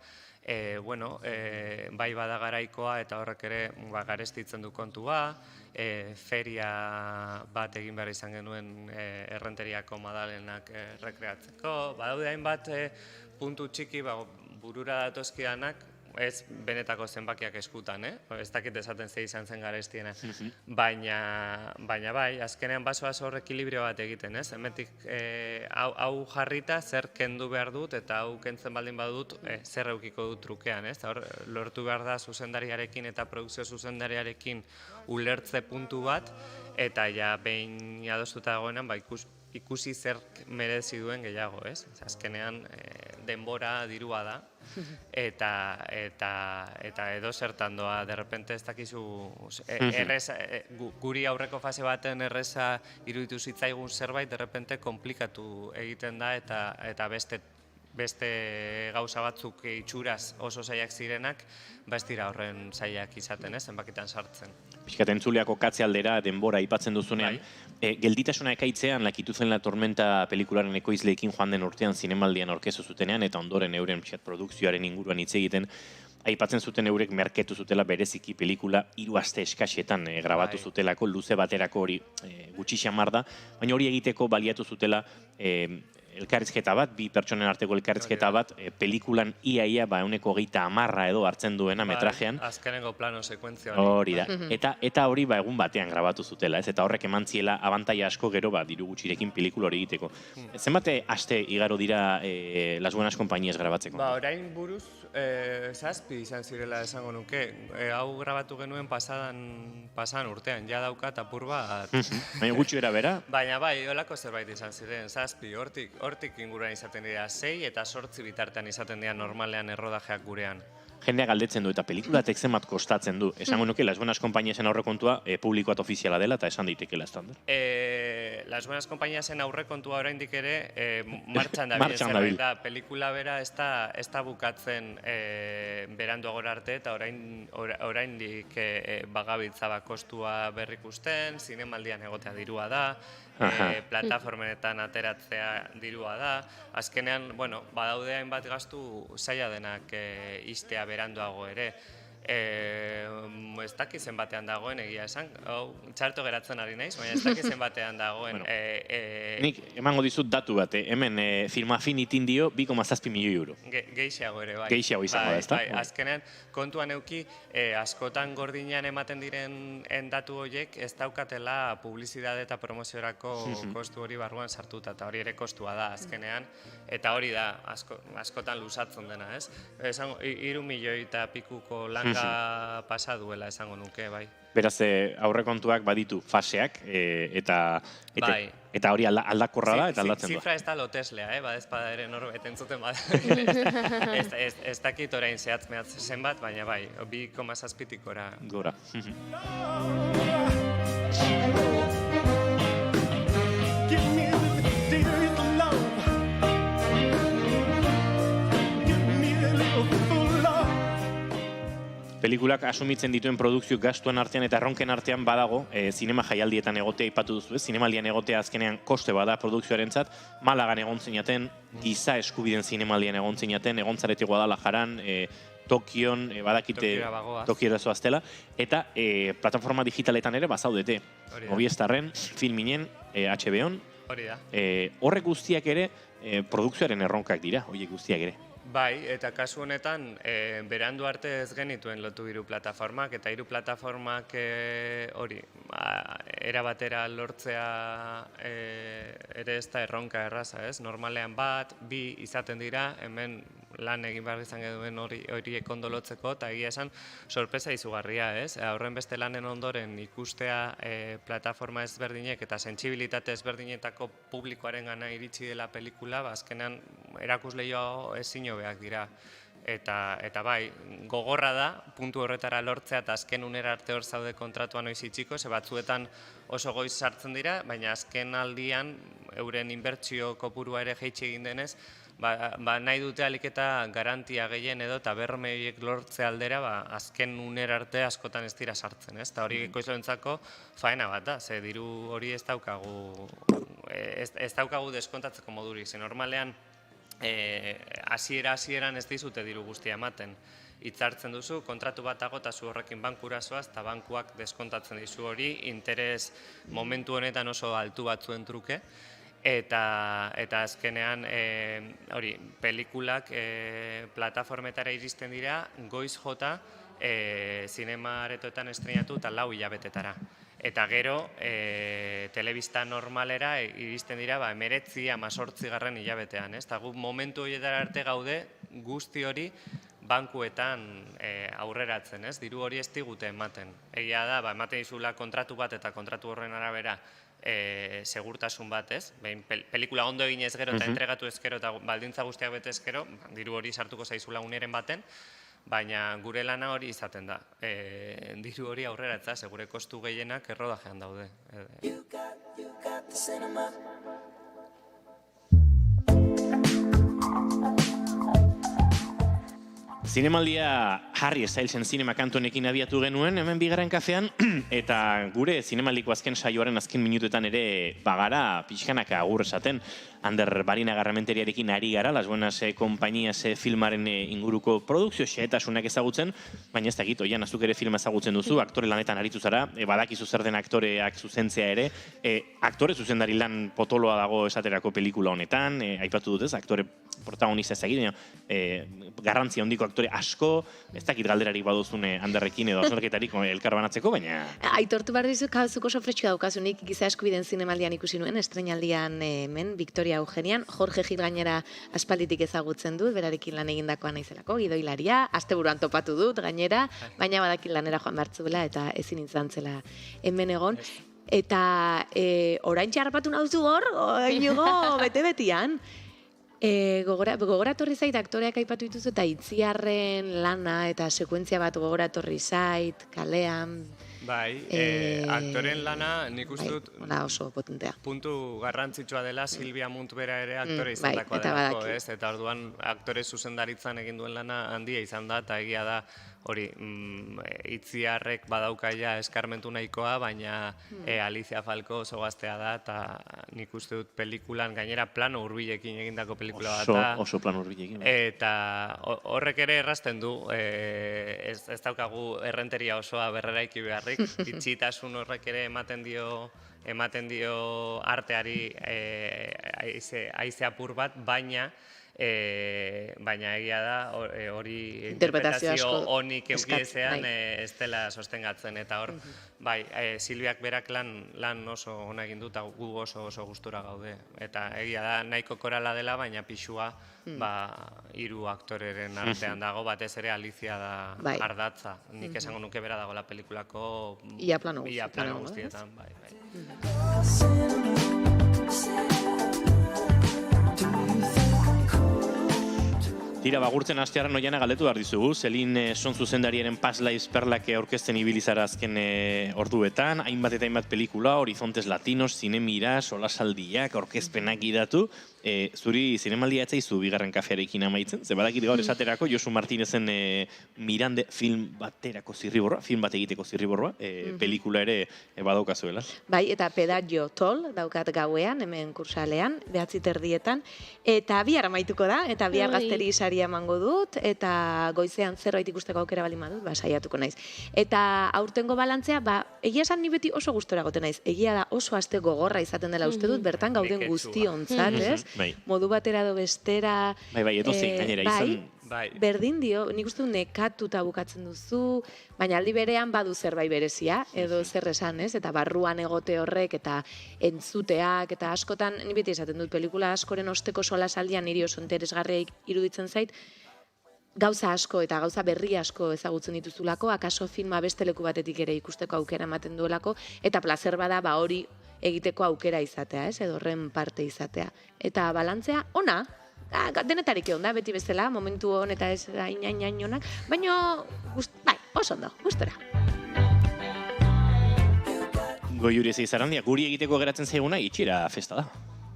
bai bada garaikoa eta horrek ere garestitzen du kontua, feria bat egin behar izan genuen Errenteriako Madalenak rekreatzeko, badaude hainbat puntu txiki burura datozkidanak, ez benetako zenbakiak eskutan, ez dakit esaten ze izan zen garestiena, baina bai, azkenean basoaz hor ekilibrio bat egiten, ez? Hemetik hau jarrita zer kendu behar dut eta hau kentzen baldin badut zer eukiko dut trukean, ez? Hor lortu behar da zuzendariarekin eta produkzio zuzendariarekin ulertze puntu bat eta ja behin adostuta dagoenan ikusi zer merezi duen gehiago, ez? Azkenean denbora dirua da eta edo zertan doa, derrepente ez dakizu guri aurreko fase baten erreza iruditu zitzaigun zerbait, derrepente komplikatu egiten da eta beste gauza batzuk itxuraz oso zailak zirenak, ez dira horren zailak izaten, zenbakitan sartzen. Pixkat entzuleako katze aldera denbora aipatzen duzunean, gelditasuna ekaitzean Lakitu zen la tormenta pelikularen ekoizleekin joan den urtean zinemaldian aurkeztu zutenean eta ondoren euren produkzioaren inguruan hitz egiten, aipatzen zuten eurek merketu zutela bereziki pelikula 3 aste eskasetan grabatu zutelako, luze baterako hori gutxi xamar da, baina hori egiteko baliatu zutela elkarrizketa bat, bi pertsonen arteko elkarrizketa bat, pelikulan ia 130 edo hartzen duena metrajean. Azkenengo plano sekuentzia hori da. Eta hori egun batean grabatu zutela, eta horrek eman ziela abantaia asko gero diru gutxirekin pelikula hori egiteko. Zenbate aste igaro dira Las Buenas Compañías grabatzeko? Orain buruz 7 izan zirela esango nuke. Hau grabatu genuen pasadan urtean, ja daukat apur bat. Baina gutxi bera? Baina bai, holako zerbait izan ziren, 7, hortik inguruan izaten dira 6 eta 8 bitartean izaten dira normalean errodajeak gurean. Jendea galdetzen du eta pelikulatek zenbat kostatzen du. Esango nuke Las Buenas Compañíasen aurrekontua publikoat ofiziala dela eta esan daitekela estandar. Las Buenas Compañíasen aurrekontua oraindik ere martxan dabil. Pelikula bera ez da bukatzen beranduagora arte eta oraindik bagabiltza kostua berrikusten, zinemaldian egotea dirua da, plataformenetan ateratzea dirua da. Azkenean, badaude hainbat gastu zaila denak iztea beranduago ere. Ez dakizen batean dagoen egia esan, txarto geratzen ari naiz, baina ez dakizen batean dagoen. Nik emango dizut datu bat, hemen Film Affinitin dio 2,7 milioi euro. Gehiago ere, bai. Gehiago izango da, ez da? Azkenean, kontuan euki, askotan gordinean ematen diren datu horiek ez daukatela publizitate eta promoziorako kostu hori barruan sartuta, eta hori ere kostua da azkenean, eta hori da askotan luzatzen dena, ez? 3 milioi eta pikuko langa pasa duela esango nuke, bai. Beraz, aurrekontuak baditu faseak eta hori aldakorra da eta aldatzen da. Zifra ez da loteslea, badezpada ere norbait entzuten bada. Ez dakit orain zehatz mehatz zenbat, baina bai, 2,7-tik gora. Pelikulak asumitzen dituen produkzio gastuen artean eta erronken artean badago, zinema jaialdietan egotea aipatu duzu, zinemaldian egotea azkenean koste bada produkzioarentzat, Malagan egon zinaten, giza eskubiden zinemaldian egon zinaten, egon zarete Guadalajaran, Tokion, badakite Tokiera zoaztela, eta plataforma digitaletan ere bazaudete. Movistarren, Filminen, HBO-n, horrek guztiak ere produkzioaren erronkak dira, horiek guztiak ere. Bai, eta kasu honetan, berandu arte ez genituen lotu 3 plataformak, eta 3 plataformak hori, erabatera lortzea ere ez da erronka erraza, ez? Normalean 1, 2 izaten dira, hemen lan egin behar izan geduen horiek ondolotzeko, eta egia esan sorpresa izugarria, ez? Horren beste lanen ondoren ikustea plataforma ezberdinek eta sentsibilitate ezberdinetako publikoaren gana iritsi dela pelikula, azkenean erakusleio ezin hobeak dira. Eta bai, gogorra da, puntu horretara lortzea eta azken unera arte hor zaude kontratua noiz itxiko, ze batzuetan oso goiz sartzen dira, baina azken aldian euren inbertsio kopurua ere jaitsi egin denez, nahi dute alik eta garantia gehien edo eta berme horiek lortze aldera, azken unera arte askotan ez dira sartzen, ez? Eta hori ekoizloentzako faena bat da, ze diru hori ez daukagu deskontatzeko modurik, ze normalean hasieran ez dizute diru guztia ematen. Hitzartzen duzu, kontratu bat dago eta zu horrekin bankura zoaz, eta bankuak deskontatzen dizu hori, interes momentu honetan oso altu batzuen truke, eta azkenean pelikulak plataformetara iristen dira, goiz jota zinema aretoetan estreinatu eta 4 hilabetetara. Eta gero, telebista normalera iristen dira 19-18 hilabetean. Eta gu momentu horietara arte gaude guzti hori bankuetan aurreratzen, diru hori ez digute ematen. Egia da, ematen dizula kontratu bat eta kontratu horren arabera segurtasun bat, pelikula ondo eginez gero eta entregatu ezkero eta baldintza guztiak bete ezkero, diru hori sartuko zaizula uneren baten, baina gure lana hori izaten da. Diru hori aurreratza, gure kostu gehienak errodajean daude. Zinemaldia Harry Stylesen zinema kantonekin abiatu genuen, hemen bigarren kafean, eta gure zinemaldiko azken saioaren azken minutuetan ere bagara pixkanaka agur esaten, Ander Barinagarramenteriarekin ari gara, Las Buenas Compañías filmaren inguruko produkzio xehetasunak ezagutzen, baina ez dakit, oian, azuk ere filma ezagutzen duzu, aktore lanetan aritu zara, badakizu zer den aktoreak zuzentzea ere, aktore zuzendari lan potoloa dago esaterako pelikula honetan, aipatu dutez, aktore protagonista ez dakit, garrantzia handiko aktore asko, ez dakit galderarik baduzune Anderrekin edo aznorketarik elkar banatzeko, baina... Aitortu behar dizu, kazuko oso fretsua daukazunik, giza eskubideen zinemaldian ikusi nuen, estreinaldian hemen, Victoria Eugenian, Jorge Gil gainera aspalditik ezagutzen dut, berarekin lan egindakoa naizelako, gidoilaria, asteburuan topatu dut gainera, baina badakin lanera joan behartzuela eta ezin izan zela hemen egon. Eta orain txarpatu nauzu hor, bete-betian. Gogoratorri zait aktoreak aipatu dituzu eta Itziarren lana eta sekuentzia bat gogoratorri zait, kalean. Bai, aktoren lana nik uste dut oso potentea. Puntu garrantzitsua dela Silvia Munt bera ere aktore izandakoa delako, ez? Eta orduan aktore zuzendaritzan egin duen lana handia izan da, eta egia da hori Itziarrek badaukaia eskarmentu nahikoa, baina Alicia Falco oso gaztea da, eta nik uste dut pelikulan, gainera plano hurbilekin egindako pelikula bat da. Oso plano hurbilekin. Eta horrek ere errazten du, ez daukagu errenteria osoa berreraiki beharrik, itxitasun horrek ere ematen dio arteari haize apur bat, baina egia da hori interpretazio onik eukiezean ez dela sostengatzen, eta hor, bai, Silviak berak lan oso ona egin dut, gu oso gustura gaude, eta egia da nahiko korala dela, baina pixua 3 aktoreren artean dago, batez ere Alicia da ardatza, nik esango nuke bera dago la pelikulako ia plano guztietan, bai. Tira, bagurtzen hastearen oiana galdetu behar dizugu, Zelin son zuzendariaren Past Lives Perlak aurkezten ibilizara azken orduetan, hainbat eta hainbat pelikula, Horizontes Latinos, Zinemira, Solasaldiak, aurkezpenak idatu, zuri zinemaldia etzaizu bigarren kafearekin amaitzen, ze badakit gaur esaterako Josu Martinezen Mirande film baterako zirriborroa, film bat egiteko zirriborroa, pelikula ere badaukazuela. Bai, eta Pedaggio Tol daukat gauean, hemen kursalean, 9:30, eta bihar amaituko da, eta bihar gazteri saria emango dut, eta goizean zerbait ikusteko aukera baldin badut, saiatuko naiz. Eta aurtengo balantzea, egia esan ni beti oso gustora goten naiz, egia da oso aste gogorra izaten dela uste dut, bertan gauden guztiontzat, ez? modu batera edo bestera... Bai, edozein gainera izan... Berdin dio, nik uste du nekatuta bukatzen duzu, baina aldi berean badu zerbait berezia, edo zer esan, ez? Eta barruan egote horrek, eta entzuteak, eta askotan, ni beti esaten dut, pelikula askoren osteko solasaldian niri oso interesgarria iruditzen zait, gauza asko eta gauza berri asko ezagutzen dituzulako, akaso filma beste leku batetik ere ikusteko aukera ematen duelako, eta plazer bada hori egiteko aukera izatea, ez? Edo horren parte izatea. Eta balantzea, ona, denetarik egon da, beti bezala, momentu hon eta ez hain honak, baina, oso ondo, gustora. Goiuri ez izarandia, guri egiteko geratzen zaiguna itxira festa da.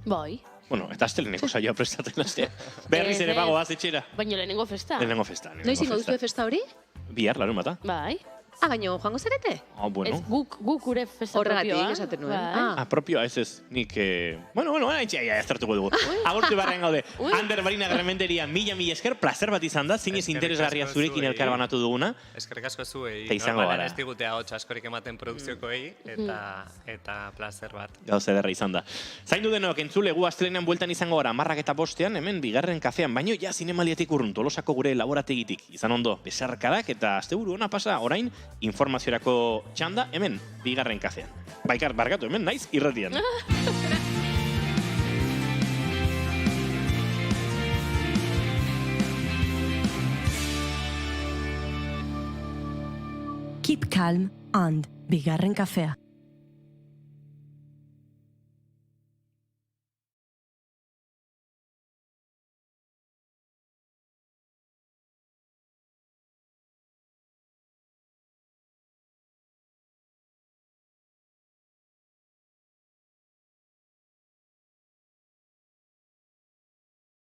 Bai. Bueno, eta asteleneko saioa prestatzen astea. Berriz ere bagoaz etxera. Baina lehenengo festa. Lehenengo festa. Noiz ingo duzue festa hori? Bihar, larunbata. Bai. Baina joango zarete? Bueno. Ez guk gure festa propioa. Horregatik esaten nuen. Propioa, ez. Nik, bueno, etxea ez zartuko dugu. Agurtu barrean gaude. Ander Barina Garmenteria, mila esker, plazer bat izan da, zinez interesgarria zurekin elkar banatu duguna. Eskerrik asko zuei. Eta izango gara. Ez digutea hotz askorik ematen produkziokoei, eta plazer bat. Gauza ederra izan da. Zaindu denok, entzule, gu astelenean bueltan izango gara, 10:05 hemen, bigarren kafean, baino ja zinemaliatik urrun, Tolosako gure laborategitik. Izan ondo, besarkadak eta asteburu ona pasa, orain, informaziorako txanda, hemen, bigarren kafean. Baikar, barkatu, hemen, naiz, irratian. Keep calm and bigarren kafea.